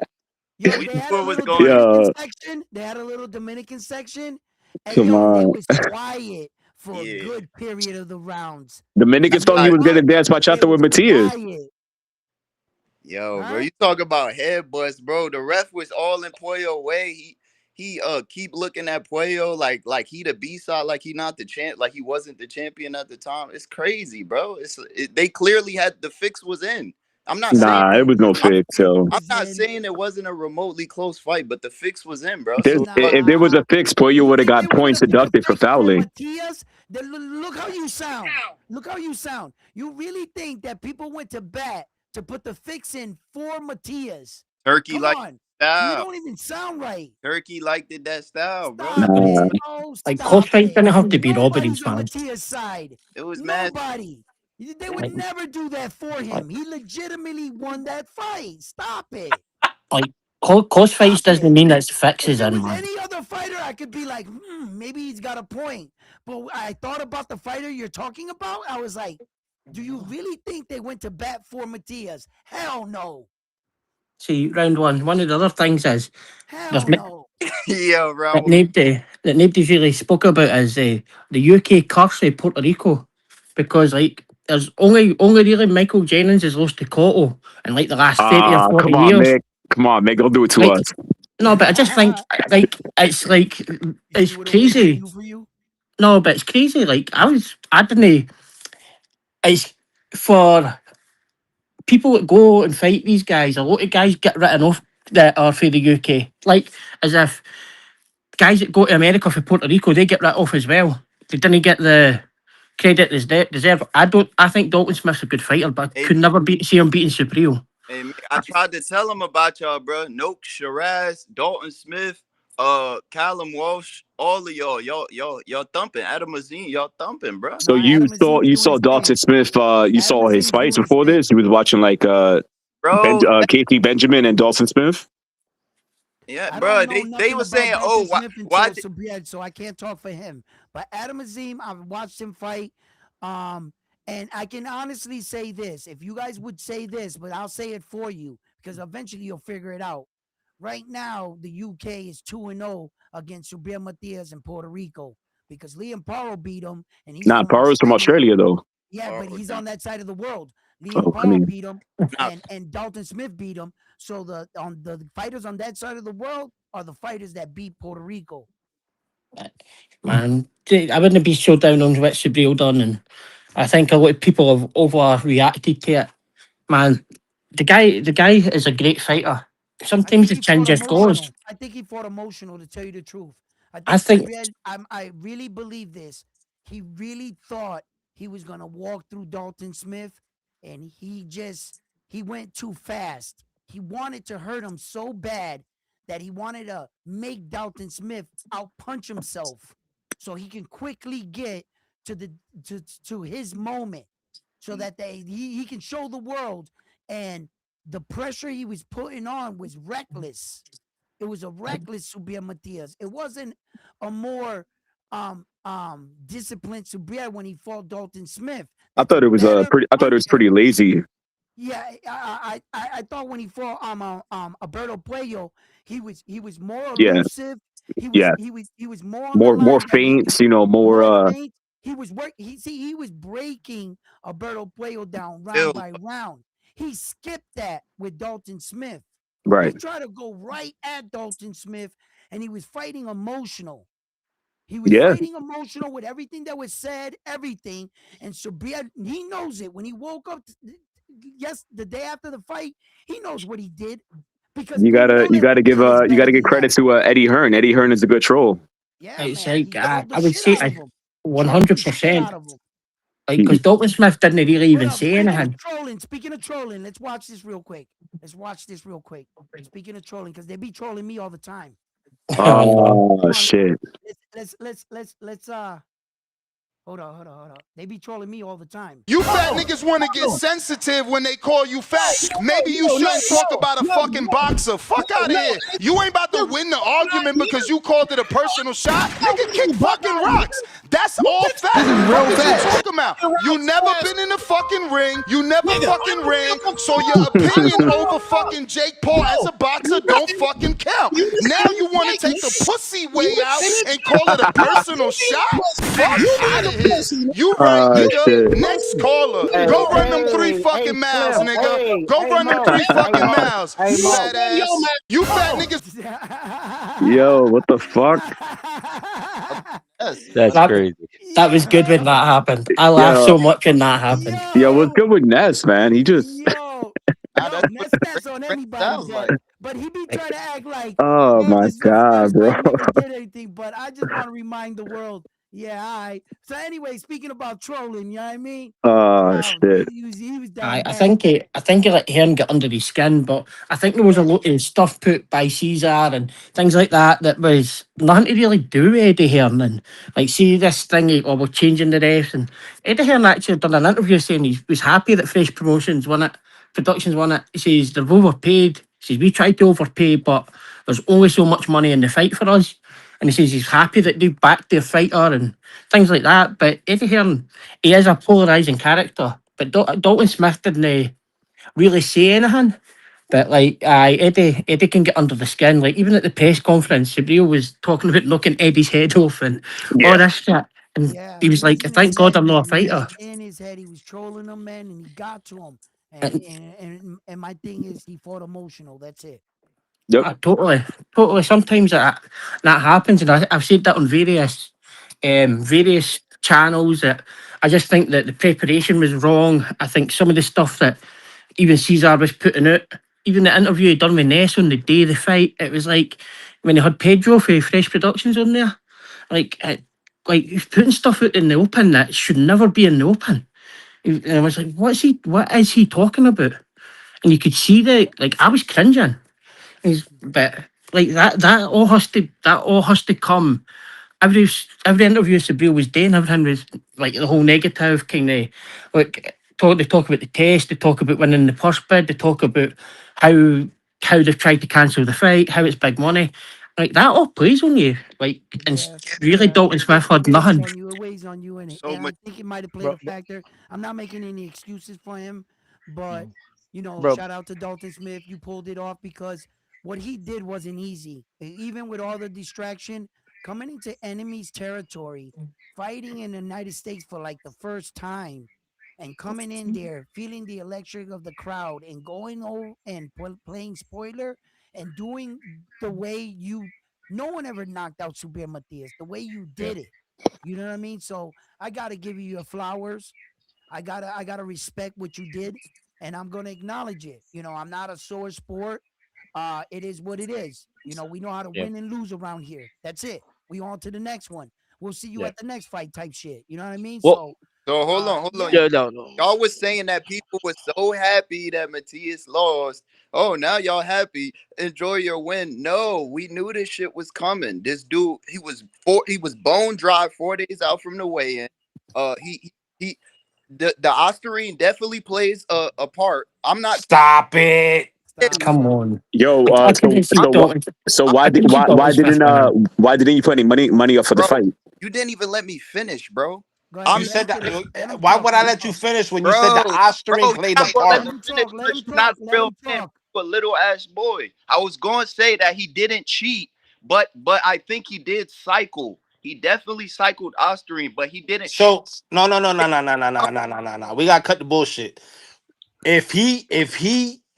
Yo, we they knew had a what was little going on. Dominican Yo, section. They had a little Dominican section. Hey, come yo, they on. was quiet for a Yeah, good period of the rounds. Dominicans You thought know he I, was what? gonna dance They bachata with was Matias. quiet. yo, bro, Huh? you talk about headbutts, bro. The ref was all in Puello way. He keep looking at Puello like he the B side, like he not the champ, like he wasn't the champion at the time. It's crazy, bro. They clearly had the fix was in. I'm not saying Nah, it was no I'm, fix. So I'm Was not in. saying it wasn't a remotely close fight, but the fix was in, bro. there's, So fuck, if there was Nah. a fix, Puello You would have think they got were points gonna get the deducted for fix for fouling. Matias? Look how you sound. Look how you sound. You really think that people went to bat to put the fix in for Matias? Turkey Come like on. You style. don't even sound right. Turkey liked it that style, bro. Stop Nah, it. Oh, like close stop fight it. didn't have to be Nobody's robberies, on man. Matias' side. It was mad. Nobody. They would Like never do that for him. He legitimately won that fight. Stop it. like close fights Stop doesn't it. mean it's fixes If it in, was man. any other fighter, I could be like, maybe he's got a point. But I thought about the fighter you're talking about. I was like, do you really think they went to bat for Matias? Hell no. See, round one. One of the other things is there's Hell no. Yo, round one. that nobody's really spoke about is the UK curse Puerto Rico, because like there's only really Michael Jennings has lost to Cotto in like the last 30 or 40 come on, years. Mick. Come on, Mick. Don't do it to Like us. no, but I just think like You see it's what a win can crazy. do for you? No, but it's crazy. Like I didn't. It's for people that go and fight these guys. A lot of guys get written off that are for the UK. Like as if guys that go to America for Puerto Rico, they get written off as well. They didn't get the credit they deserve. I don't. I think Dalton Smith's a good fighter, but I Hey, could never see him beating Supreme. hey, man, I tried to tell him about y'all, bro. Noke, Shiraz, Dalton Smith, Callum Walsh, all of y'all thumping. Adam Azine, y'all thumping, bro. So Nah, Adam Azim's you doing saw his thing. Dalton Smith. You Adam saw his Azim's fights doing his before thing. this. You was watching like Bro, Casey Benjamin and Dalton Smith. yeah, I bro. don't know They nothing were about saying, Dalton oh, Smith why until Subriel, so I can't talk for him. But Adam Azim, I've watched him fight. And I can honestly say this. If you guys would say this, but I'll say it for you because eventually you'll figure it out. Right now, the UK is 2-0 against Subriel Matias in Puerto Rico because Liam Paro beat him and he's Nah, from Paro's from Australia. Australia though. Yeah, but oh, he's damn. on that side of the world. Liam Oh, I Paul mean, beat him, Nah, and Dalton Smith beat him. So the fighters on that side of the world are the fighters that beat Puerto Rico. Man, I wouldn't be so down on what Subriel done, and I think a lot of people have overreacted to it. Man, the guy is a great fighter. I Sometimes think the he chin fought just goes. emotional. I think he fought emotional, to tell you the truth. I I think think Subriel, I really believe this. He really thought he was gonna walk through Dalton Smith, and he went too fast. He wanted to hurt him so bad that he wanted to make Dalton Smith outpunch himself, so he can quickly get to the to his moment, so that he can show the world. And the pressure he was putting on was reckless. It was a reckless Subir Matias. It wasn't a more disciplined Subir when he fought Dalton Smith. I That's a thought it was better pretty. I thought it was puncher. pretty lazy. Yeah, I thought when he fought Alberto Puello, he was more Yeah, elusive. yeah. He was more on the More line that he feints. You know, more. more faint. He was he was breaking Alberto Puello down round Phil, by round. He skipped that with Dalton Smith. He Right. tried to go right at Dalton Smith, and he was fighting emotional. He was Yeah, fighting emotional with everything that was said, everything. And Sabria, he knows it. When he woke up, yes, the day after the fight, he knows what he did, because we know you that gotta give Sabria is you better gotta give than credit that. to Eddie Hearn. Eddie Hearn is a good troll. Yeah, it's man, like he trolled the I would shit say out of him. one Trolled the hundred shit percent. out of him. Like because He, Dalton Smith didn't really Hold even up. say anything. Speaking of trolling, let's watch this real quick. Let's watch this real quick. Speaking of trolling, because they be trolling me all the time. Oh no. oh Come on, shit. let's hold on. They be trolling me all the time. You fat niggas want to get sensitive when they call you fat. Maybe you shouldn't talk about a fucking boxer. Fuck out of here. You ain't about to win the argument because you called it a personal shot. Nigga, kick fucking rocks. That's all facts. Fuck Real is you facts. talking about? You never been in the fucking ring. You never fucking ran. So your opinion over fucking Jake Paul as a boxer don't fucking count. Now you want to take the pussy way out and call it a personal shot? Fuck out of here. You right, nigga. Shit. Next caller. Hey, Go run them three hey, fucking miles, Slim. nigga. Hey, Go run them Mo. three Hey, fucking Mo. miles. Hey, Mo. Fat ass. You fat niggas. Yo, what the fuck? yes. That's That crazy. that was good when that happened. I laughed Yo, so much when that happened. yo, what's Yo, good with Ness, man? He just. yo, Nah, yo, that's what Ness Ness on Ray anybody, sounds like. but he be Like, trying to act like, Oh yeah, my this is the god, first bro. time he ever did anything. But I just want to remind the world, yeah, all right. So anyway, speaking about trolling, you know what I mean? Oh No, shit. he was I, down I bad. think he, I think he let Hearn get under his skin, but I think there was a Yeah, lot of stuff put by Caesar and things like that that was nothing to really do with Eddie Hearn. And like, see this thing, oh, we're changing the refs. And Eddie Hearn actually done an interview saying he was happy that Fresh Promotions won it, Productions won it. He says they've overpaid. He says we tried to overpay, but there's only so much money in the fight for us. And he says he's happy that they backed their fighter and things like that. But Eddie Hearn, he is a polarising character. But Dalton Smith didn't really say anything. But like, Eddie can get under the skin. Like even at the press conference, Sabril was talking about knocking Eddie's head off and all Yeah. this shit. And yeah, he he was was like, in his "Thank God head, I'm not a man. He was fighter." in his head. He was trolling him, man, and he got to him. And And and and my thing is, he fought emotional. That's it. Yep. totally. Sometimes that happens, and I've said that on various channels that I just think that the preparation was wrong. I think some of the stuff that even Caesar was putting out, even the interview he done with Ness on the day of the fight, it was like when he had Pedro for Fresh Productions on there, like he's putting stuff out in the open that should never be in the open. And I was like, what is he talking about? And you could see like I was cringing. But like that all has to come. Every interview Sabril was doing, everything was like the whole negative kind of like they talk about the test, they talk about winning the purse bid, they talk about how how they've tried to cancel the fight, how it's big money. Like that all plays on you. Like and Yeah, really yeah. Dalton Smith It had weighs nothing. on you. It weighs on you, So and much, I think it might have played bro, a factor. I'm not making any excuses for him, but bro. shout out to Dalton Smith. You pulled it off, because what he did wasn't easy. Even with all the distraction, coming into enemy's territory, fighting in the United States for like the first time. and coming in there, feeling the electric of the crowd, and going over and playing spoiler and doing the way you, no one ever knocked out Super Matias the way you Yeah. did it. You know what I mean? So I gotta give you your flowers. I gotta respect what you did, and I'm gonna acknowledge it. I'm not a sore sport. It is what it is. We know how to Yeah. win and lose around here. That's it. We on to the next one. We'll see you Yeah. at the next fight type shit. You know what I mean? Well, So So hold on. yeah. yeah, no, no. Y'all was saying that people were so happy that Matias lost. Oh, now y'all happy. Enjoy your win. No, we knew this shit was coming. This dude, he was bone dry 4 days out from the weigh-in. He the Ostarine definitely plays a part. I'm not Stop it. Stop it. Come on. Yo, I couldn't see I'm, what? Dalton. So I'm I couldn't see Dalton Smith winning. why didn't you put any money up for the bro. fight? You didn't even let me finish, bro. Go You ahead. I'm Let him said that. finish. Let him Why talk. would I Let him let you talk. finish when you said the bro, Ostarine you're played a not gonna let Let me part? him finish talk. Let because him you're not talk. Let a real him man. talk. You're a little ass boy. I was going to say that he didn't cheat, but I think he did cycle. He definitely cycled Ostarine, but he didn't cheat. So no. We gotta cut the bullshit. If he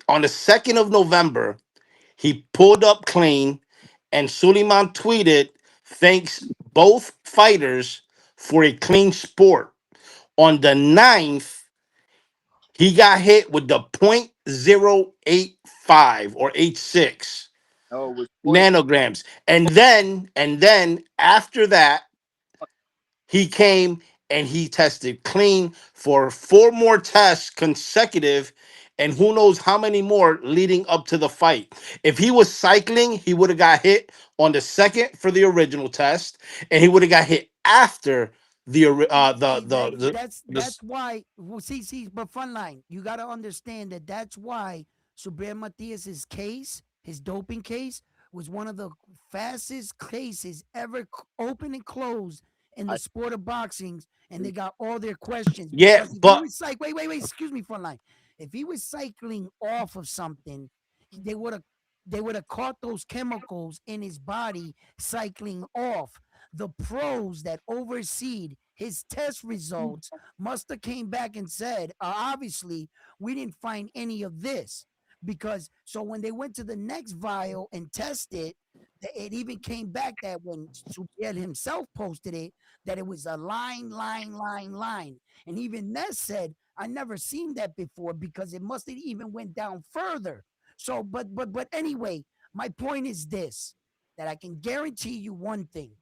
on the 2nd of November he pulled up clean, and Suleiman tweeted thanks both fighters for a clean sport. On the 9th, he got hit with the .085 or 86 No, it was point. nanograms. And then after that, he came and he tested clean for 4 more tests consecutive, and who knows how many more leading up to the fight. If he was cycling, he would have got hit on the 2nd for the original test, and he would have got hit after the See, the that's why. Well, see, but fun line. You got to understand that that's why Subir Matias's case, his doping case, was one of the fastest cases ever open and closed in the I sport of boxing, and they got all their questions yeah, because if he but was wait, excuse me, fun line. If he was cycling off of something, they would have caught those chemicals in his body cycling off. The pros that overseed his test results must have came back and said, obviously, we didn't find any of this. Because so when they went to the next vial and tested, it even came back that when Subiel himself posted it, that it was a line. And even Ness said, I never seen that before because it must have even went down further. So, but anyway, my point is this, that I can guarantee you one thing.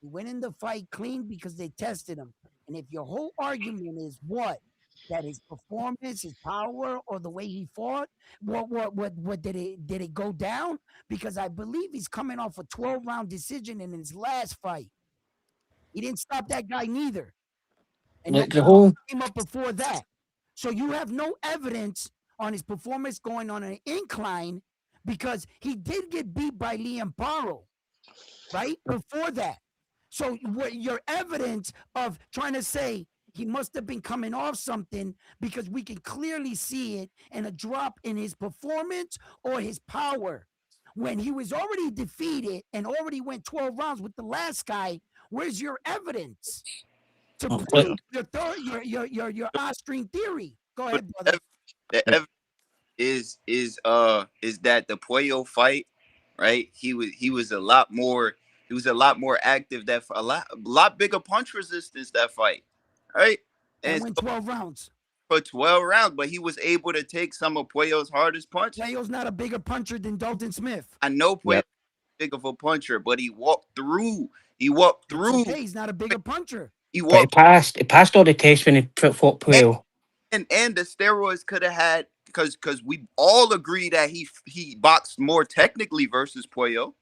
He went in the fight clean because they tested him. And if your whole argument is what? That his performance, his power, or the way he fought, what did it go down? Because I believe he's coming off a 12-round decision in his last fight. He didn't stop that guy neither. And Like the nobody whole came up before that. So you have no evidence on his performance going on an incline because he did get beat by Liam Paro, right? Before that. So what your evidence of trying to say he must have been coming off something because we can clearly see it in a drop in his performance or his power. When he was already defeated and already went 12 rounds with the last guy, where's your evidence to like, prove your Austrian theory? Go but ahead, the brother. evidence is that the Puyo fight, right? He was a lot more active, that a lot bigger punch resistance that fight, right? And And went so 12 rounds. for 12 rounds, but he was able to take some of Puyo's hardest punches. Teo's not a bigger puncher than Dalton Smith. I know Puyo Yep. big of a puncher, but he walked through. He walked It's through. okay. He's not a bigger puncher. He but walked, it passed all the tests when he fought and Puel. and the steroids could have had, because we all agree that he boxed more technically versus Puyo.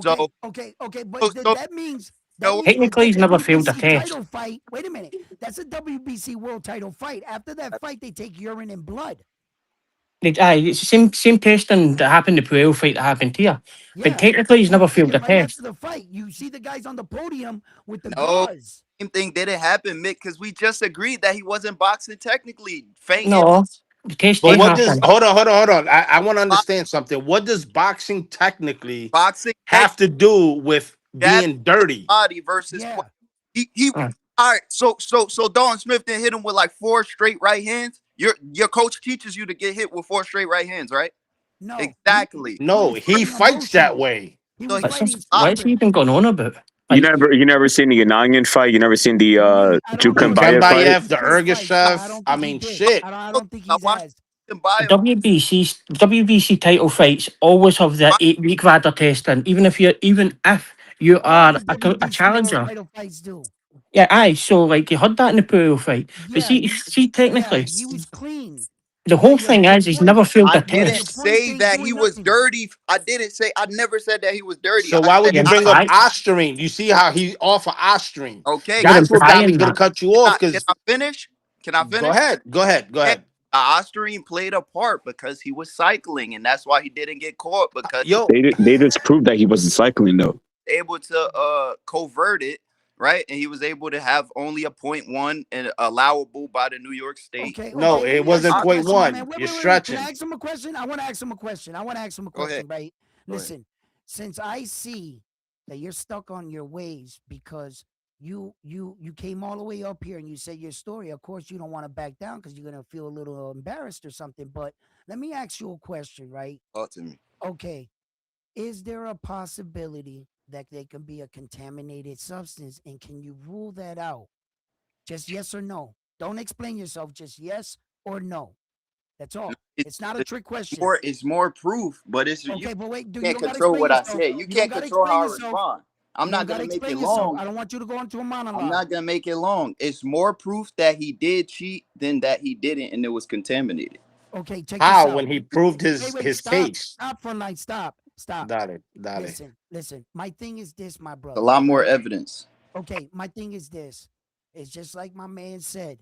So Okay. But so, so that means no, Technically, he's that's a never failed a WBC test. title fight. Wait a minute. That's a WBC world title fight. After that fight, they take urine and blood. It's the same testing that happened to Puel fight that happened here. But Yeah. technically, he's They never take failed it a right after test. the fight. You see the guys on the podium with the no, gauze. same thing didn't happen, Mick, because we just agreed that he wasn't boxing technically. Fainting, No, the test but did what does happen. hold on. I want to understand something. What does boxing technically boxing tech have to do with jab being dirty? body versus Puyo. Yeah. He Huh. All right, so Don Smith then hit him with like 4 straight right hands. Your coach teaches you to get hit with 4 straight right hands, right? No, Exactly. he No, was he fighting fights that emotional. way. He So was he fighting What's he stupid. even going on about? You Like, never seen the Yananian fight? You never seen the I don't The know. Jukembaya fight? Kembayev, the His fight, so I Ergashev. don't I think he mean, did. shit. I don't think I he's watched as. him buy him. WBC title fights always have the 8-week VADA testing, even if you All are his a WBC world challenger. title fights do. Yeah, aye. So like you had that in the Puyo fight, but Yeah, see, yeah, technically, he was clean. the Yeah, whole thing your is he's point. never failed I a didn't Your test. point, say ain't that he doing was nothing. dirty. I never said that he was dirty. So I why said would Yeah, you but bring up I, Osterine? You see how he off of Osterine. okay. but Can, I'm That's what got me trying going to that. cut you off. can Because I finish? Can I go finish? ahead, go ahead, go Yeah, ahead. Osterine played a part because he was cycling, and that's why he didn't get caught because he Yo, They just proved that he wasn't cycling though. was able to covert it, right? And he was able to have only a point one and allowable by the New York State. Okay, no, okay. Let it me ask wasn't you a I, point question, my one. man. Wait, You're wait, wait, wait. Can I stretching. ask him a question? I want to ask him a question. go ahead. Right? Go ahead. Listen, since I see that you're stuck on your ways because you came all the way up here and you said your story. Of course, you don't want to back down because you're gonna feel a little embarrassed or something. But let me ask you a question, right? Talk to me. Okay, is there a possibility that they can be a contaminated substance, and can you rule that out? Just yes or no. Don't explain yourself. Just yes or no. That's all. It's not a It's trick question. more proof, but you Okay, but wait, you can't don't gotta control explain what I yourself. say. You You don't can't gotta control explain how I yourself. respond. I'm You not don't gonna gotta make it explain yourself. long. I don't want you to go into a I'm monologue. not gonna make it long. It's more proof that he did cheat than that he didn't, and it was contaminated. Okay, check this How out. when he proved Wait, his stop. case? Stop for a night. Stop. Dale, dale. Listen. My thing is this, my A brother, lot more right? evidence. Okay, my thing is this. It's just like my man said.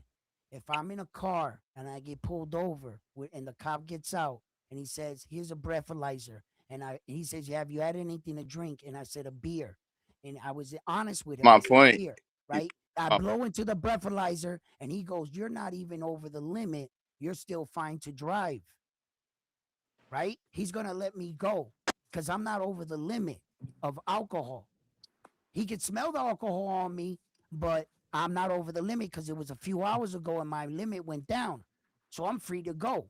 If I'm in a car and I get pulled over and the cop gets out and he says, "Here's a breathalyzer," and he says, "Have you had anything to drink?" and I said, "A beer," and I was honest with him. My I said, "A point. beer," You- right? I my- blow into the breathalyzer and he goes, "You're not even over the limit. You're still fine to drive," right? He's gonna let me go because I'm not over the limit of alcohol. He could smell the alcohol on me, but I'm not over the limit because it was a few hours ago and my limit went down. So I'm free to go.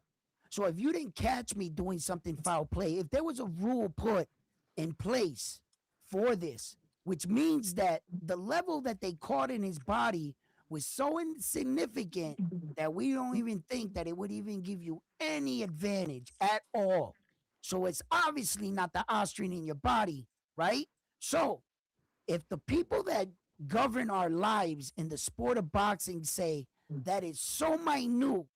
So if you didn't catch me doing something foul play, if there was a rule put in place for this, which means that the level that they caught in his body was so insignificant that we don't even think that it would even give you any advantage at all. So it's obviously not the Austrian in your body, right? So if the people that govern our lives in the sport of boxing say that is so minute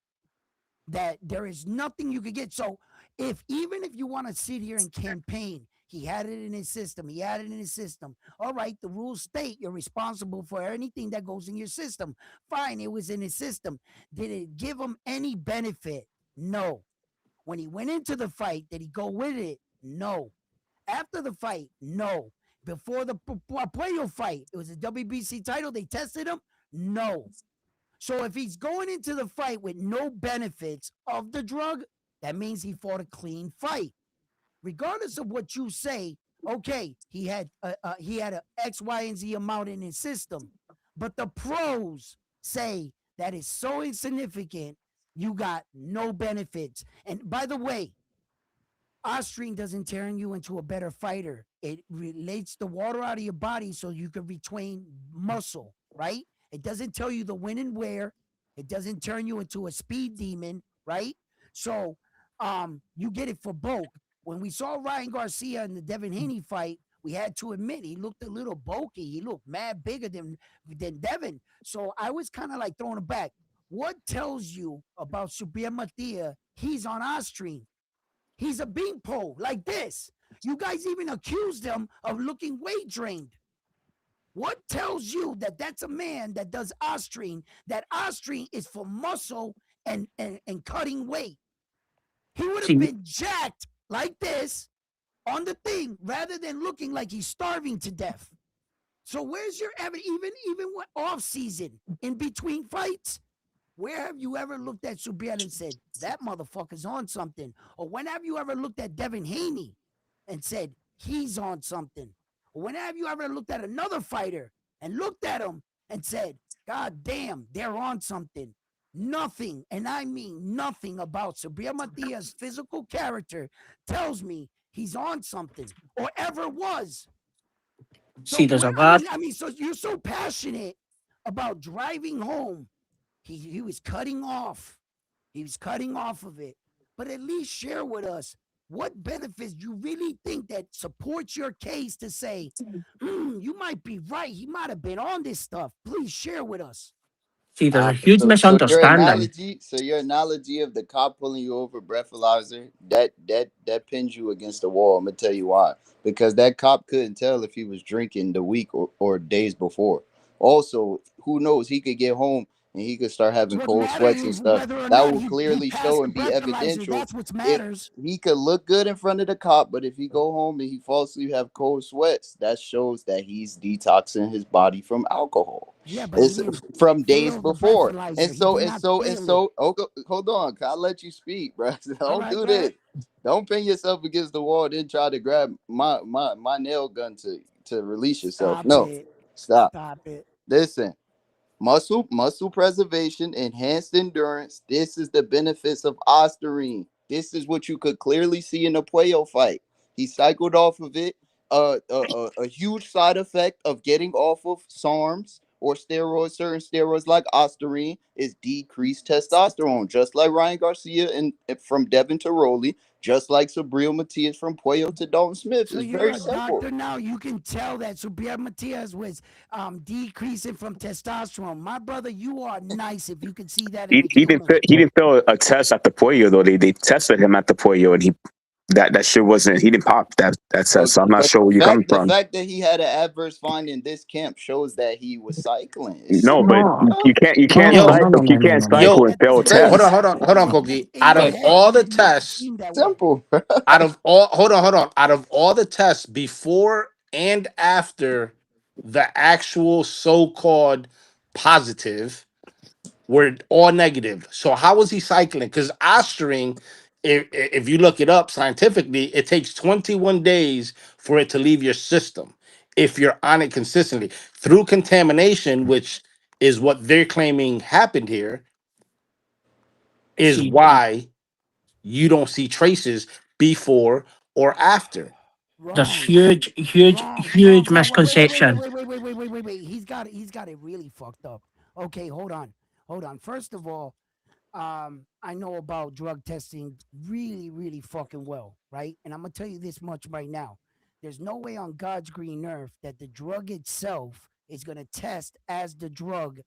that there is nothing you could get. So even if you want to sit here and campaign, he had it in his system. He had it in his system. All right, the rules state you're responsible for anything that goes in your system. Fine, it was in his system. Did it give him any benefit? No. When he went into the fight, did he go with it? No. After the fight, no. Before the Puello fight, it was a WBC title. They tested him. No. So if he's going into the fight with no benefits of the drug, that means he fought a clean fight. Regardless of what you say, okay, he had a X, Y, and Z amount in his system, but the pros say that is so insignificant, you got no benefits. And by the way, Austrian doesn't turn you into a better fighter. It relates the water out of your body so you can retrain muscle, right? It doesn't tell you the when and where. It doesn't turn you into a speed demon, right? So you get it for both. When we saw Ryan Garcia in the Devin Haney fight, we had to admit he looked a little bulky. He looked mad bigger than Devin. So I was kind of like throwing it back. What tells you about Subriel Matia? He's on Austrian. He's a beanpole like this. You guys even accused him of looking weight drained. What tells you that that's a man that does Austrian, that Austrian is for muscle and cutting weight? He would have See, been jacked like this on the thing rather than looking like he's starving to death. So where's your even off season in between fights? Where have you ever looked at Subriel and said, that motherfucker's on something? Or when have you ever looked at Devin Haney and said, he's on something? Or when have you ever looked at another fighter and looked at him and said, God damn, they're on something. Nothing, and I mean nothing about Sabria Matia's physical character tells me he's on something or ever was. So See, there's a where lad. I mean, so you're so passionate about driving home. He was cutting off. He was cutting off of it. But at least share with us what benefits you really think that supports your case to say, you might be right. He might have been on this stuff. Please share with us. See, there's a huge misunderstanding. So your analogy of the cop pulling you over breathalyzer, that pins you against the wall. I'm gonna tell you why. Because that cop couldn't tell if he was drinking the week or days before. Also, who knows? He could get home and he could start having What cold matters sweats and is stuff. whether or That not will he clearly passed show the and be breathalyzer. evidential. That's what If matters. he could look good in front of the cop, but if he go home and he falls asleep, have cold sweats, that shows that he's detoxing his body from alcohol. Yeah, but he It's didn't from days fail the before. breathalyzer. And He so did and not so and fail it. so. Okay, hold on, I'll let you speak, bro. All Don't right, do go ahead. this. Don't pin yourself against the wall, then try to grab my nail gun to release yourself. Stop No, it. stop. Stop it. Listen. Muscle preservation, enhanced endurance. This is the benefits of ostarine. This is what you could clearly see in the Puello fight. He cycled off of it. A huge side effect of getting off of SARMs or steroids, certain steroids like ostarine, is decreased testosterone. Just like Ryan Garcia and from Devin to Rowley, just like Sabril Matias from Puello to Dalton Smith. So It's you're very a simple. doctor now. You can tell that Subriel Matias was decreasing from testosterone. My brother, you are nice if you can see that in a human. He didn't fail a test at the Pollo though. They tested him at the Pollo and that shit wasn't, he didn't pop that test. So I'm not But sure where you're coming the from. fact that he had an adverse find in this camp shows that he was cycling. It's No, but simple, No, bro. no, no, no, you no, no, can't no, no. Yeah, cycle Yo, and at the fail a same hold on, test. time, hold on, that's Kogi. in Out your of head. all the You make it tests, seem that way. Simple. hold on. Out of all the tests before and after the actual so-called positive, were all negative. So how was he cycling? Because ostarine, if you look it up scientifically, it takes 21 days for it to leave your system if you're on it consistently. Through contamination, which is what they're claiming happened here, is See, why you don't see traces before or after. there's Wrong. huge, huge, Wrong. huge misconception. Wait. He's got it really fucked up. Okay, hold on. Hold on. First of all, I know about drug testing really, really fucking well, right? And I'm gonna tell you this much right now. There's no way on God's green earth that the drug itself is gonna test as the drug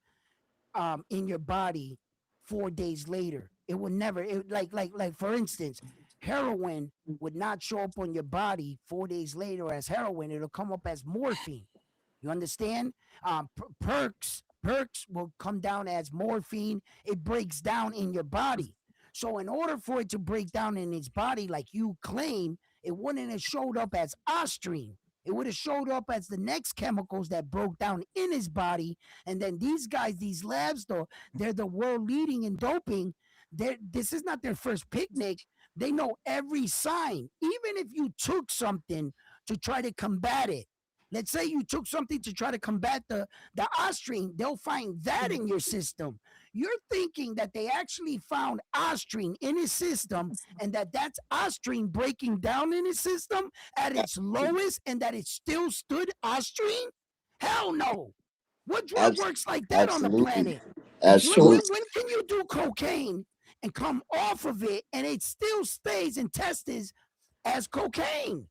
in your body 4 days later. It would never. It like for instance, heroin would not show up on your body 4 days later as heroin. It'll come up as morphine. You understand? Perks will come down as morphine. It breaks down in your body. So in order for it to break down in its body, like you claim, it wouldn't have showed up as ostrine. It would have showed up as the next chemicals that broke down in his body. And then these guys, these labs, though, they're the world leading in doping. This is not their first picnic. They know every sign. Even if you took something to try to combat it, let's say you took something to try to combat the ostrine, they'll find that in your system. You're thinking that they actually found ostrine in his system and that's ostrine breaking down in his system at its lowest and that it still stood ostrine? Hell no. What drug Abs- works like that on the absolutely. planet? So, Absolutely. When can you do cocaine and come off of it and it still stays and tests as cocaine?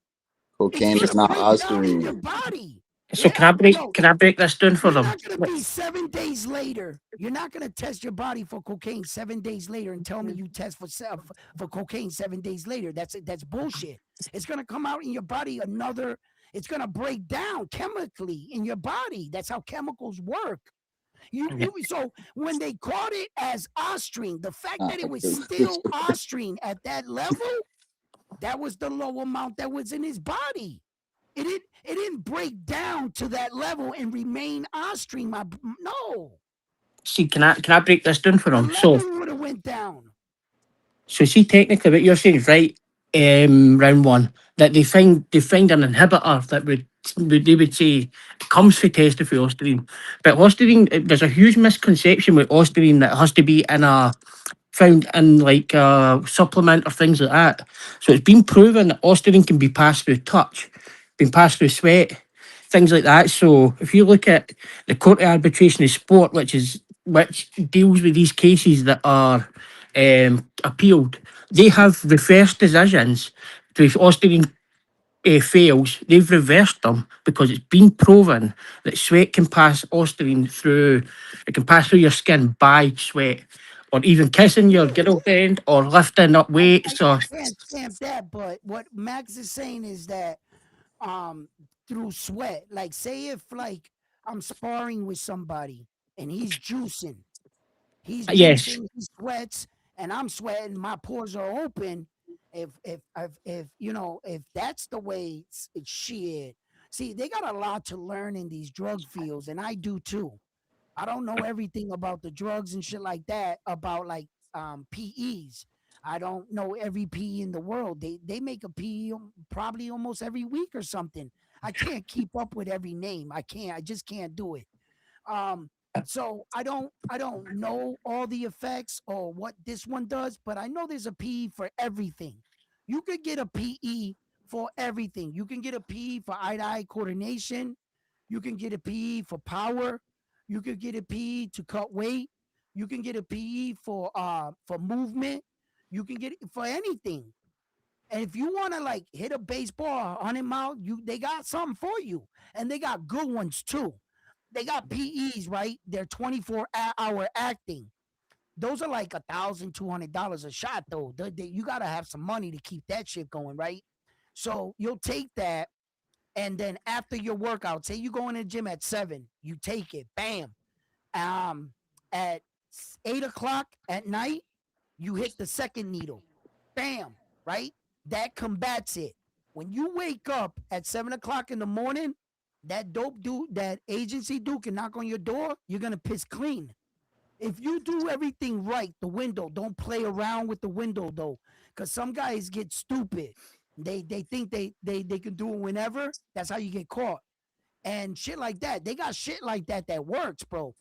It's Cocaine is gonna not break down in your ostarine. body. so Yeah, can I break? yo, Can I break this down for you're them? not gonna be 7 days later. You're not gonna test your body for cocaine 7 days later and tell me you test for cocaine 7 days later. That's bullshit. It's gonna come out in your body another. It's gonna break down chemically in your body. That's how chemicals work. So when they caught it as ostrine, the fact that it was still ostrine at that level, that was the low amount that was in his body. It didn't break down to that level and remain ostrine. No, See, can I break this down for the them? So, level would have went down. see, technically, what you're saying is right. Round one, that they find an inhibitor that would they would say it comes from testosterone. But Listerine, there's a huge misconception with Listerine that it has to be in a found in like a supplement or things like that. So it's been proven that Listerine can be passed through touch, been passed through sweat, things like that. So if you look at the Court of Arbitration of Sport, which deals with these cases that are appealed, they have reversed decisions to if Listerine fails, they've reversed them because it's been proven that sweat can pass Listerine through, it can pass through your skin by sweat, or even kissing your girlfriend or lifting up I, weights I, or I can't stamp that, but what Max is saying is that um through sweat, like say if like I'm sparring with somebody and he's yes. juicing, he sweats, and I'm sweating, my pores are open. If you know, if that's the way it's shit. See, they got a lot to learn in these drug fields, and I do too. I don't know everything about the drugs and shit like that, about like PEs. I don't know every PE in the world. They make a PE probably almost every week or something. I can't keep up with every name. I can't. I just can't do it. Um, so I don't know all the effects or what this one does, but I know there's a PE for everything. You could get a PE for everything. You can get a PE for eye-to-eye coordination. You can get a PE for power. You could get a PE to cut weight. You can get a PE for movement. You can get it for anything. And if you want to like hit a baseball 100 mile, they got something for you, and they got good ones too. They got PEs, right? They're 24-hour acting. Those are like $1,200 a shot, though. You gotta have some money to keep that shit going, right? So you'll take that, and then after your workout, say you go in the gym at 7, you take it, bam. At 8 o'clock at night, you hit the second needle, bam, right? That combats it. When you wake up at 7 o'clock in the morning, that dope dude, that agency dude can knock on your door, you're gonna piss clean. If you do everything right, the window, don't play around with the window though, because some guys get stupid. They think they can do it whenever. That's how you get caught and shit like that. They got shit like that that works, bro.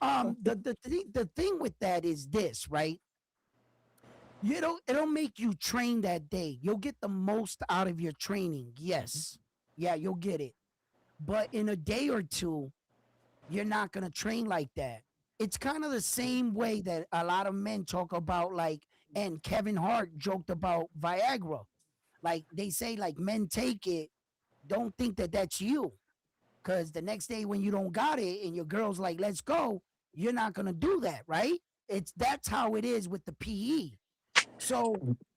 The thing with that is this, right? It'll make you train that day. You'll get the most out of your training. Yes. Yeah, you'll get it. But in a day or two, you're not gonna train like that. It's kind of the same way that a lot of men talk about, like, and Kevin Hart joked about Viagra. Like they say, like men take it, don't think that that's you, because the next day when you don't got it and your girl's like, "Let's go," you're not gonna do that, right? That's how it is with the PE. So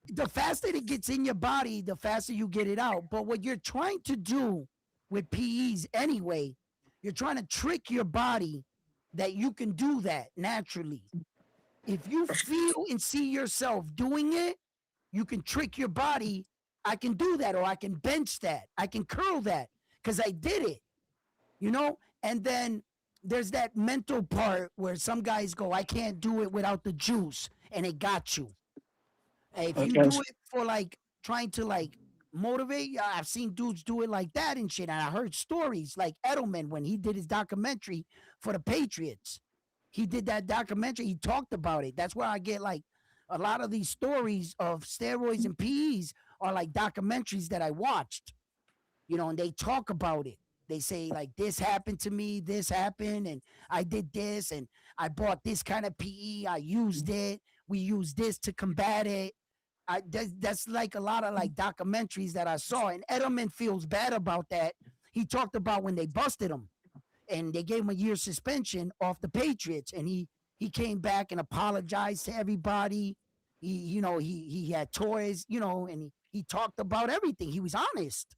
the faster it gets in your body, the faster you get it out. But what you're trying to do with PEs anyway, you're trying to trick your body that you can do that naturally. If you feel and see yourself doing it, you can trick your body. I can do that, or I can bench that, I can curl that because I did it, you know? And then there's that mental part where some guys go, I can't do it without the juice, and it got you. If you do Yes. it for like trying to like motivate, I've seen dudes do it like that and shit. And I heard stories like Edelman when he did his documentary for the Patriots. He did that documentary. He talked about it. That's where I get like a lot of these stories of steroids and PEs are like documentaries that I watched, and they talk about it. They say like this happened to me, this happened, and I did this, and I bought this kind of PE. I used it. We used this to combat it. That's like a lot of like documentaries that I saw, and Edelman feels bad about that. He talked about when they busted him and they gave him a year suspension off the Patriots, and he came back and apologized to everybody. He had toys, and he talked about everything. He was honest,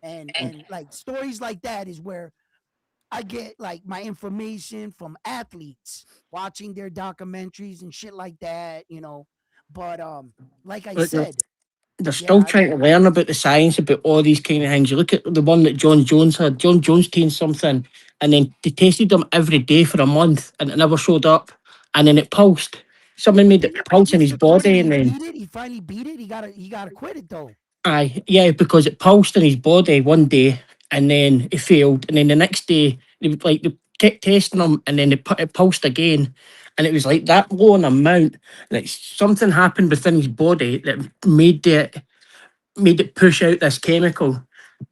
and like stories like that is where I get like my information from athletes watching their documentaries and shit like that. But like I But said, they're yeah, still trying to learn about the science about all these kind of things. You look at the one that John Jones had. John Jones tamed something, and then they tested him every day for a month, and it never showed up. And then it pulsed. Someone made it he pulse in used his to quit it. body, He and then beat it. He finally beat it. He gotta quit it though. yeah, because it pulsed in his body one day, and then he failed. And then the next day, they kept testing him, and then they put it pulsed again, and it was like that low an amount. Like something happened within his body that made it push out this chemical,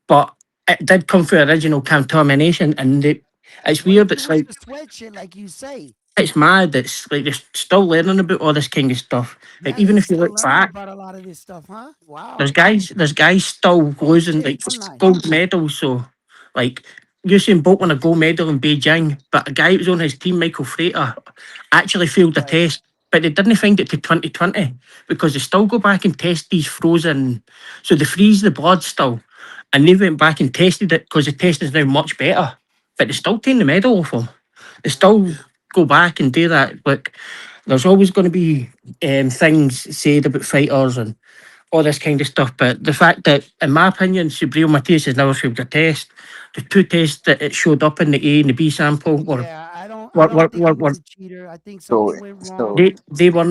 but it did come through original contamination, and it's What if weird. it It's was like the sweat shit, like you say? it's mad. It's like they're still learning about all this kind of stuff. Like Yeah, even they're if you still look learning back, about a lot of this stuff, huh? there's Wow. guys still Oh losing shit, like one line. gold medals. So like Usain Bolt won a gold medal in Beijing, but a guy who was on his team, Michael Frater, actually failed the Right. test. But they didn't find it to 2020 because they still go back and test these frozen. So they freeze the blood still, and they went back and tested it because the test is now much better. But they still take the medal off him. They Wow. still go back and do that. Like there's always going to be things said about fighters and all this kind of stuff. But the fact that, in my opinion, Subriel Matias has never failed a test. The two tests that it showed up in the A and the B sample Yeah, I don't. I were, don't were, think were, he was were a cheater. I think So something went so wrong.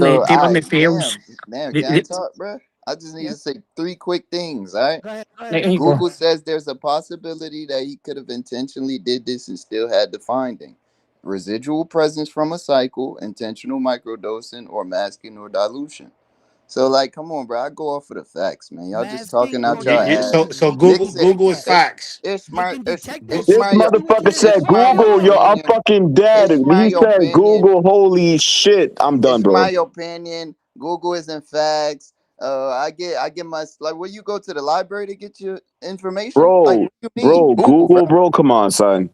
they all weren't the right, fails. damn, They, can I they, talk, bro? I just need Yeah. to say three quick things, all right? Go ahead. Go like, ahead. there you go. Google says there's a possibility that he could have intentionally did this and still had the finding. Residual presence from a cycle, intentional microdosing, or masking or dilution. So, like, come on, bro. I go off of the facts, man. Y'all just Masking talking or out y'all So ass. dilution. so They can Google Niggas, detect Google is that. facts. They can detect that it's This shit. my They can do it motherfucker in the said it's my Google, yo, I'm opinion. fucking dead. It's my He said opinion. Google, holy shit. I'm done, It's bro. my opinion. Google isn't facts. I get my like. Where you go to the library to get your information? Like, Bro, what you mean? bro, Google, bro. Google, bro, come on, son.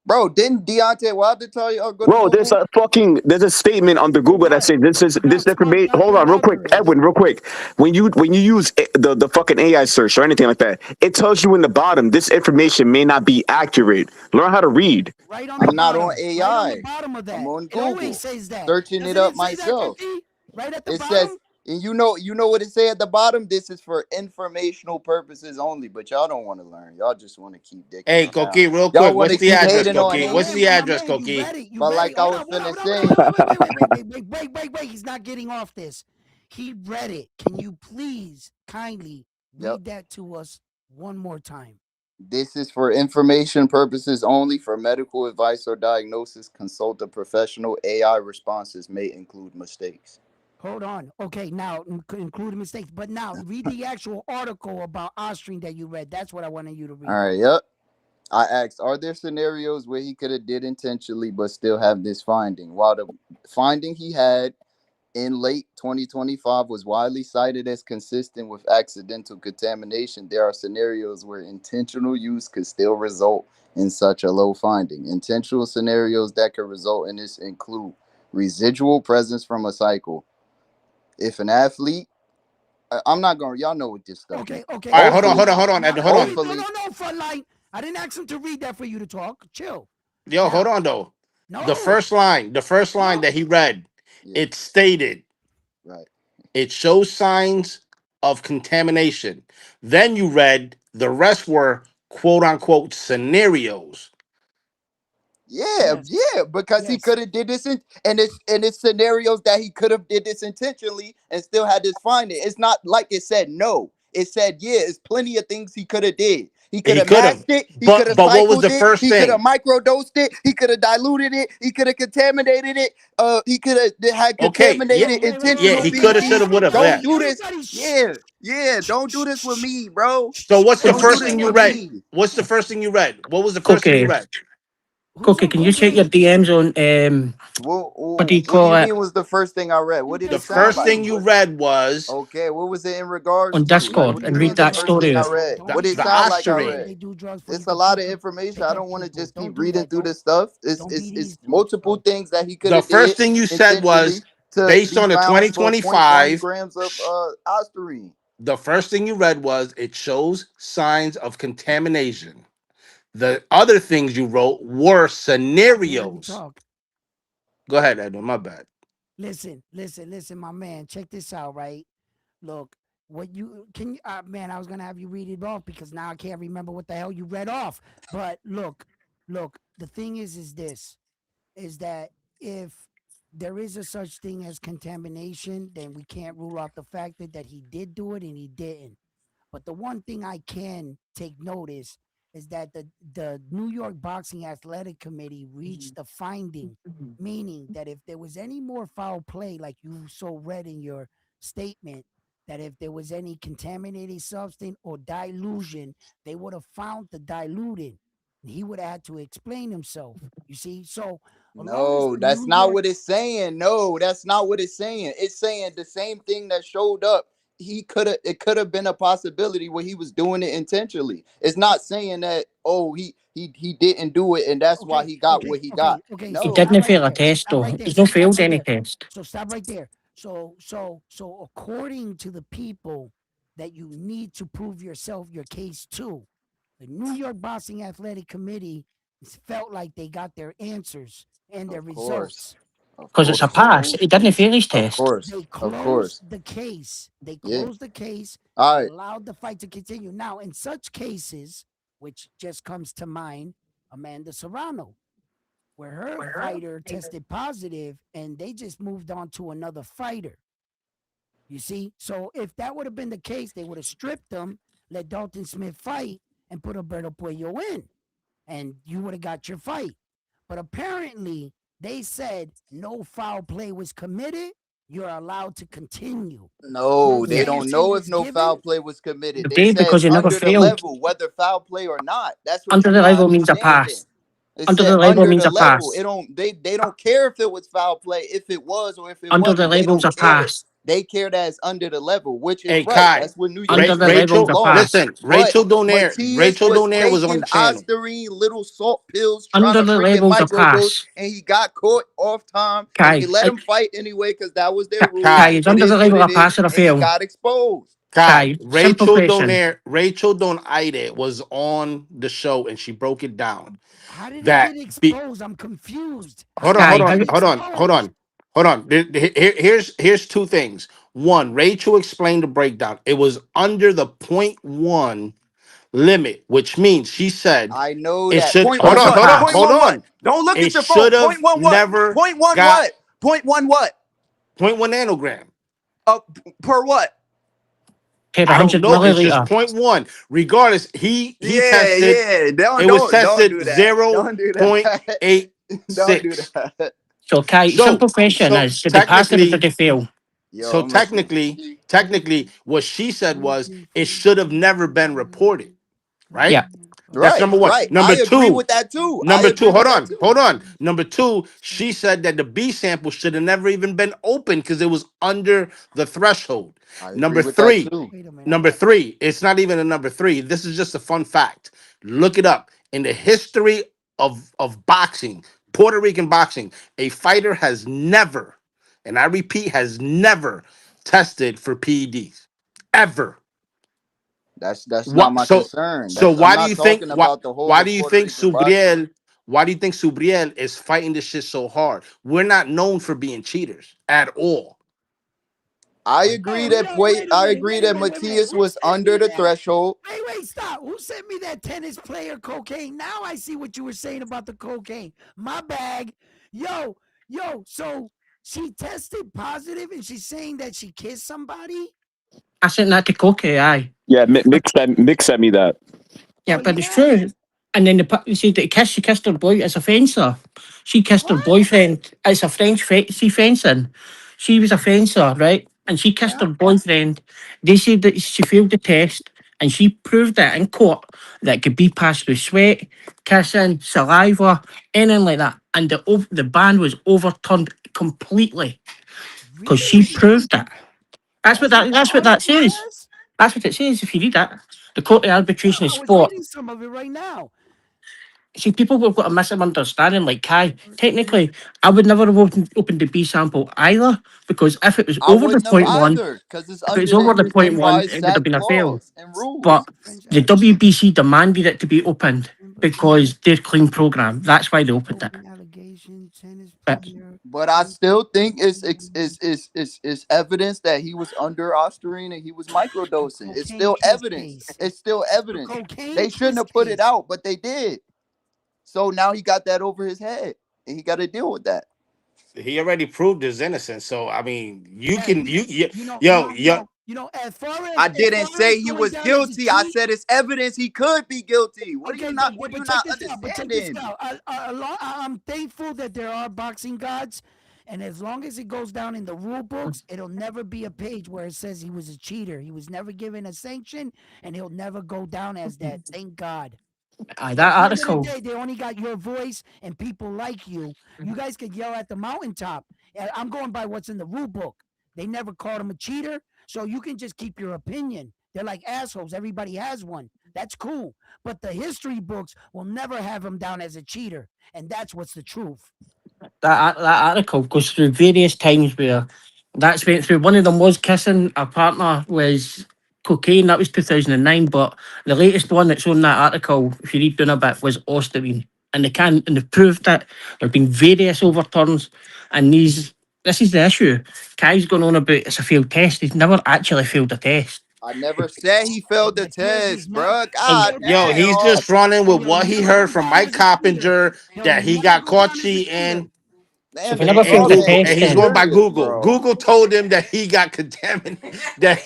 Bro, didn't Deontay Wilder tell you, oh, go to Bro, Google? there's a statement under for Google that what? says this About smart information. Hold Deontay on, real quick, Wilder is Edwin, real quick. When you use the fucking AI search or anything like that, it tells you in the bottom this information may not be accurate. Learn how to read. right on the I'm not on bottom. Right on the AI. bottom of I'm that. on It always Google, says that. searching it Doesn't up it say that, myself. Cookie? Right at the It says, bottom. and you know what it say at the bottom. This is for informational purposes only. But y'all don't want to learn. Y'all just want to keep dicking Hey, around. Koki, real Y'all quick. want What's to the keep address, hating But on Koki? my What's man, the me. but my address, man, you Koki? read it. You But read it. like I Hold was on, hold on, finna hold on, hold say, on. Wait. He's not getting off this. He read it. Can you please yep. kindly read that to us one more time? This is for information purposes only. For medical advice or diagnosis, consult a professional. AI responses may include mistakes. Hold on. Okay, now including mistakes. But now read the actual article about Austrian that you read. That's what I wanted you to All read. right. Yep. I asked, are there scenarios where he could have did intentionally but still have this finding? While the finding he had in late 2025 was widely cited as consistent with accidental contamination, there are scenarios where intentional use could still result in such a low finding. Intentional scenarios that could result in this include residual presence from a cycle. If an athlete, I'm not going to, y'all know what this stuff Okay, means. okay. All right, Now, hold on, now, hold Hopefully, on, now, hold on, now. Edwin, Let hold me on. read. No, hopefully, no, no. For line, I didn't ask him to read that for you to talk. Chill. Yo, hold Now, on though. no, The first line no. that he read, yeah, it stated right. it shows signs of contamination. Then you read the rest were quote unquote scenarios. Yeah, Yes, yeah, because he yes. could have did this and it's scenarios that he could have did this intentionally and still had this finding. It's not like it said no. It said yeah. It's plenty of things he could have did. He could He have could have, masked it. He could have but what was cycled the it. first He could have thing? microdosed it. He could have diluted it. He could have contaminated it. He could have had Okay, yeah, Oh, contaminated yeah, intentional he could have, should feces. have, would have. Don't Yeah. do this. Everybody, Yeah, yeah. Don't do this with me, bro. So what's the Don't do first this thing you with read? me. What's the first thing you read? What was the first thing you Okay, read? who's can you check your okay? DMs on what do you What do call you it mean was the first thing I read? You What did The it just sound first copied. like? thing you read was Okay, what was it in regards on to? Like, Discord what do Don't you and do read mean it. the that Don't first do thing story? I this, bro. read? Don't the What be did it the sound stupid. like I They Austrian. say read? they do drugs for It's you a to lot of information. pick I up don't want to people. just keep Don't do reading that. through this stuff. Don't be It's these dudes, multiple bro. things that he could The have first did thing you said intentionally was to based be on the found for zero point 0.1 2025. grams of ostarine. The first thing you read was it shows signs of contamination. The other things you wrote were I can't let you scenarios. talk. Go ahead, Edwin. My bad. Listen, my man. Check this out, right? Look, what you can you, man, I was gonna have you read it off because now I can't remember what the hell you read off. But look, the thing is this is that if there is a such thing as contamination, then we can't rule out the fact that he did do it and he didn't. But the one thing I can take notice is that the New York Boxing Athletic Committee reached the finding, meaning that if there was any more foul play, like you so read in your statement, that if there was any contaminating substance or dilution, they would have found the dilutant. And he would have had to explain himself. You see, so as long as No, the that's New not York what it's saying. No, that's not what it's saying. It's saying the same thing that showed up. It could have been a possibility where he was doing it intentionally. It's not saying that, oh, he didn't do it and that's why okay, he got okay, what he got. okay, okay. He No. didn't fail a test Stop though. right there. He's not So stop failed right any there. test. So stop right there. So according to the people that you need to prove yourself your case to, the New York Boxing Athletic Committee felt like they got their answers and their Of course. results. Of Because it's They a course. pass. closed He didn't fail his Of test. course. they Of closed course. the case. They Yeah. closed the case All and right. allowed the fight to continue. Now, in such cases, which just comes to mind, Amanda Serrano, where her fighter tested positive and they just moved on to another fighter. You see? So if that would have been the case, they would have stripped him, let Dalton Smith fight, and put Alberto Puello in. And you would have got your fight. But apparently, they said no foul play was committed. You're allowed to continue. Your No, they Yeah. don't sanction know if is no foul given. play was committed. They Dave, said because he never under the failed. level, whether foul play or not. That's what Under you're the not level means a understanding. pass. It Under said the level under means the a level. pass. They don't care if it was foul play, if it was or if it Under the wasn't. They level's don't a care. pass. They care that it's under the level, which is Hey, right. Kai, That's what New York Under the State level's Rachel, a law. pass. listen, But Matias Rachel was Donaire was on taking the channel. Ostarine little salt pills, trying Under to the freaking level's a microdose, pass. and he got caught off time. And they Kai, let him fight anyway because that was their rules. Kai, Kai, is It under the is what level a it is, pass or a and he fail? got exposed. Kai, Kai, simple question. Rachel Donaire was on the show and she broke it down How did he that get be exposed? I'm confused. How hold did on, he hold Kai, on, get hold on, hold exposed? on, hold on. Here's two things. One, Rachel explained the breakdown. It was under the point one limit, which means she said I know it that. should Point so one it's a what? Point pass. one what? Don't look It at your phone. should Point have one what? never Point one got what? Point one what? point one nanogram. Uh, per what? Per I don't 100 know. It's just milliliter. point one. Regardless, he Yeah, tested. yeah. It was Don't tested do that. zero Don't do point that. eight Don't do six. that. So Kai, So simple question so is, did they pass it or did technically, they fail? Yo, so I'm listening. technically, what she said was it should have never been reported. Right. Yeah. That's Right, number one. right. I Number agree two. with that too. I Number two. agree with that too. Hold on. Number two. She said that the B sample should have never even been opened because it was under the threshold. I agree Number with that three. too. Wait a minute. I Number got three. It's not even a number three. This is just a fun fact. Look it up. In the history of boxing, Puerto Rican boxing, a fighter has never, and I repeat, has never tested for PEDs. Ever. That's not What my so concern. so That's I'm why do not you think talking about the whole why of do you Puerto think Rican boxing. Subriel is fighting this shit so hard? We're not known for being cheaters at all. Oh, yo, wait a I minute, agree wait a that minute, wait a minute. Matias Who was sent under me the that? threshold. Wait, stop. Who sent me that tennis player cocaine? Now I see what you were saying about the cocaine. My bag. So she tested positive and she's saying that she kissed somebody? I sent that to Cokie, aye. Yeah, Mick sent me that. Yeah, Oh, but it's yeah? true. And then you see, she kissed her boy. It's a fencer. She kissed her What? boyfriend. It's a French fencing. She was a fencer, right? And she kissed Yeah. her boyfriend. They said that she failed the test, and she proved that in court that it could be passed through sweat, kissing, saliva, anything like that. And the ban was overturned completely because she Really? proved it. That's what the That's what that article says. says? That's what it says if you read that. The court of arbitration Yeah, is I was sport. reading some of it right now. See, people have got a misunderstanding. Like Kai, technically, I would never have opened the B sample either because if it was I over the wouldn't have point one, either, because it's if it was under the over the point one, NY's it would have SAC been a fail. laws and But rules. French the arbitration WBC demanded it to be opened because they're clean program. That's why they opened it. doping allegation, tennis But player. But I still think it's evidence that he was under Ostarine and he was The microdosing. It's cocaine still kiss evidence. case. It's still The evidence. cocaine They shouldn't kiss have put it case. out, but they did. So now he got that over his head, and he got to deal with that. He already proved his innocence. So I mean, you Yeah, can he, you you know, yo no, yo no. as far I as didn't say he going was down as a guilty. I cheat. said it's evidence he could be guilty. Okay, but What are you check not this out. But check this understanding? out. I'm thankful that there are boxing gods, and as long as it goes down in the rule books, it'll never be a page where it says he was a cheater. He was never given a sanction, and he'll never go down as that. Thank God. At That the end of the article, day, they only got your voice and people like you. You guys could yell at the mountaintop. I'm going by what's in the rule book. They never called him a cheater, so you can just keep your opinion. They're like assholes. Everybody has one. That's cool. But the history books will never have him down as a cheater. And that's what's the truth. that article goes through various times where that's went through. One of them was kissing a partner was cocaine. That was 2009. But the latest one that's on that article, if you read down a bit, was Osterine. And they've proved that there have been various overturns, and this is the issue. Kai's going on about it's a failed test. He's never actually failed a test. I never said he failed the Because he's test, not bruh. And God Yo, damn. he's just running and with he'll what he never heard go from down Mike as a cheater. Coppinger He'll that he never got go caught down as a cheating. cheater. Damn, so he the never failed the And, Charles test and is he's then. going by serious, Google. bro. Google told him that he got contaminated. That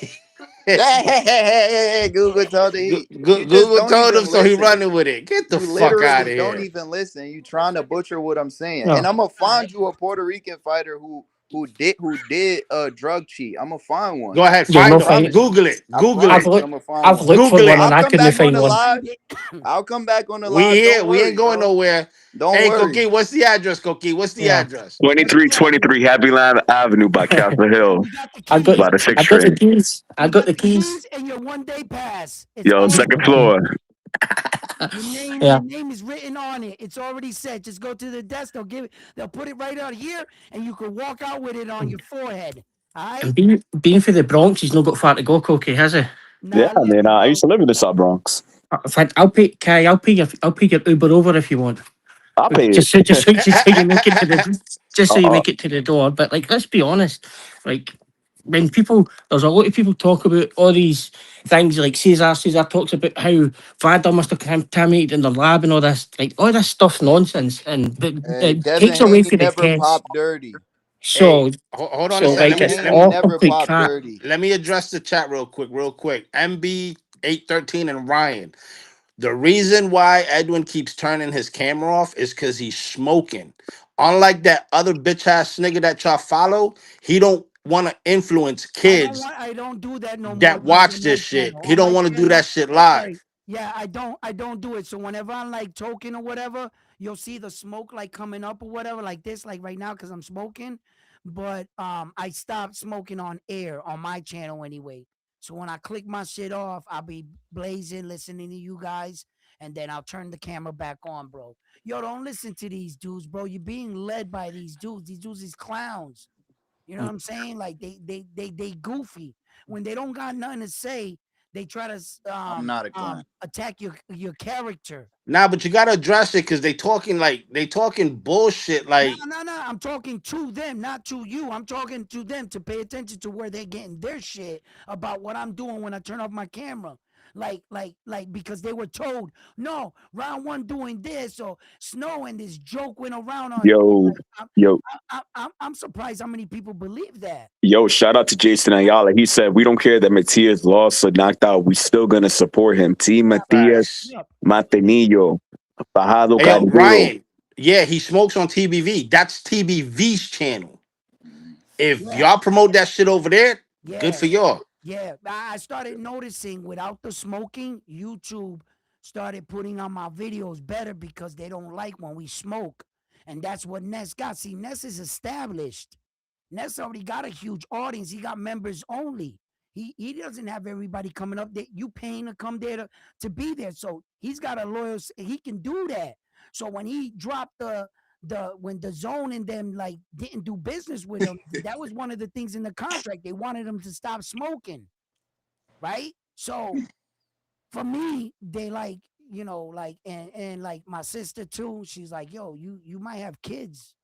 Hey, Google told you. You just Google don't told him, even so he listen. running with it. Get the You fuck out literally of don't here. even listen. You trying to butcher what I'm saying. And No. I'm gonna find you a Puerto Rican fighter who did a drug cheat. I'm gonna find one. Go ahead, You'll find not him. find it. Promise you. Google it. I Google I've it. promise you, I'm looked gonna find I've one. looked for Google one it. and I'll I come couldn't back on find the one. live. Find it. I'll come back on the We live. here. Don't We ain't worry, going bro. nowhere. Don't Hey, worry. Coqui, what's the address, Coqui? What's the Yeah. address? What's the 2323 address? Happy Land Avenue by Castle And Hill you got the I got by keys. the I six got the train. keys. I You got got the the keys. keys and your 1 day pass. It's Yo, second over. floor. Yeah. Your name is written on it. It's already set. Just go to the desk. They'll put it right out here, and you can walk out with it on your forehead. All right? And being for the Bronx, he's not got far to go, Cookie, has he? Yeah, Now man. listen, I bro. used to live in the South Bronx. In fact, I'll pay Kai. I'll pay your Uber over if you want. I'll pay it. Just so you make it to the just so you Uh, make it to the door. But like, let's be honest. Like, when there's a lot of people talk about all these things. Like Cesar talks about how Vada must have contaminated in the lab and all this. Like, all this stuff's nonsense, and Hey, it Devin takes away Haney from the never test. popped dirty. Hey, So, hold on a so second. Devin like, Let me it's let Haney me all never complete popped crap. dirty. let me address the chat real quick. MB 813 and Ryan. The reason why Edwin keeps turning his camera off is because he's smoking. Unlike that other bitch ass nigga that y'all follow, he don't want to influence kids I don't do that no more that like watch on this my shit. channel. He On don't my want to do channel, that shit live. right. Yeah, I don't do it. So whenever I'm like talking or whatever, you'll see the smoke like coming up or whatever, like this, like right now, because I'm smoking. But I stopped smoking on air on my channel anyway. So when I click my shit off, I'll be blazing, listening to you guys, and then I'll turn the camera back on, bro. Yo, don't listen to these dudes, bro. You're being led by these dudes. These dudes is clowns. You know what I'm saying? Like they goofy. When they don't got nothing to say, they try to I'm not a clown. attack your character. Nah, but you gotta address it because they talking bullshit. No, Like, no, no. I'm talking to them, not to you. I'm talking to them to pay attention to where they're getting their shit about what I'm doing when I turn off my camera. Because they were told, no, round one doing this or Snow and this joke went around on. yo, yo, I'm surprised how many people believe that. yo, shout out to Jason Ayala. He said, we don't care that Matias lost or knocked out. We still going to support him. Team Matias facts. Yep. Mantenillo. Bajado Hey, yo, Caldero. Ryan. Yeah, he smokes on TBV. That's TBV's channel. If Yeah. y'all promote that shit over there, good Yeah. for y'all. Yeah, I started noticing without the smoking, YouTube started putting on my videos better because they don't like when we smoke. And that's what Ness got. See, Ness is established. Ness already got a huge audience. He got members only. He doesn't have everybody coming up there. You paying to come there to be there. So he's got a loyal, he can do that. So when he dropped when the zone and them like didn't do business with him, that was one of the things in the contract. They wanted him to stop smoking, right? So for me, they like, like and like my sister too, she's like, yo, you might have kids,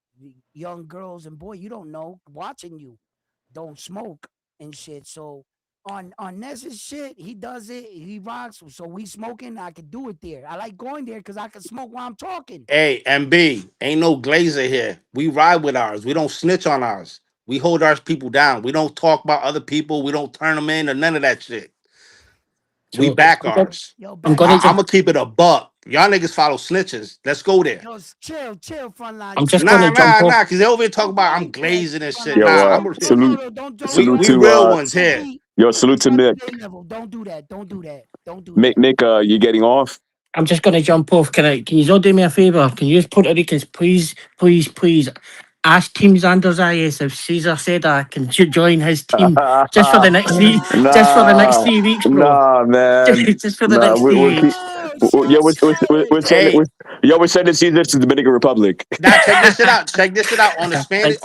young girls and boy, you don't know, watching you, don't smoke and shit. So on Ness's shit, he does it, he rocks. So we smoking, I could do it there. I like going there because I can smoke while I'm talking. Hey, MB, ain't no glazer here. We ride with ours. We don't snitch on ours. We hold our people down. We don't talk about other people. We don't turn them in or none of that shit. We So back ours. Yo, I'm back gonna off. I'm jump. gonna keep it a buck. Y'all niggas follow snitches. Let's go there. Yo, chill, frontline. I'm just Chill. gonna jump off. Cause they over here talk Don't about I'm do that, glazing and shit. Yo, frontline. Nah, I'm salute, salute we to real ones Don't here. be salute to brother Mick. J level. Don't do that. Don't do that. Don't do Mick, that. Mick, you getting off? I'm just gonna jump off. Can you all do me a favor? Can you just Puerto Ricans please ask Team Xander Zayas if Caesar said I can join his team just for the next three just for the next Nah, 3 weeks, bro. nah, man. Just for the Nah, next three weeks. Oh yo, shit, we're Sterling. sending, Hey, yo, we're sending Caesar to the Dominican Republic. now check this shit out. Check this shit out on the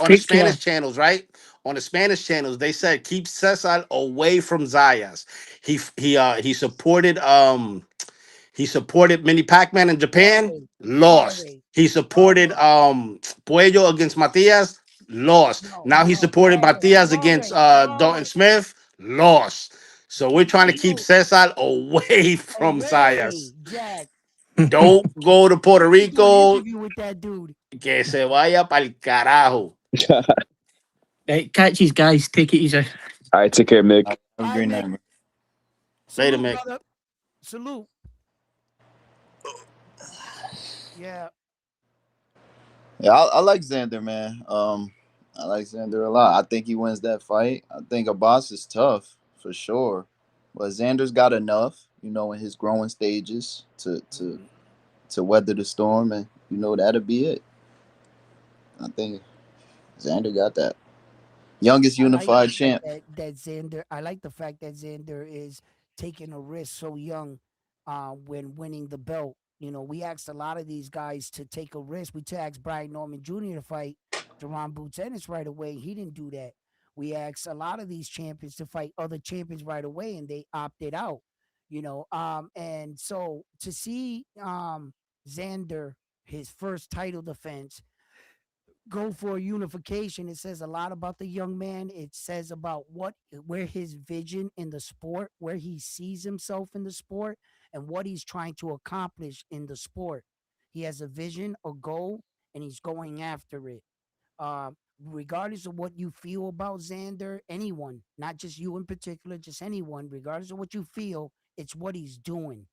Take Spanish care. channels, right? On the Spanish channels, they said keep Cesar away from Zayas. He supported Mini Pac-Man in Japan, lost. Suarez. He supported Puello against Matias, lost. Now he No, supported Matias against Dalton Suarez. Smith, lost. So we're trying to keep Salute. Cesar away from Away, Zayas. Jack. Don't go to Puerto You should do an Rico. interview with that dude. Que se vaya pa'l carajo. Right, catches, guys. Take it easy. All right, take care, Mick. Have a All right, great Mick. night, man. Later, Salute, Mick. brother. Salute. Yeah. Yeah, I like Xander, man. I like Xander a lot. I think he wins that fight. I think Abbas is tough for sure, but Xander's got enough, in his growing stages Mhm. to weather the storm, and that'll be it. I think Xander got that youngest I like the unified fact champ. that Xander. I like the fact that Xander is taking a risk so young, when winning the belt. We asked a lot of these guys to take a risk. We asked Brian Norman Jr. to fight Jerron Boots Ennis right away. He didn't do that. We asked a lot of these champions to fight other champions right away, and they opted out. And so to see Xander his first title defense go for unification, it says a lot about the young man. It says about where his vision in the sport, where he sees himself in the sport, and what he's trying to accomplish in the sport. He has a vision, a goal, and he's going after it. Regardless of what you feel about Xander, anyone, not just you in particular, just anyone, regardless of what you feel, it's what he's doing.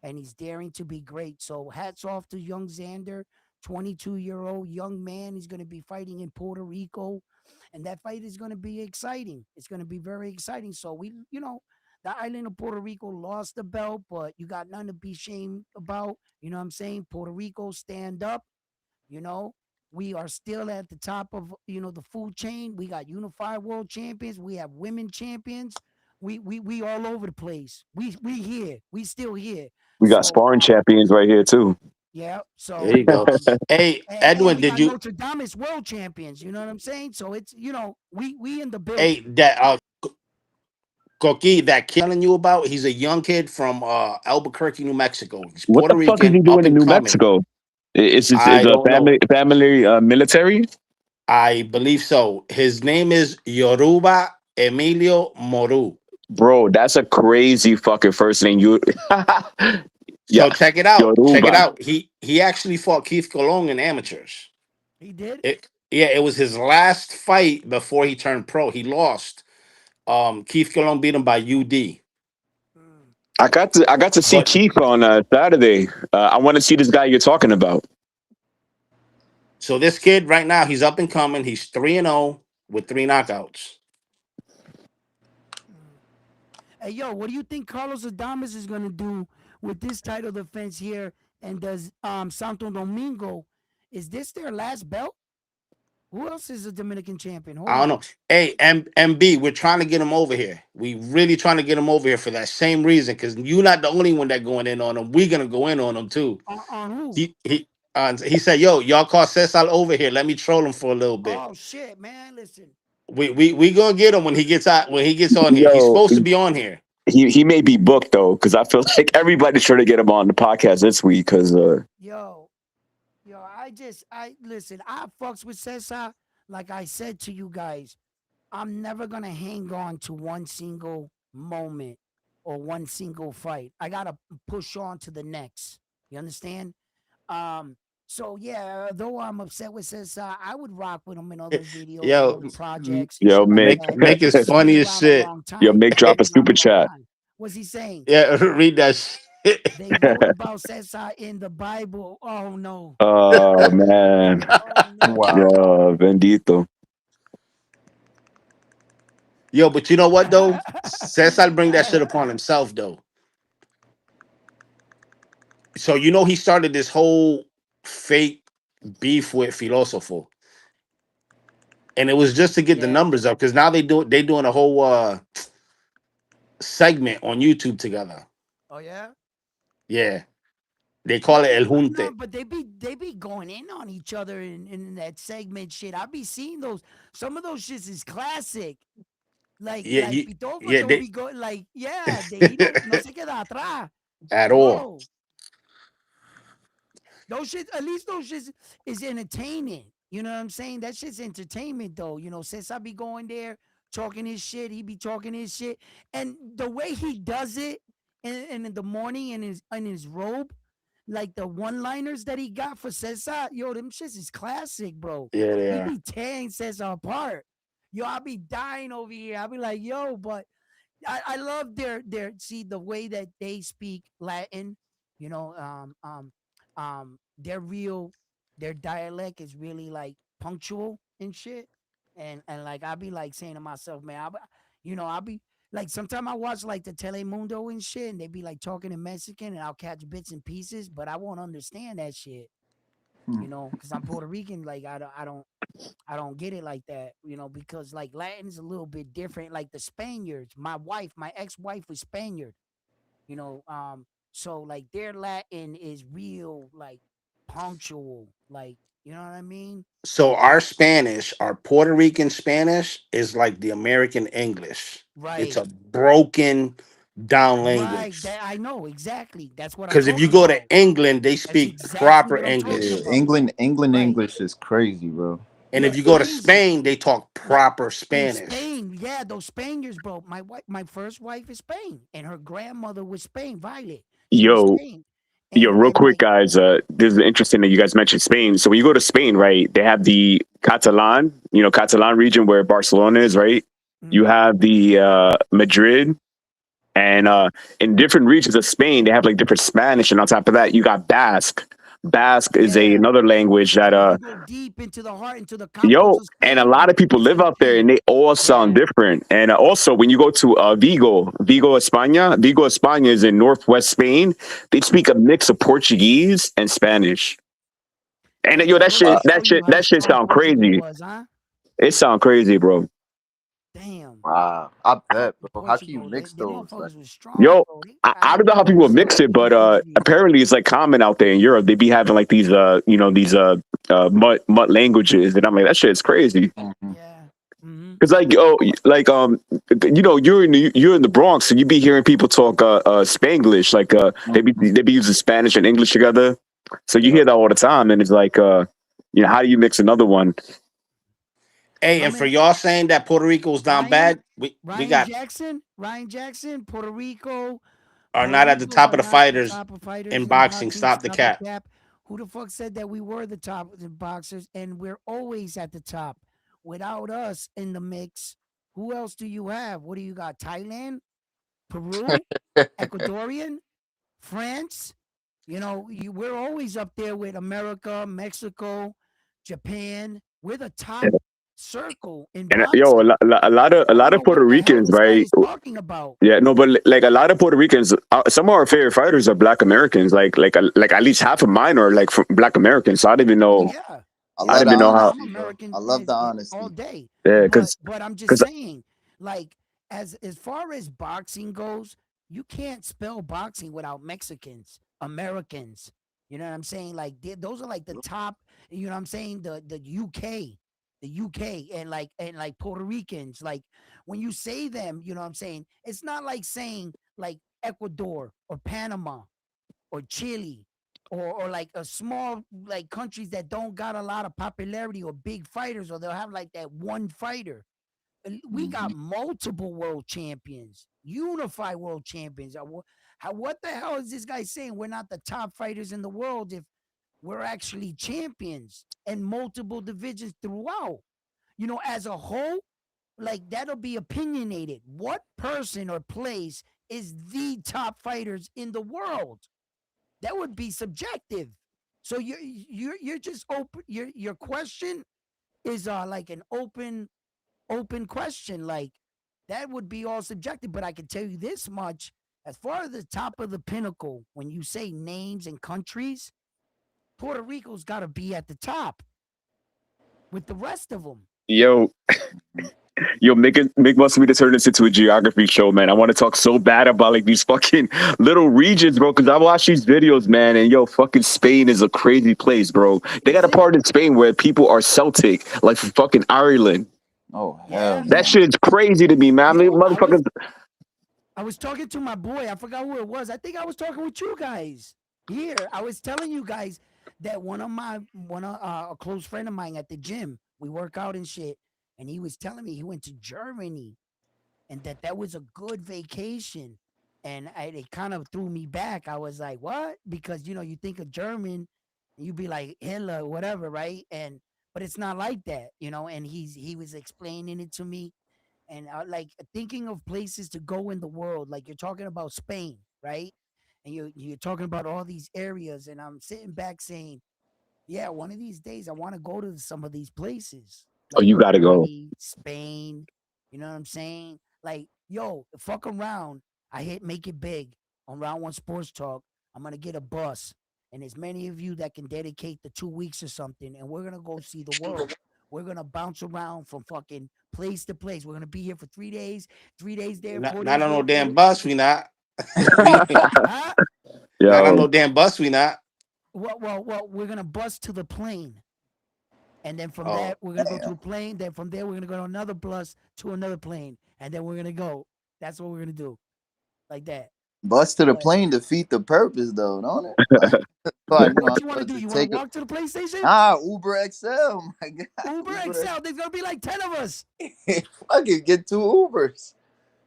And he's daring to be great. So hats off to young Xander, 22-year-old young man. He's going to be fighting in Puerto Rico. And that fight is going to be exciting. It's going to be very exciting. So the island of Puerto Rico lost the belt, but you got nothing to be ashamed about. You know what I'm saying? Puerto Rico, stand up. You know, we are still at the top of the food chain. We got unified world champions. We have women champions. We all over the place. We here. We still here. We got So sparring champions right here too. yeah. There So you go. Hey, and Edwin, we did got you? Notre Dame's world champions. You know what I'm saying? So it's we in the Hey, building. that Coqui, that kid telling you about, he's a young kid from Albuquerque, New Mexico. He's What Puerto the fuck is Rican, he up doing in and New coming. Mexico? Is I a don't know. family military? I believe so. His name is Yoruba Emilio Moru. Bro, that's a crazy fucking first name. You, yeah, So check it out. Check it Yoruba. out. He actually fought Keith Colon in amateurs. He did. It was his last fight before he turned pro. He lost. Keith Colon beat him by UD. Mm. I got to see But Keith on Saturday. I want to see this guy you're talking about. so this kid right now, he's up and coming. He's 3-0 with 3 knockouts. Mm. Hey, yo, what do you think Carlos Adames is gonna do with this title defense here? And does Santo Domingo, is this their last belt? Who else is a Dominican champion? Hold I don't on. know. Hey, MB, we're trying to get him over here. We really trying to get him over here for that same reason. Because you're not the only one that going in on him. We're gonna go in on him too. On who? He said, "Yo, y'all call Cesar over here. Let me troll him for a little bit. Oh shit, man! Listen, We gonna get him when he gets out. When he gets on here, he's Yo, supposed to be on here. he may be booked though, because I feel like everybody's trying to get him on the podcast this week. Because yo, I listen. I fucks with Cesar. Like I said to you guys, I'm never gonna hang on to one single moment or one single fight. I gotta push on to the next. You understand? Um, So yeah, though I'm upset with Cesar, I would rock with him in other videos, Yo, other projects and Yo, shit like Mick. make that. make is He's been funny as around a shit. long Yo, time. Mick, He's drop been a around super a long chat. time. What's he saying? Yeah, read that shit. They wrote about Cesar in the Bible. Oh no. Oh man. Oh no. Wow. Yo, bendito. Yo, but you know what though? Cesar bring that shit upon himself though. So you know he started this whole fake beef with Filosofo, and it was just to get the Yeah. numbers up because now they doing a whole segment on YouTube together. Oh yeah. Yeah, they call it Yeah, El but no, Junte. but they be going in on each other in that segment shit. I be seeing those. Some of those shits is classic. Yeah, Like Pitofo yeah, don't they be going like yeah. He don't no se queda atrás, at all. bro. Those shit, at least those shits is entertaining. You know what I'm saying? That shit's entertainment though. You know, since I be going there talking his shit, he be talking his shit, and the way he does it, and in the morning in his robe, like the one liners that he got for Cesar, yo, them shits is classic, bro. Yeah, they He are. be tearing Cesar apart. Yo, I be dying over here. I be like, yo, but I love their see the way that they speak Latin. You know, their real their dialect is really like punctual and shit. And like I be like saying to myself, man, I'll be like sometimes I watch like the Telemundo and shit, and they be like talking in Mexican, and I'll catch bits and pieces, but I won't understand that shit. Hmm. You know, because I'm Puerto Rican, like I don't get it like that, because like Latin's a little bit different. Like the Spaniards, my ex-wife was Spaniard, you know. So like their Latin is real, like punctual, like you know what I mean? So our Spanish, our Puerto Rican Spanish, is like the American English. It's Right, a broken down right. language. That I know exactly. That's what I'm Because if you talking go to about. England, they That's speak exactly proper what I'm talking Yeah, English. about. England Right. English is crazy, bro. And Yeah, if you go to crazy. Spain, they talk Yeah, proper in Spanish. Spain, yeah, those Spaniards, bro. My first wife is Spain, and her grandmother was Spain. Violet, she was Yo, Spain, yo, and real and quick, my guys. This is interesting that you guys mentioned Spain. So when you go to Spain, right, they have the Catalan, Catalan region where Barcelona is, right? You mhm, have the Madrid, and in different regions of Spain, they have like different Spanish, and on top of that, you got Basque. Basque is yeah, another language that when you go deep into the heart, into the campos yo, of and a Spain, lot of people it's live out there, and insane. they all sound Yeah, different. And also, when you go to Vigo, España is in northwest Spain. They speak a mix of Portuguese and Spanish. And yo, damn. It that goes shit, to Uh, show you how that shit strong sound Portugal crazy. was, huh? It sound crazy, bro. Damn, wow, I bet, bro. How can you Portugal, mix them those? Like, motherfuckers was strong, Yo, bro. I I didn't don't know know how they were people mix so it, but industrious. apparently it's like common out there in Europe. They be having like these these mutt languages, and I'm like, that shit is crazy. mhm. Yeah. Mm-hmm. Cause like you're in the Bronx, so you be hearing people talk Spanglish, like Mhm. they be using Spanish and English together. So you Yep. hear that all the time, and it's like how do you mix another one? Hey, My and for man, y'all saying that Puerto Rico's down Ryan, bad, we got Ryan Jackson, Puerto Rico. are Puerto not at the Ricos top are of the not the fighters top of in fighters in boxing. boxing. Stop the Stop the cap. cap. Who the fuck said that we were the top of the boxers and we're always at the top? Without us in the mix, who else do you have? What do you got? Thailand, Peru, Ecuadorian, France. We're always up there with America, Mexico, Japan. We're the top circle in And yo, boxing. a So I lot don't of know what Puerto the hell Ricans, this guy right? is talking about. Yeah, no, but like a lot of Puerto Ricans, some of our favorite fighters are Black Americans. Like at least half of mine are like from Black Americans. So Oh yeah, I I yeah. love don't the even know how. I'm honesty, bro. I American love the all honesty. day, Yeah, but I'm just because saying, like as far as boxing goes, you can't spell boxing without Mexicans, Americans. You know what I'm saying? Like those are like the top. You know what I'm saying? The UK, and like Puerto Ricans. Like when you say them, you know what I'm saying? It's not like saying like Ecuador or Panama or Chile or like a small like countries that don't got a lot of popularity or big fighters, or they'll have like that one fighter. We Mhm. got multiple world champions, unified world what the hell is this guy saying? We're not the top fighters in the world we're actually champions in multiple divisions throughout. As a whole, like that'll be opinionated. What person or place is the top fighters in the world? That would be subjective. So you're just open. Your question is like an open question. Like that would be all subjective. But I can tell you this much: as far as the top of the pinnacle, when you say names and countries, Puerto Rico's got to be at the top with the rest of them. Yo, make wants me to turn this into a geography show, man. I want to talk so bad about like these fucking little regions, bro. Because I watch these videos, man, and yo, fucking Spain is a crazy place, bro. They got Is a it? part in Spain where people are Celtic, like from fucking Ireland. Oh hell Yeah. That no. shit's crazy to me, man. I mean, Yo, motherfuckers. I was talking to my boy. I forgot who it was. I think I was talking with you guys here. I was telling you guys that a close friend of mine at the gym. We work out and shit, and he was telling me he went to Germany and that was a good vacation. And it kind of threw me back. I was like, what? Because you think of German, and you'd be like Hitler, whatever, right? But it's not like that. And he was explaining it to me, and like thinking of places to go in the world. Like you're talking about Spain, right? And you're talking about all these areas, and I'm sitting back saying, yeah, one of these days I want to go to some of these places, Oh, like you gotta go. Germany, Spain. You know what I'm saying? Like, yo, fuck around. I hit Make It Big on Round One Sports Talk. I'm gonna get a bus, and as many of you that can dedicate the 2 weeks or something, and we're gonna go see the world. We're gonna bounce around from fucking place to place. We're gonna be here for 3 days, 3 days there, Not, 4 days not on no there, damn 4 days. bus. We not. we Huh? not on Yo, no damn bus. We not. Well, we're gonna bus to the plane. And then from Oh, that, we're gonna go to Damn. a plane. Then from there, we're gonna go to another bus to another plane, and then we're gonna go. That's what we're gonna do, like that. Bus to the But plane defeat the purpose though, don't it? Like you what might you as want to well do? You just want to take a walk to the PlayStation? Uber XL. My God, Uber Uber XL. There's gonna be like 10 of us. fucking get 2 Ubers.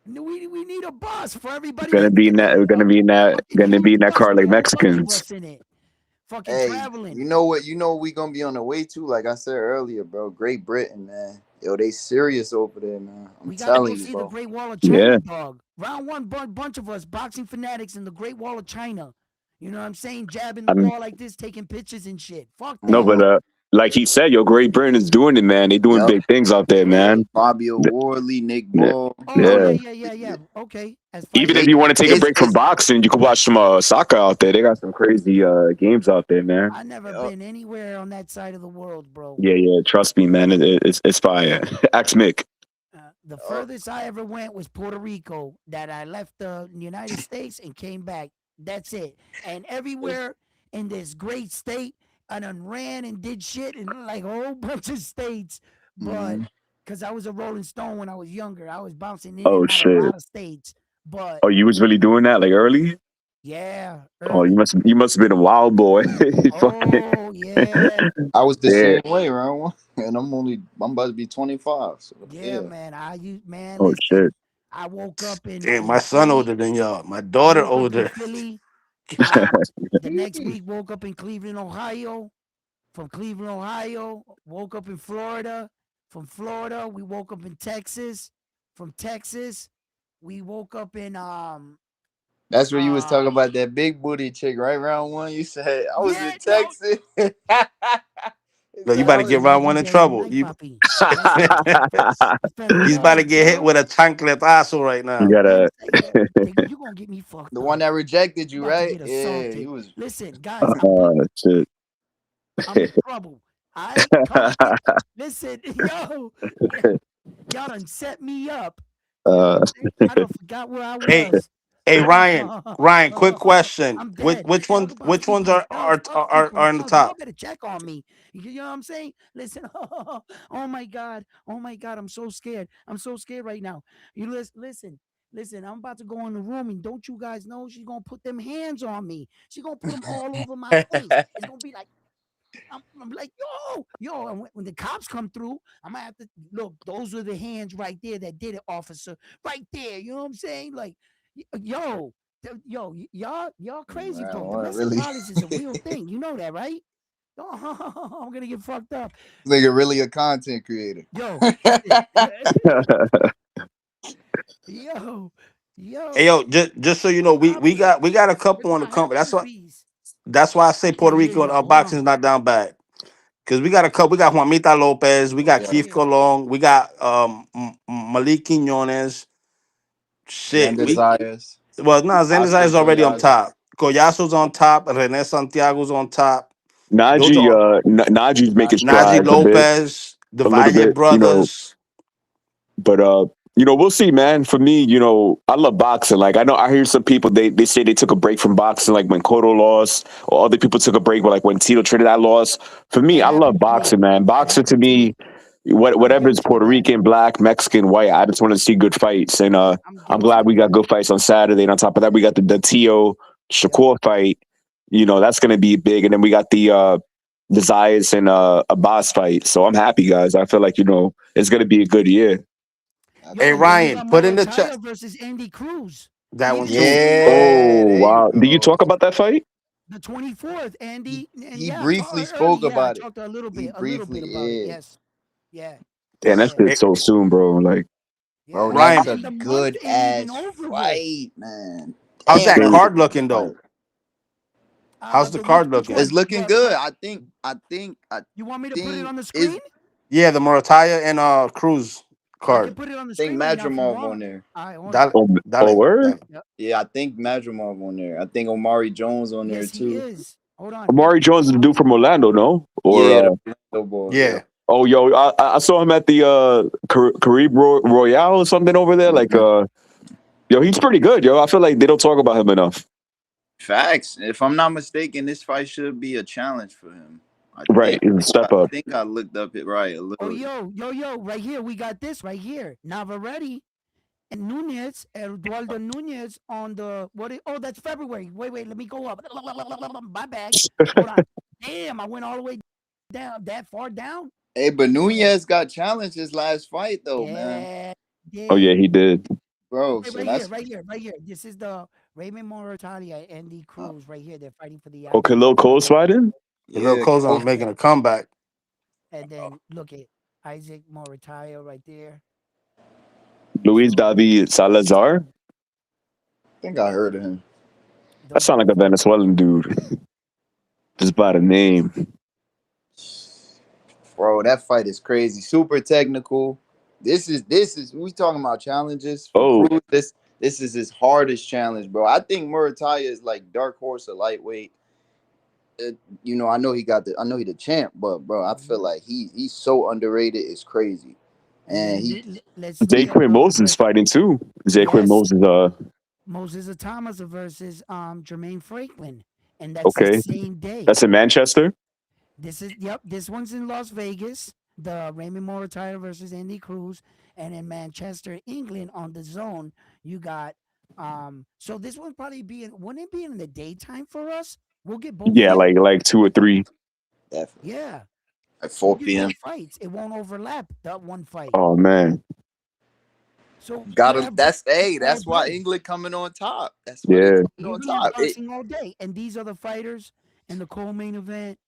We need a bus for everybody gonna that be in that. We're gonna be in a that. fucking Gonna be huge in that bus car with like a whole bunch of Mexicans. us in it, fucking Hey, traveling. you know what we gonna be on the way to? Like I said earlier, bro. Great Britain, man. Yo, they serious over there, man. I'm We got to go telling you, see the bro. Great Wall of Yeah. China, dog. Round one, bunch of us, boxing fanatics in the Great Wall of China. You know what I'm saying? Jabbing the I'm wall like this, taking pictures and shit. Fuck no, that. but like he said, yo, Great Britain is doing it, man. They doing Yup. big things out there, man. Fabio Warley, Nick Yeah, Ball. You Oh, know, yeah, yeah. yeah, yeah, yeah. Okay. As Even if they fighters, you want to take a break from it's boxing, you can watch some soccer out there. They got some crazy games out there, man. I never yup. been anywhere on that side of the world, bro. Yeah, yeah. Trust me, man. It's fire. Ask Mick. The yup. furthest I ever went was Puerto Rico, that I left the United States and came back. That's it. And everywhere in this great state, I done ran and did shit in like a whole bunch of states. But Mhm. because I was a Rolling Stone when I was younger, I was bouncing in Oh and out a shit. lot of states. But Oh, you was really doing that like early? yeah, Oh, early. you must have been a wild boy. Fucking Oh, yeah. I was the yeah. same way, right? And I'm about to be 25. So Yeah, yeah. man. Man, Oh listen, shit. I woke up damn, my in son Philly. older than y'all. My I daughter woke up in older. Philly. The next week, woke up in Cleveland, Ohio. From Cleveland, Ohio, woke up in Florida. From Florida, we woke up in Texas. From Texas, we woke up in That's where you was talking uh about that big booty chick, right? Round one, you said I was yeah, in yo. Texas. He Yo, you said about I to Listen, get was. have a round good one in day. Good trouble. night, You, Poppy. Listen, you spend a he's day about to with get hit with girls. a chancletazo right You now. Man, gotta yeah, you gonna get me fucked The one up. that rejected I'm you, about to right? get Yeah, he assaulted. was. Listen, guys, shit. I'm in trouble. I come to get. Listen, yo, y'all done set me up. You know what uh I'm saying? I done forgot where I Hey, was. hey, Ryan. Ryan, quick question. I'm Which dead. which Talk ones about which ones freaking thugs. Fuck freaking are in the thugs. Y'all top? better check on me. You know what I'm saying? Listen. Oh my god. Oh my god. I'm so scared. I'm so scared right now. You listen. Listen, I'm about to go in the room, and don't you guys know she's gonna put them hands on me? She's gonna put them all over my face. It's gonna be like I'm like, yo. And when the cops come through, I'm gonna have to look. Those are the hands right there that did it, officer. Right there. You know what I'm saying? Like, yo, y'all crazy, Round bro. one, Domestic really. violence is a real thing. You know that, right? Oh, I'm gonna get fucked up. Nigga, really a content creator. Yo, listen. Yo, Hey, yo. yo, just so you know, we got a Where's couple on the my company. headphone piece? That's why I say Yeah, Puerto here you Rico go. Hold boxing on. is not down bad. Because we got a couple. We got Juanita Lopez. We Oh, got right Yeah. Keith here. Colon. We got Malik Quinones. Shit. Xander We Zayas. well, no, Zenizai Oscar is already on Collazo. top. Collazo's on top. Rene Santiago's on top. Those Najee, are Najee's making Najee strides Najee. a bit, Lopez, the a little Valle bit, you know. brothers. But we'll see, man. For me, I love boxing. Like I hear some people they say they took a break from boxing, like when Cotto lost, or other people took a break, like when Tito Trinidad lost. For me, That I love happened to me. boxing, man. That Boxing to happened to me, me. I'm whatever is guilty of Puerto that. Rican, black, Mexican, white. I just want to see good fights, and I'm I'm guilty glad of we got that. good fights on Saturday. And on top of that, we got the Tio Yep. Shakur fight. That's going to be big, and then we got the Zayas and a boss fight. So I'm happy, guys. I feel like it's going to be a good year. Yo, Hey and then we Ryan, got put in the chat Morataya versus Andy Cruz. that one Even too. even though Yeah, Oh there you wow! Did you go. talk about that fight? the 24th, He Andy, and he yeah, I talked briefly spoke early. Yeah, I about it. talked He a little briefly, bit about it. yeah. Yes. Yeah. Damn, that's Yeah. it Hey, so soon, bro. Like Bro, Yeah. Ryan, that's a And the month good ain't even ass over yet. fight, man. how's Damn, that that's a card good looking fight. though? How's the card Which looking? It's one? looking good. I You want me to put it think on the is screen? Yeah, the Morataya and Cruz I can card. put it on the think screen right now if you Madrimov on want. there. All right, hold Dale, on. oh dale, word. dale. Yep. Yeah, I think Madrimov on there. I think Omari Jones on there Yes, he too. is. Hold on. Amari Jones is the dude from Orlando, no? Yeah, Or the Orlando boy. Yeah. Yeah. oh yo, I saw him at the Caribe Royale or something over there. Like Mhm. yo, he's pretty good, yo. I feel like they don't talk about him enough. Facts. If I'm not mistaken, this fight should be a challenge for him. I Right, think. he's a I step up. think I looked up it right a Oh, little. yo, right here. We got this right here. Navarrete and Nunez, Eduardo Nunez on the oh, that's February. Wait, let me go up. My bag. Hold on. Damn, I went all the way down, that far down. Hey, but Yeah, Nunez got challenged his last fight though, man. yeah, Oh yeah, did. he did. Bro, Hey, so that's right here. This is the Raymond Moratalia, Andy uh, Cruz right here. They're fighting for the Okay, IC Lil Cole's title. fighting. The little yeah, Kozan Cole. making a comeback. And then look at Isaac Moratalia right there. Luis So David Salazar. I think I heard of him. That those are sound the like a fights. Venezuelan dude, just by the name. Bro, that fight is crazy. Super technical. This is we talking about challenges for Oh Cruz. This is his hardest challenge, bro. I think Murataya is like dark horse or lightweight. I know he the champ, but bro, I feel Mhm. like he's so underrated. It's crazy, And and then he let's get a Zaquin little Moses bit. fighting too. Zaquin Yes, Moses. Moses Thomas versus Jermaine Franklin, and that's the Okay, same day. that's in Manchester. This one's in Las Vegas. The Raymond Moratalia versus Andy Cruz, and in Manchester, England, on the zone, you got. So this one probably wouldn't it be in the daytime for us? We'll get both Yeah, fights. like 2 or 3. definitely Yeah, at we'll 4 get p.m. both fights. It won't overlap that one fight. Oh man, So Got we'll him. have That's it's hey. all That's why good. England coming on top. That's why they yeah. coming on England is top. boxing all day, and these are the fighters in the co-main event.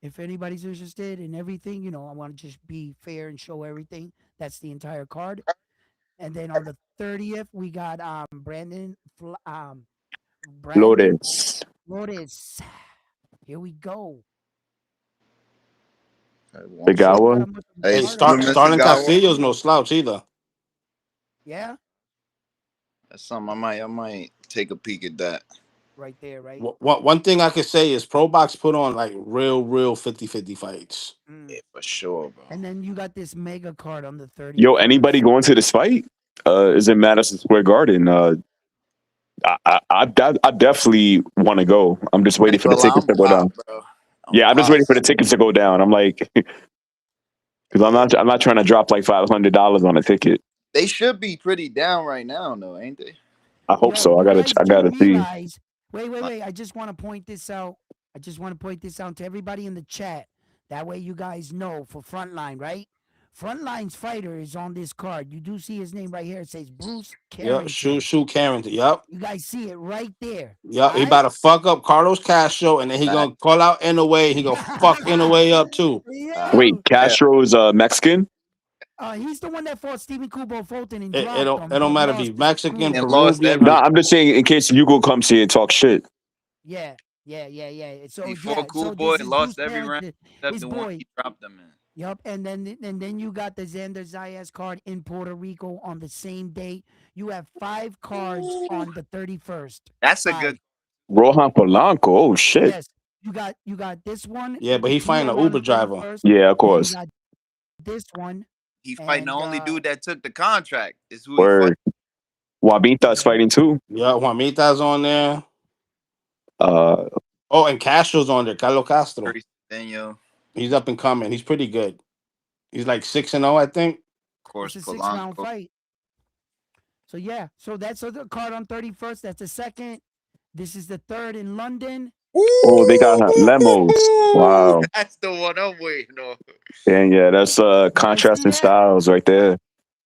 If anybody's interested in everything, I want to just be fair and show everything. That's the entire card. And then on the 30th, we got Brandon Flores, Flores. Here we go. One I don't second. got Begawa. a much of a Hey, Hey, card on that. Mr. Starling Gawa. Castillo's no slouch either. Yeah, That's something I might take a peek at that. right there, right. One thing I could say is Pro Box put on like real 50-50 fights. Mm. Yeah, for sure, bro. And then you got this mega card on the Yo, 31st. anybody going to this fight? Is in Madison Square Garden. I definitely want to go. I'm just I waiting ain't for the gonna lie, tickets I'm to go down. popped, bro. I'm Yeah, I'm just waiting for the popped. tickets to go down. I'm like, because Yeah, I'm not trying to drop like $500 on a ticket. they should be pretty down right now, though, ain't they? I hope Yo, so. you guys I do gotta see. realize. Wait. I just want to point this out. I just want to point this out to everybody in the chat. That way you guys know for Frontline, right? Frontline's fighter is on this card. You do see his name right here. It says Bruce Yep. Carrington. Shoot Carrington. Yep. You guys see it right there. Yep. All He right. about to fuck up Carlos Castro, and then he Fact, gonna call out in a way. He gonna fuck in a way up too. fact. Wait, Yo, Yeah, Castro's Mexican? he's the one that fought Stephen Kubo Fulton and It dropped don't him, it don't but matter if lost he's to Mexican, Shakur. and lost Peruvian. Nah, every I'm just saying in case Hugo comes here and talk shit. Yeah, yeah. So before Cool so Boy this and is Bruce lost every round Carrington, except his the one boy. he dropped them in. Yup, and then you got the Xander Zayas card in Puerto Rico on the same date. You have 5 cards on the 31st. That's a good. 5. Rohan Polanco. Oh shit. Yes, you got this one, Yeah, but the he fighting Tito an on Uber the driver. 31st. Yeah, of Then you course. got this one, He fighting the and only dude that took the contract. Is who he Word. fight. Wabita's yeah, fighting too. Yeah, Juanita's on there. Uh, Oh, and Castro's on there. Carlos Castro. Then yo, He's up and coming. He's pretty good. He's like 6-0, I think. of course, it's a 6 round Polanco. fight. So yeah, so that's the card on 31st. That's the second. This is the third in London. oh, they got Lemos. Ooh, Wow. that's the one I'm waiting on. And yeah, that's You guys see contrasting that? styles right there.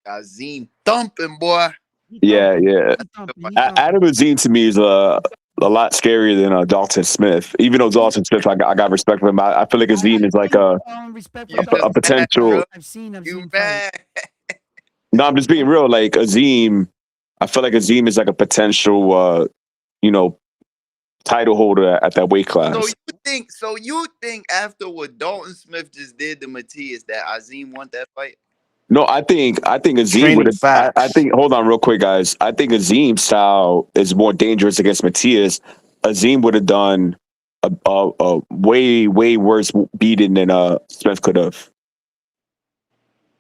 Azim thumping, boy. He Yeah, thumping. yeah. He thumping. He Adam thumping. Azim to me is a lot scarier than Dalton Smith. Even though Dalton Smith, I got respect for him. I feel like Azim I is like take respect You for just a Dalton Smith mad, because bro. potential. I've You seen fight. mad? No, I'm just being real. Like Azim, I feel like Azim is like a potential, you know, title holder at that weight So class. you think? So you think after what Dalton Smith just did to Matias that Azim won that fight? No, I think Azim would Training have. I facts. think. Hold on, real quick, guys. I think Azim's style is more dangerous against Matias. Azim would have done a way worse beating than Smith could have.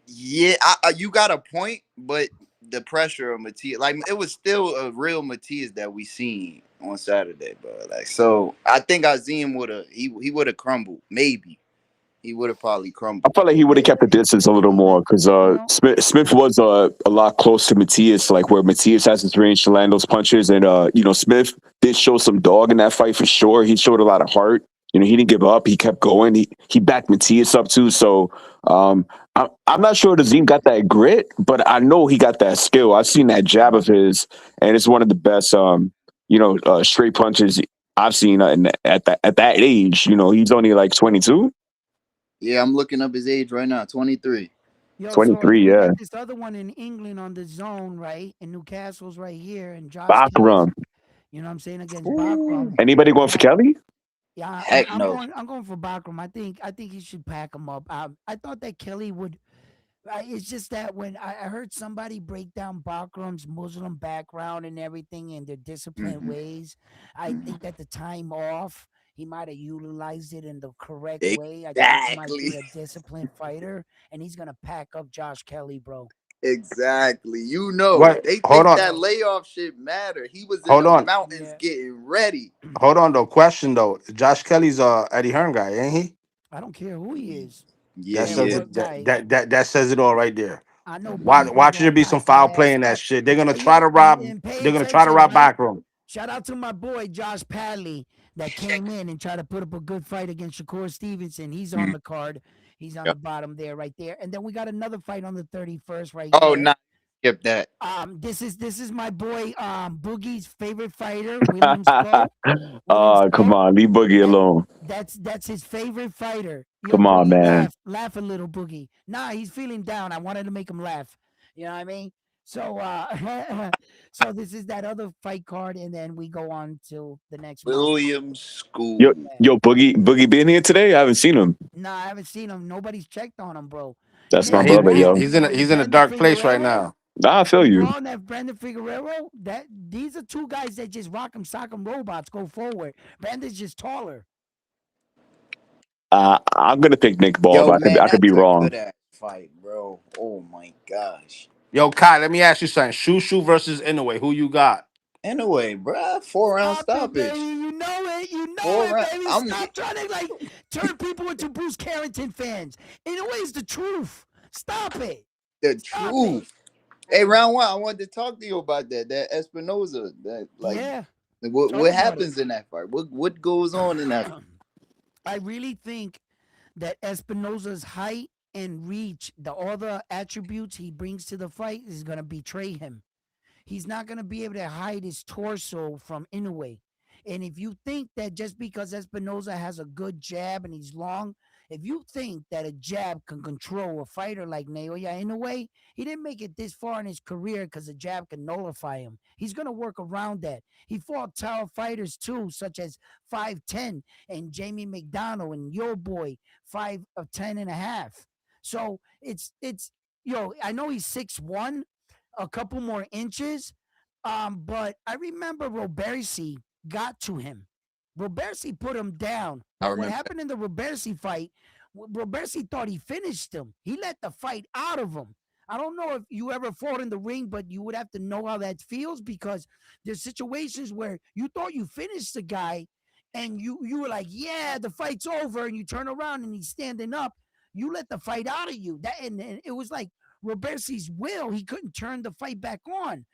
Yeah, you got a point, but the pressure of Matias, like it was still a real Matias that we seen on Saturday, bro. Like, so I think Azim would have he would have crumbled. Maybe he would have probably I crumbled. felt like he would have kept the distance a little more because Smith was a lot close to Matias, like where Matias has his range to land those punches, and Smith did show some dog in that fight for sure. He showed a lot of heart. He didn't give up. He kept going. He backed Matias up too. So I'm not sure Azim got that grit, but I know he got that skill. I've seen that jab of his, and it's one of the best straight punches I've seen at that age. He's only like 22. Yeah, I'm looking up his age right now, 23. Yo, so 23, then we yeah. got this other one in England on the zone, right? And Newcastle's right here, and Josh Kelly's, Bakram. you know what I'm saying, against Bakram. Anybody going for Kelly? Yeah, Heck no. I'm going for Bakram. I think he should pack him up. I thought that Kelly would. It's just that when I heard somebody break down Bakram's Muslim background and everything and their disciplined ways, I think that the time off, he might have utilized it in the correct way. I think he might be Exactly. a disciplined fighter, and he's gonna pack up Josh Kelly, bro. Exactly. What? They Hold think on. that layoff shit matter. He was in Hold the on. mountains Yeah. getting ready. Hold on though. Question though. Josh Kelly's Eddie Hearn guy, ain't he? I don't care who he is. Yeah, That Yeah, he says is. what it. That guy? that that, that says it all right there. I know Watch, Boogie was watch there gonna be some pack that foul ass play in that up. shit. They're gonna But try yeah, to rob. and pay They're gonna try to attention, rob right? Backroom. Shout out to my boy Josh Padley that came in and tried to put up a good fight against Shakur Stevenson. He's on Mhm. the card. He's on Yep. the bottom there, right there. And then we got another fight on the 31st right Oh, here. nah, skip that. This is my boy Boogie's favorite fighter, William Sco. Come on, leave Boogie That, alone. that's his favorite fighter. Yo, Come on, Boogie, man. laugh a little, Boogie. Nah, he's feeling down. I wanted to make him laugh. You know what I mean? So, so this is that other fight card, and then we go on to the next month. William Yo, School. yo, Boogie been here today? I haven't seen him. Nah, I haven't seen him. Nobody's checked on him, bro. That's And my Yeah, then brother, he, yo. he's in a, he's in a Brandon dark place right Figueroa. now. Nah, I feel You you. calling that Brandon Figueroa? These are two guys that just rock 'em, sock 'em robots go forward. Brandon's just taller. I'm gonna pick Nick Ball, Yo, but man, I could be that's a wrong. good ass fight, bro. Oh my gosh. Yo, Kai, let me ask you something. Shushu versus Inoue. Who you got? Anyway, bro, 4 round Stop it, baby. stoppage. You know it. You know 4 round. it, baby. Stop trying to turn people into Bruce Carrington fans. In a way, it's the truth. Stop it. The Stop truth. Hey, round one, I wanted to talk to you about that. That Espinoza. That Yeah. what about happens in that fight? What goes on in that? I really think that Espinoza's height and reach, all the attributes he brings to the fight is going to betray him. He's not going to be able to hide his torso from Inoue. And if you think that just because Espinoza has a good jab and he's long, if you think that a jab can control a fighter like Naoya Inoue, he didn't make it this far in his career because a jab can nullify him. He's going to work around that. He fought tall fighters too, such as 5'10" and Jamie McDonald and Yo Boy 5'10" and a half. So it's I know he's 6'1", a couple more inches. But I remember Robersi got to him. Robersi put him down. I But what remember. happened in the Robersi fight, Robersi thought he finished him. He let the fight out of him. I don't know if you ever fought in the ring, but you would have to know how that feels, because there's situations where you thought you finished the guy and you were like, yeah, the fight's over, and you turn around and he's standing up. You let the fight out of you. And it was like Robersi's will. He couldn't turn the fight back on,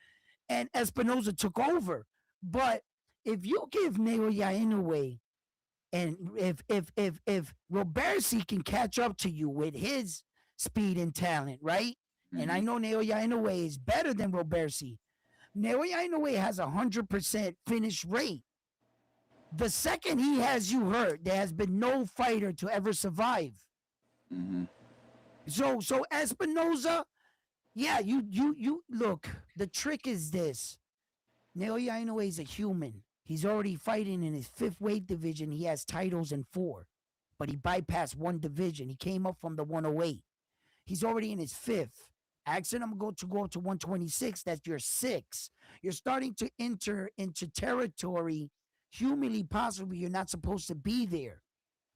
and Espinoza took over. But if you give Naoya Inoue, and if Robersi can catch up to you with his speed and talent, right? Mm-hmm. And I know Naoya Inoue is better than Robersi. Naoya Inoue has 100% finish rate. The second he has you hurt, there has been no fighter to ever survive. Mm-hmm. So Espinoza, yeah, you look. The trick is this: Naoya Inoue is a human. He's already fighting in his 5th weight division. He has titles in 4, but he bypassed 1 division. He came up from the 108. He's already in his 5th. Asking him to go up to 126. That's your 6. You're starting to enter into territory, humanly possibly you're not supposed to be there.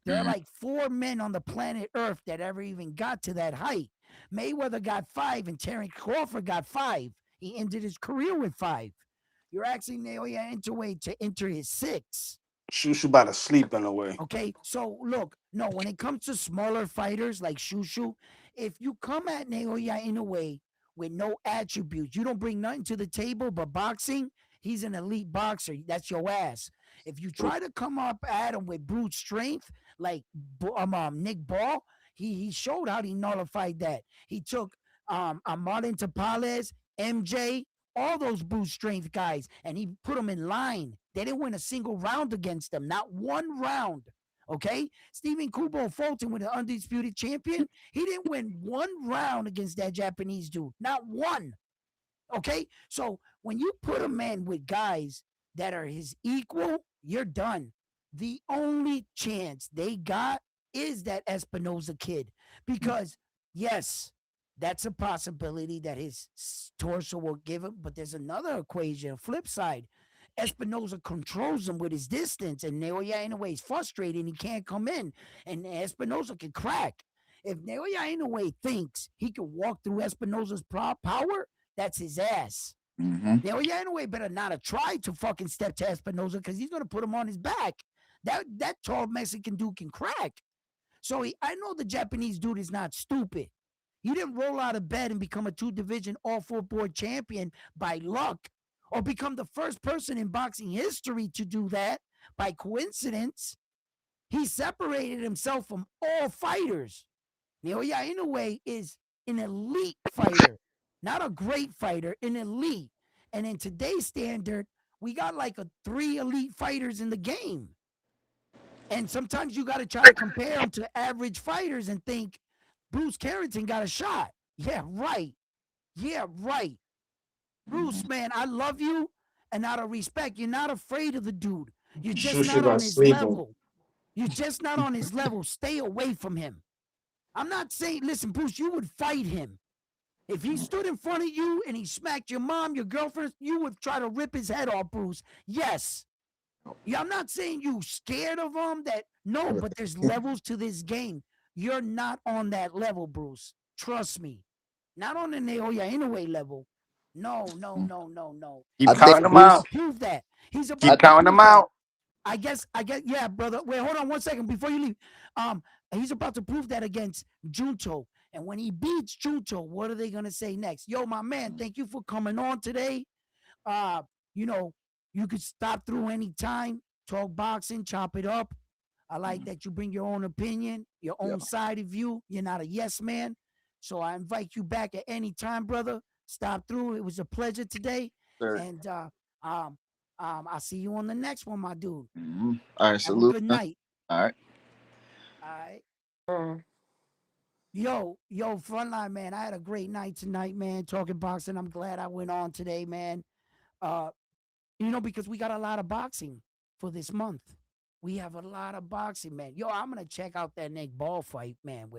There are like 4 men on the planet Earth that ever even got to that height. Mayweather got 5 and Terence Crawford got 5. He ended his career with 5. You're asking Naoya Inoue to enter his 6. Shushu about to sleep in a way. Okay, so look, no, when it comes to smaller fighters like Shushu, if you come at Naoya Inoue with no attributes, you don't bring nothing to the table but boxing, he's an elite boxer. That's your ass. If you try to come up at him with brute strength, like Nick Ball, he showed how he nullified that. He took Martin Tapales, MJ, all those brute strength guys, and he put them in line. They didn't win a single round against them, not 1 round. Okay, Stephen Kubo Fulton with an undisputed champion, he didn't win 1 round against that Japanese dude, not 1. Okay, so when you put a man with guys that are his equal, you're done. The only chance they got is that Espinoza kid, because yes, that's a possibility that his torso will give him, but there's another equation, flip side. Espinoza controls him with his distance, and Naoya Inoue is frustrated and he can't come in, and Espinoza can crack. If Naoya Inoue thinks he can walk through Espinoza's power, that's his ass. Mm-hmm. Naoya Inoue better not have tried to fucking step to Espinoza, because he's going to put him on his back. That tall Mexican dude can crack. So I know the Japanese dude is not stupid. He didn't roll out of bed and become a 2-division all-4-board champion by luck, or become the first person in boxing history to do that by coincidence. He separated himself from all fighters. Naoya Inoue is an elite fighter, not a great fighter, an elite. And in today's standard, we got like 3 elite fighters in the game. And sometimes you got to try to compare them to average fighters and think, Bruce Carrington got a shot. Yeah, right. Yeah, right. Bruce, man, I love you, and out of respect, you're not afraid of the dude. You're just not on his level. You're just not on his level. Stay away from him. I'm not saying, listen, Bruce, you would fight him. If he stood in front of you and he smacked your mom, your girlfriend, you would try to rip his head off, Bruce. Yes. Yeah, I'm not saying you scared of him. No, but there's levels to this game. You're not on that level, Bruce. Trust me. Not on the Naoya Inoue level. No. Keep counting them out. Prove that. He's about Keep counting them out. I guess, yeah, brother. Wait, hold on 1 second before you leave. He's about to prove that against Junto. And when he beats Junto, what are they going to say next? Yo, my man, thank you for coming on today. You could stop through any time, talk boxing, chop it up. I like that you bring your own opinion. your own side of you. You're not a yes man. So I invite you back at any time, brother. Stop through. It was a pleasure today. Sir. And I'll see you on the next one, my dude. All right, Have a salute. good night. All right. All right. Yo, Frontline, man. I had a great night tonight, man. Talking boxing. I'm glad I went on today, man. Because we got a lot of boxing for this month. We have a lot of boxing, man. Yo, I'm gonna check out that Nick Ball fight, man.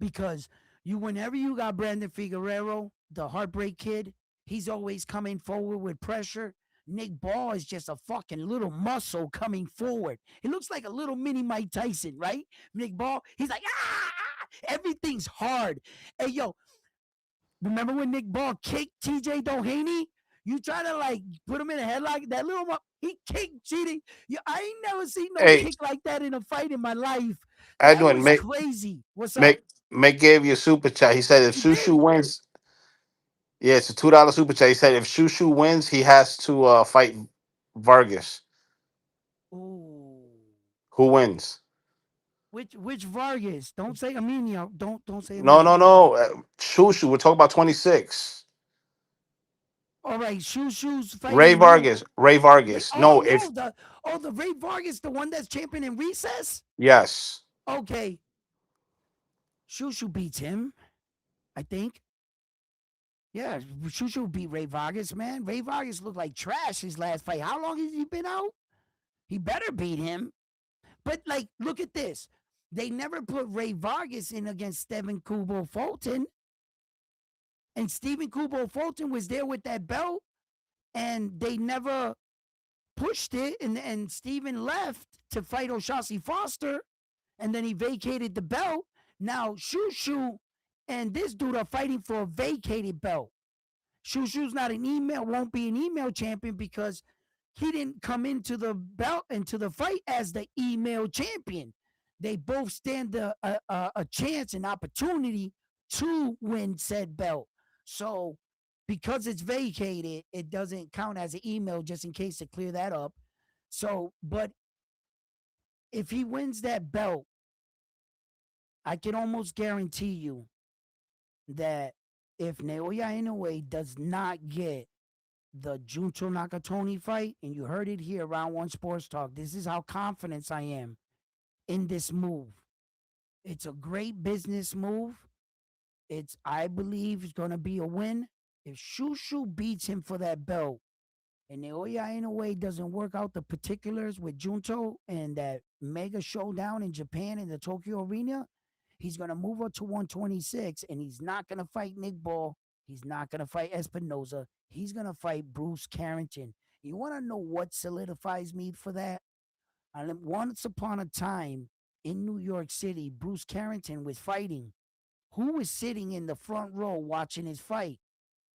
Because whenever you got Brandon Figueroa, the Heartbreak Kid, he's always coming forward with pressure. Nick Ball is just a fucking little muscle coming forward. He looks like a little mini Mike Tyson, right? Nick Ball, he's like, everything's hard. Hey, yo, remember when Nick Ball kicked TJ Doheny? You try to like put him in a headlock. That little he kicked cheating. I ain't never seen no kick like that in a fight in my life. That Edwin, was crazy. What's up? Mick gave you a super chat. He said if Shushu wins, yeah, it's a $2 super chat. He said if Shushu wins, he has to fight Vargas. Ooh. Who wins? Which Vargas? Don't say Emilio. Don't say No, Emilio. no. Shushu. We're talking about 26. All right, Shushu's fighting Ray Vargas. Ray Vargas. the Ray Vargas, the one that's champion in recess? Yes. Okay. Shushu beats him, I think. Yeah, Shushu beat Ray Vargas, man. Ray Vargas looked like trash his last fight. How long has he been out? He better beat him. But, like, look at this. They never put Ray Vargas in against Stephen Kubo Fulton. And Stephen Kubo Fulton was there with that belt, and they never pushed it. And Stephen left to fight O'Shaughnessy Foster, and then he vacated the belt. Now, Shushu and this dude are fighting for a vacated belt. Shushu's won't be an email champion because he didn't come into the fight as the email champion. They both stand a chance, an opportunity to win said belt. So because it's vacated, it doesn't count as an email, just in case to clear that up. So, but if he wins that belt, I can almost guarantee you that if Naoya Inoue does not get the Junto Nakatoni fight, and you heard it here, Round One Sports Talk, this is how confident I am in this move. It's a great business move. I believe, it's going to be a win. If Shushu beats him for that belt, and Naoya Inoue doesn't work out the particulars with Junto and that mega showdown in Japan in the Tokyo Arena, he's going to move up to 126, and he's not going to fight Nick Ball. He's not going to fight Espinoza. He's going to fight Bruce Carrington. You want to know what solidifies me for that? Once upon a time in New York City, Bruce Carrington was fighting. Who was sitting in the front row watching his fight?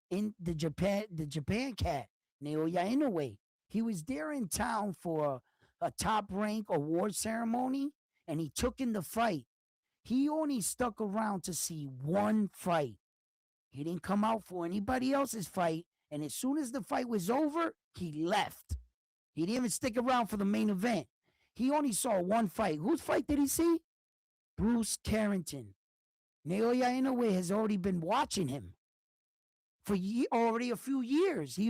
In the Japan cat, Naoya Inoue. He was there in town for a top rank award ceremony, and he took in the fight. He only stuck around to see one fight. He didn't come out for anybody else's fight, and as soon as the fight was over, he left. He didn't even stick around for the main event. He only saw one fight. Whose fight did he see? Bruce Carrington. Naoya Inoue has already been watching him for already a few years. He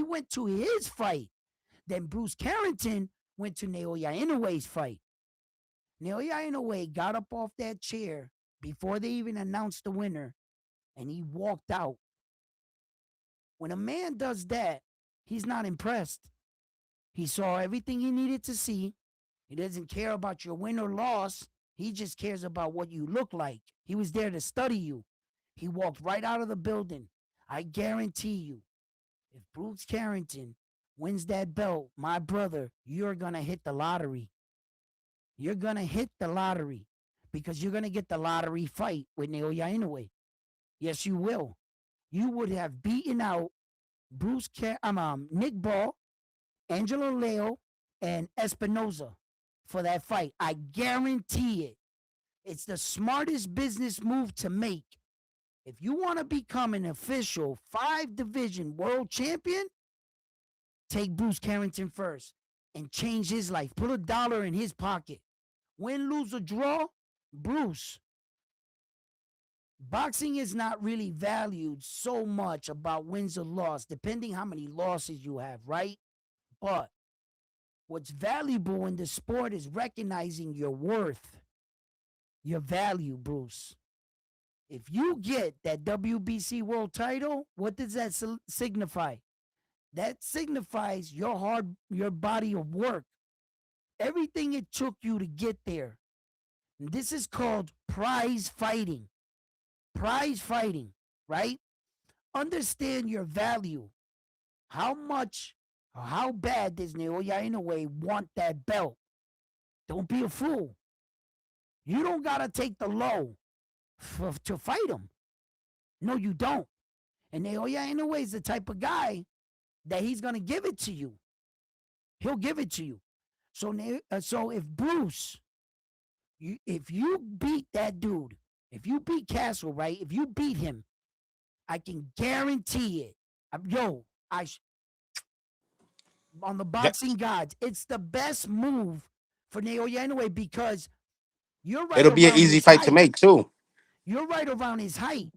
went to his fight. Then Bruce Carrington went to Naoya Inoue's fight. Naoya Inoue got up off that chair before they even announced the winner, and he walked out. When a man does that, he's not impressed. He saw everything he needed to see. He doesn't care about your win or loss. He just cares about what you look like. He was there to study you. He walked right out of the building. I guarantee you, if Bruce Carrington wins that belt, my brother, you're going to hit the lottery. You're going to hit the lottery because you're going to get the lottery fight with Naoya Inoue. Yes, you will. You would have beaten out Nick Ball, Angelo Leo, and Espinoza for that fight. I guarantee it. It's the smartest business move to make. If you want to become an official 5-division world champion, take Bruce Carrington first and change his life. Put $1 in his pocket. Win, lose, or draw, Bruce, boxing is not really valued so much about wins or loss, depending how many losses you have, right? But what's valuable in the sport is recognizing your worth, your value, Bruce. If you get that WBC world title, what does that signify? That signifies your body of work, everything it took you to get there. And this is called prize fighting. Prize fighting, right? Understand your value. How much or how bad does Naoya Inoue want that belt? Don't be a fool. You don't gotta take the low to fight him. No, you don't. And Naoya Inoue is the type of guy that he's gonna give it to you. He'll give it to you. So if Bruce, if you beat that dude, if you beat Castle, right? If you beat him, I can guarantee it. On the That- boxing gods, it's the best move for Naoya Inoue because you're right It'll be an around easy his fight to height. make too. You're right around his height.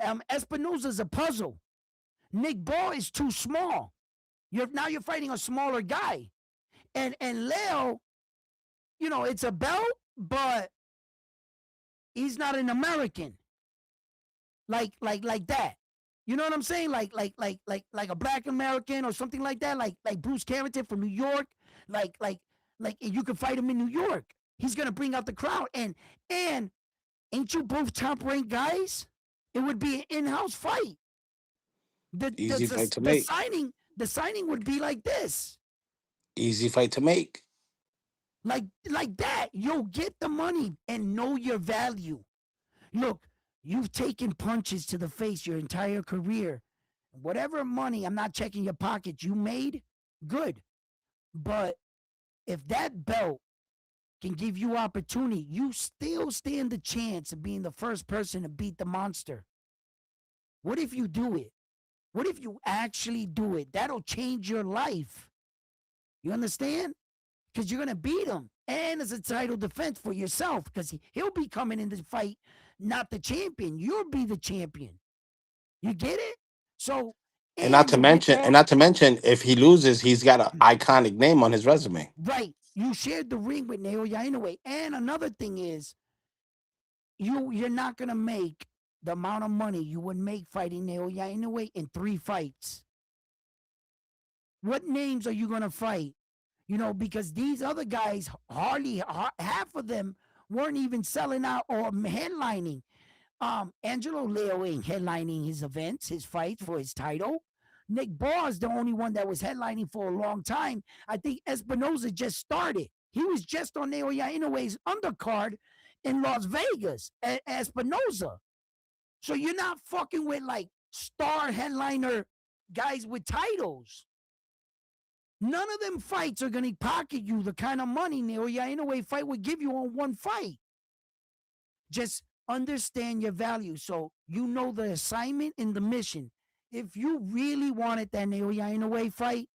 Espinoza's a puzzle. Nick Ball is too small. Now you're fighting a smaller guy. And Leo, it's a belt, but he's not an American. Like that. You know what I'm saying? Like a black American or something like that. Like Bruce Carrington from New York. Like you can fight him in New York. He's gonna bring out the crowd. And ain't you both top ranked guys? It would be an in-house fight. Easy fight to The make. signing would be like this. Easy fight to make. Like that. You'll get the money and know your value. Look, you've taken punches to the face your entire career. Whatever money, I'm not checking your pockets, you made, good. But if that belt can give you opportunity, you still stand the chance of being the first person to beat the monster. What if you do it? What if you actually do it? That'll change your life. You understand? Because you're going to beat him. And it's a title defense for yourself because he'll be coming in the fight, not the champion. You'll be the champion. You get it? So, And not to you get mention, if he loses, he's got an iconic name on his resume. right. You shared the ring with Naoya Inoue. And another thing is, you're not gonna make the amount of money you would make fighting Naoya Inoue in 3 fights. What names are you gonna fight? Because these other guys, hardly half of them weren't even selling out or headlining. Angelo Leo ain't headlining his events, his fights for his title. Nick Ball is the only one that was headlining for a long time. I think Espinoza just started. He was just on Naoya Inoue's undercard in Las Vegas, Espinoza. So you're not fucking with like star headliner guys with titles. None of them fights are going to pocket you the kind of money Naoya Inoue fight would give you on one fight. Just understand your value so you know the assignment and the mission. If you really wanted that Naoya Inoue fight,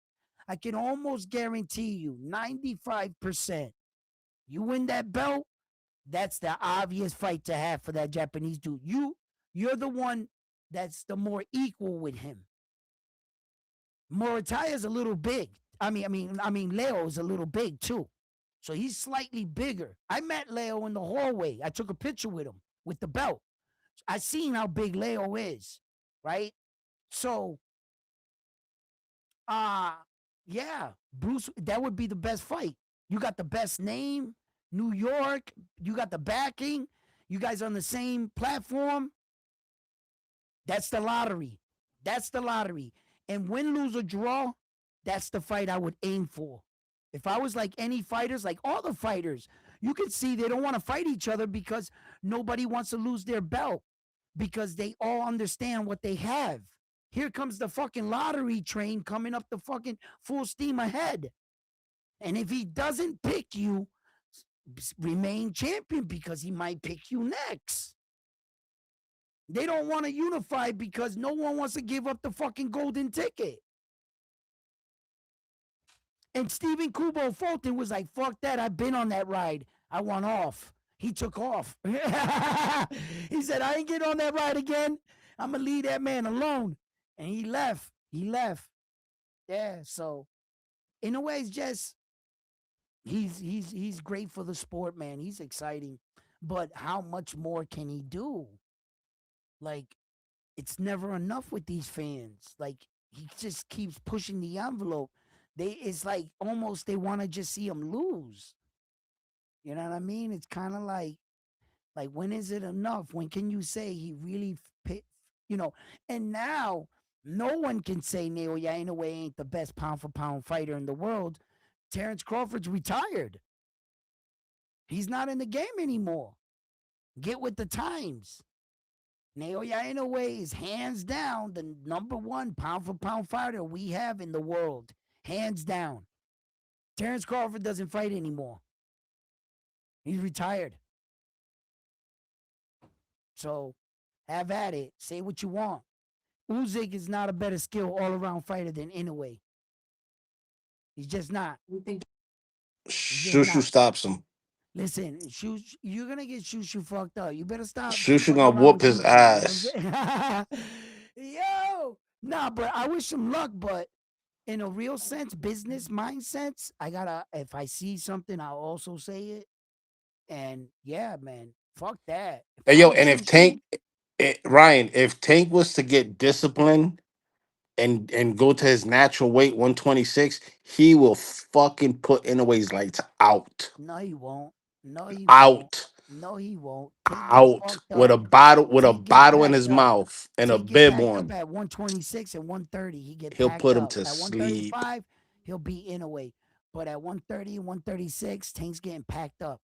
I can almost guarantee you 95%. You win that belt, that's the obvious fight to have for that Japanese dude. You're the one that's the more equal with him. Moritaya's a little big. I mean, Leo's a little big too. So he's slightly bigger. I met Leo in the hallway. I took a picture with him with the belt. I seen how big Leo is, right? So, yeah, Bruce, that would be the best fight. You got the best name, New York. You got the backing. You guys on the same platform. That's the lottery. That's the lottery. And win, lose, or draw, that's the fight I would aim for. If I was like any fighters, like all the fighters, you can see they don't want to fight each other because nobody wants to lose their belt because they all understand what they have. Here comes the fucking lottery train coming up the fucking full steam ahead. And if he doesn't pick you, remain champion because he might pick you next. They don't want to unify because no one wants to give up the fucking golden ticket. And Stephen Kubo Fulton was like, fuck that. I've been on that ride. I want off. He took off. He said, I ain't get on that ride again. I'm going to leave that man alone. And he left. He left. Yeah. So, in a way, it's just, he's great for the sport, man. He's exciting. But how much more can he do? Like, it's never enough with these fans. Like, he just keeps pushing the envelope. It's like almost they want to just see him lose. You know what I mean? It's kind of like when is it enough? When can you say he really you know? And now no one can say Neil Inoue ain't the best pound for pound fighter in the world. Terrence Crawford's retired. He's not in the game anymore. Get with the times. Naoya Inoue is hands down the number one pound for pound fighter we have in the world. Hands down. Terrence Crawford doesn't fight anymore. He's retired. So have at it. Say what you want. Usyk is not a better skill all-around fighter than Inoue. He's just not. Shushu stops him. Listen, you're gonna get Shushu fucked up. You better stop. Shushu fucking gonna around whoop with his Shushu, ass. You know what I'm saying? Yo, nah, but I wish him luck. But in a real sense, business mind sense, if I see something, I'll also say it. And yeah, man, fuck that. If Hey, yo, I'm and if Shushu, Tank, Ryan, if Tank was to get disciplined and go to his natural weight, 126, he will fucking put Inoue's lights out. no, he won't. No, he won't. Out. No, he won't. Tank get Out. fucked up. With a Tank get bottle in packed his up. mouth and a Tank get bib packed up on. at 126 and 130. He get He'll packed put him up. to At sleep. 135, he'll be in a way. But at 130 and 136, Tank's getting packed up.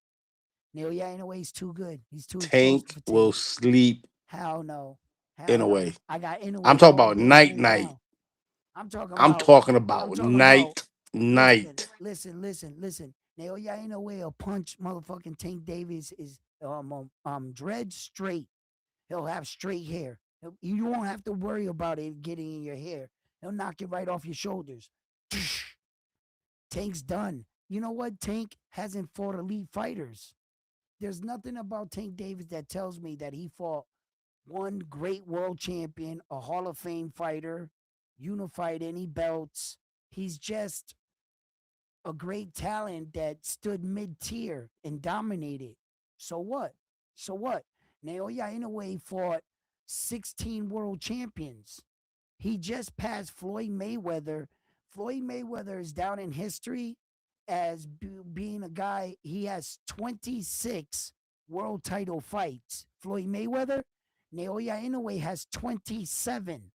Neil Inoue too good. He's too explosive Tank for will Tank. sleep Hell no. Hell no. Inoue. I got I'm Inoue talking all about day, night all night. round. I'm talking I'm about, talking I'm about talking about, night listen, night. listen. Naoya Inoue will punch motherfucking Tank Davis is dread straight. He'll have straight hair. You won't have to worry about it getting in your hair. He'll knock it right off your shoulders. Tank's done. You know what? Tank hasn't fought elite fighters. There's nothing about Tank Davis that tells me that he fought one great world champion, a Hall of Fame fighter, unified any belts. He's just a great talent that stood mid-tier and dominated. So what? So what? Naoya Inoue fought 16 world champions. He just passed Floyd Mayweather. Floyd Mayweather is down in history as being a guy, he has 26 world title fights. Floyd Mayweather, Naoya Inoue has 27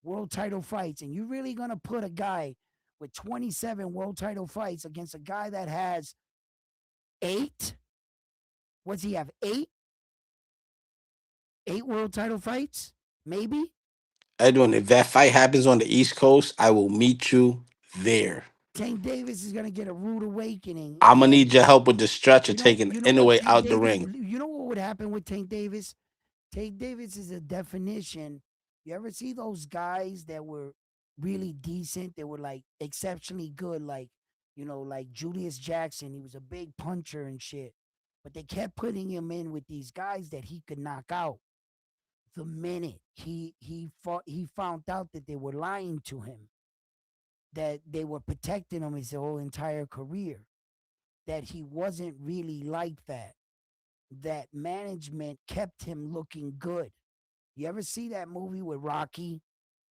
world title fights. And you're really going to put a guy with 27 world title fights against a guy that has 8? What's he have? 8? 8 world title fights? Maybe? Edwin, if that fight happens on the East Coast, I will meet you there. Tank Davis is gonna get a rude awakening, I'm gonna and need your help with the stretcher, taking you know what Inoue Tank out the Davis. ring. You know what would happen with Tank Davis? Tank Davis is a definition. You ever see those guys that were really decent? They were like exceptionally good, like like Julius Jackson. He was a big puncher and shit, but they kept putting him in with these guys that he could knock out. The minute he found out that they were lying to him, that they were protecting him his whole entire career, that he wasn't really like that, that management kept him looking good. You ever see that movie with Rocky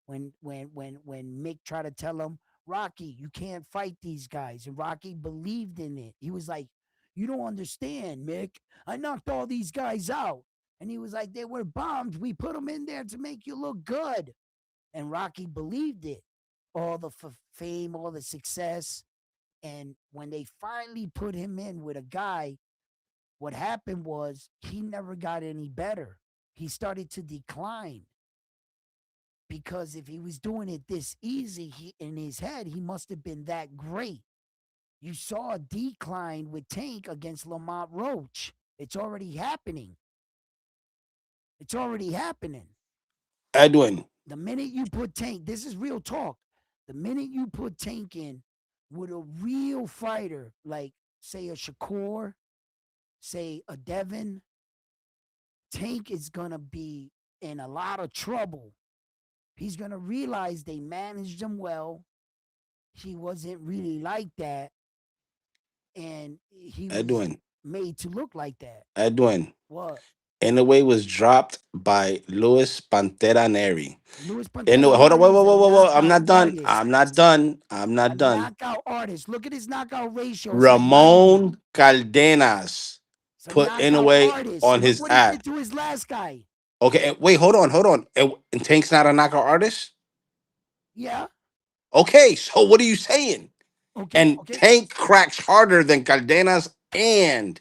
when Mick tried to tell him, Rocky, you can't fight these guys, and Rocky believed in it. He was like, you don't understand, Mick. I knocked all these guys out. And he was like, they were bombs. We put them in there to make you look good. And Rocky believed it. All the fame, all the success. And when they finally put him in with a guy, what happened was he never got any better. He started to decline because if he was doing it this easy, in his head, he must have been that great. You saw a decline with Tank against Lamont Roach. It's already happening. It's already happening. Edwin, The minute you put Tank, this is real talk. The minute you put Tank in with a real fighter, like say a Shakur, say a Devin, Tank is gonna be in a lot of trouble. He's gonna realize they managed him well. He wasn't really like that, and he was Edwin, made to look like that. Edwin. What? Inouye was dropped by Luis Pantera Neri. Luis Inouye, Pantera hold on, Neri whoa, is whoa, a whoa, whoa, whoa. I'm knockout not done. artist. I'm not done. I'm A not done. knockout artist. Look at his knockout ratio. It's like 90. Ramon Caldenas It's a put knockout Inouye artist. on Look his what he ass. did to his last guy. Okay, wait, hold on, hold on. And Tank's not a knockout artist? Yeah. Okay, so what are you saying? Okay. And Okay. Tank cracks harder than Caldenas and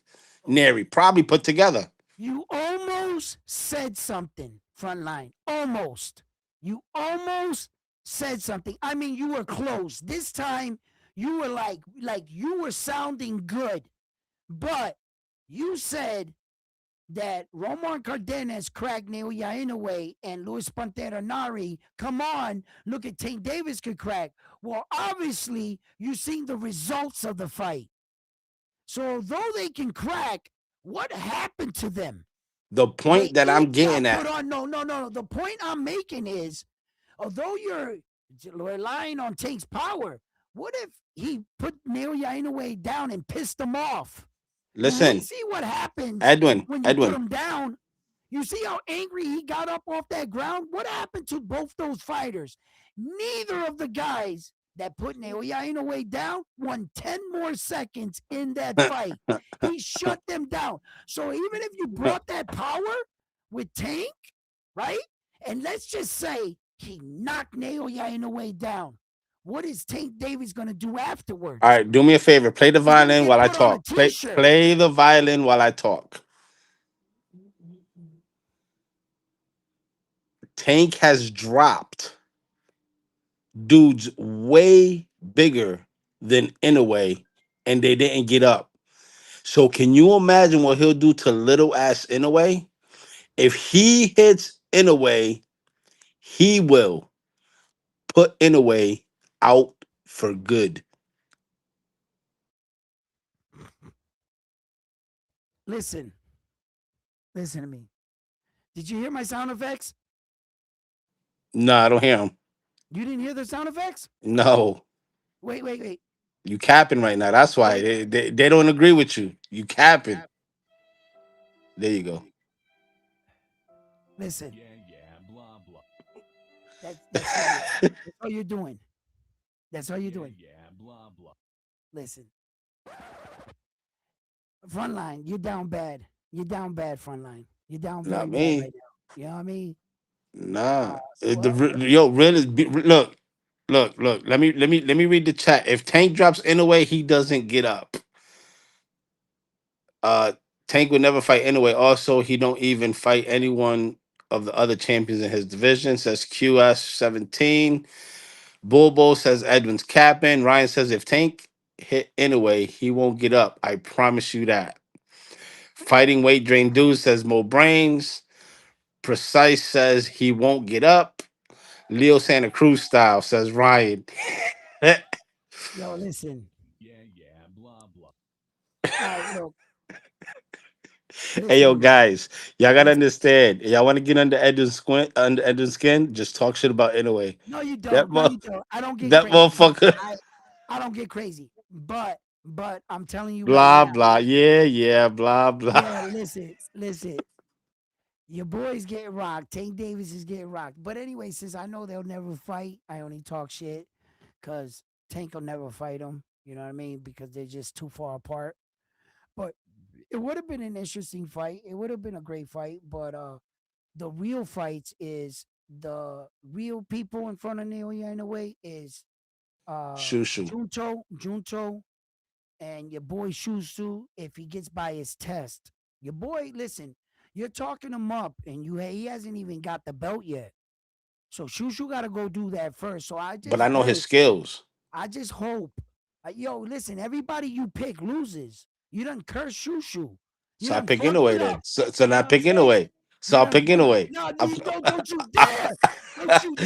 Okay. Neri, probably put together. You almost said something, frontline. Almost. You almost said something. I mean, you were close. This time you were like you were sounding good. But you said that Roman Cardenas cracked Naoya Inoue and Luis Pantera Nari. Come on, look at Tank Davis could crack. Well, obviously, you've seen the results of the fight. So although they can crack, what happened to them? The They point that I'm each getting got put at, on. No. The point I'm making is, although you're relying on Tank's power, what if he put Naoya Inoue down and pissed him off? And we listen, see what happens Edwin, when you put Edwin, him down. You see how angry he got up off that ground? What happened to both those fighters? Neither of the guys that put Naoya Inoue down won 10 more seconds in that fight. He shut them down. So even if you brought that power with Tank, right? And let's just say he knocked Naoya Inoue down. What is Tank Davis going to do all afterwards? right, do me a favor. Play the He's going to violin get while I put on a talk. Play t-shirt. play the violin while I talk. Tank has dropped dudes way bigger than Inouye, and they didn't get up. So can you imagine what he'll do to little ass Inouye? If he hits Inouye, he will put Inouye out for good. Listen, listen to me. Did you hear my sound effects? No, I don't hear him. You didn't hear the sound effects? No, Wait. you capping right now. That's why Wait. they don't agree with you. You capping. There you go. Listen. That's all you. That's all you're doing. That's all you're doing. Listen. Frontline, you're down bad. You're down bad, frontline. You're down very Not bad right me. now. You know what I mean? Nah. Well, Yo, real is look, look. Let me read the chat. If Tank drops in a way, he doesn't get up. Uh, Tank would never fight anyway. Also, he don't even fight anyone of the other champions in his division. Says QS17. Bulbo says Edwin's capping. Ryan says if Tank hit anyway, he won't get up. I promise you that. Fighting weight drain dude says Mo Brains. Precise says he won't get up. Leo Santa Cruz style says Ryan. Hey, yo, listen. All right, look, listen yo, to me. guys, y'all gotta Listen. understand. Y'all want to get under Edwin's skin? Just talk shit about anyway. No, you That don't. No, mo- you don't. I don't get that crazy. motherfucker. I don't get crazy. But I'm telling you right Blah now. blah. Yeah. Blah blah. Yeah, listen. Your boys get rocked. Tank Davis is getting rocked. But anyway, since I know they'll never fight, I only talk shit because Tank will never fight them. You know what I mean? Because they're just too far apart. But it would have been an interesting fight. It would have been a great fight. But the real fights is the real people in front of Naoya in a way is Shoo shoo. Junto, and your boy Shusu if he gets by his test. Your boy, listen, you're talking him up, and he hasn't even got the belt yet. So Shushu got to go do that first. So I But just I know his hope, skills. yo, listen, everybody you pick loses. You done curse Shushu. You So I done pick fucked away it then. up. So You know not what I'm picking saying? away. So You I'll done pick fucked. away. No, you don't you dare. Don't you,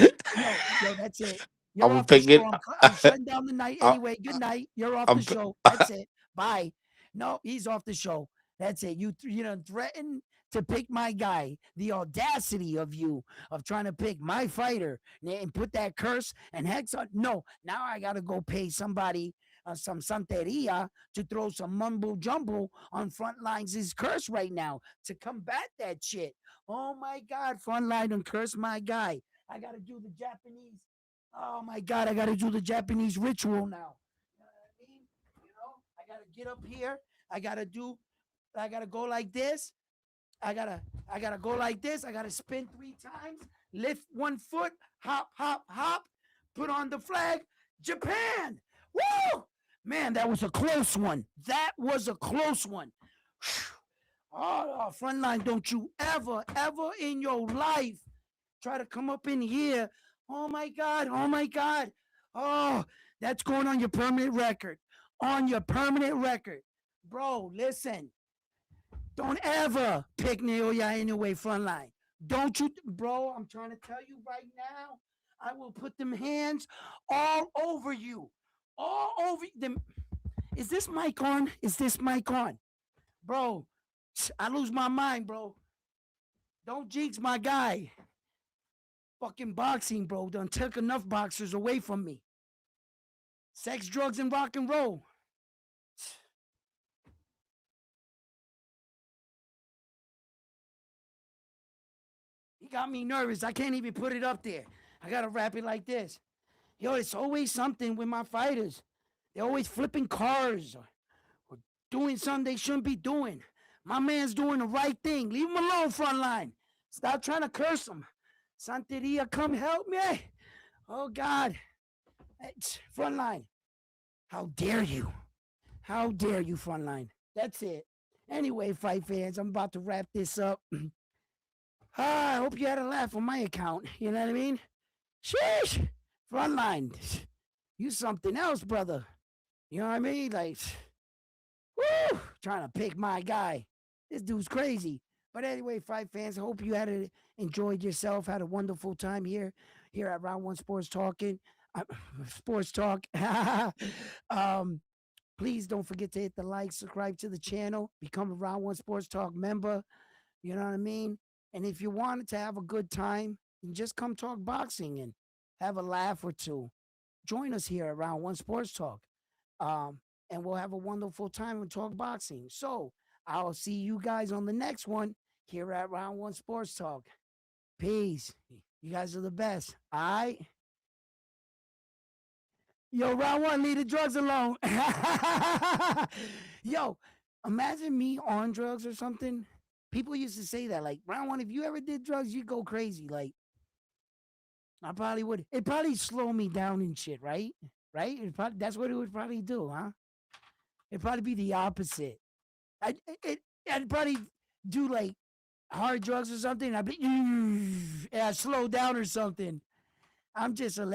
yo, that's it. You're I'm off the show. picking. I'm shutting down the night I- anyway. Good night. You're off I'm. the show. That's it. Bye. No, he's off the show. That's it. You know, threaten to pick my guy. The audacity of you of trying to pick my fighter and put that curse and hex on. No, now I gotta go pay somebody some santeria to throw some mumbo jumbo on Frontlines' curse right now to combat that shit. Oh my God, Frontline and curse my guy. I gotta do the Japanese. Oh my God, I gotta do the Japanese ritual now. You know what I mean? You know, I gotta get up here. I gotta go like this. I gotta go like this. I gotta spin 3 times, lift 1 foot, hop, hop, hop, put on the flag. Japan! Woo! Man, that was a close one. That was a close one. Oh, Frontline, don't you ever, ever in your life try to come up in here. Oh my God. Oh my God. Oh, that's going on your permanent record. On your permanent record. Bro, listen. Don't ever pick Naoya anyway, Frontline. Don't you, bro? I'm trying to tell you right now. I will put them hands all over you. All over them. Is this mic on? Is this mic on? Bro, I lose my mind, bro. Don't jinx my guy. Fucking boxing, bro, done took enough boxers away from me. Sex, drugs, and rock and roll. He got me nervous. I can't even put it up there. I gotta wrap it like this. Yo, it's always something with my fighters. They're always flipping cars or doing something they shouldn't be doing. My man's doing the right thing. Leave him alone, Frontline. Stop trying to curse him. Santeria, come help me. Oh, God. Frontline. How dare you? How dare you, Frontline? That's it. Anyway, fight fans, I'm about to wrap this up. I hope you had a laugh on my account. You know what I mean? Sheesh. Frontline. You something else, brother. You know what I mean? Like, woo, trying to pick my guy. This dude's crazy. But anyway, fight fans, I hope you enjoyed yourself, had a wonderful time here at Round One Sports Talking. Sports Talk. Please don't forget to hit the like, subscribe to the channel, become a Round One Sports Talk member. You know what I mean? And if you wanted to have a good time, just come talk boxing and have a laugh or two. Join us here at Round One Sports Talk. And we'll have a wonderful time and talk boxing. So I'll see you guys on the next one here at Round One Sports Talk. Peace. You guys are the best. All right? Yo, Round One, leave the drugs alone. Yo, imagine me on drugs or something. People used to say that, like, Round One, if you ever did drugs, you'd go crazy. Like, I probably would. It'd probably slow me down and shit, right? Right? That's what it would probably do, huh? It'd probably be the opposite. I'd probably do like hard drugs or something. I'd be, I'd slow down or something. I'm just a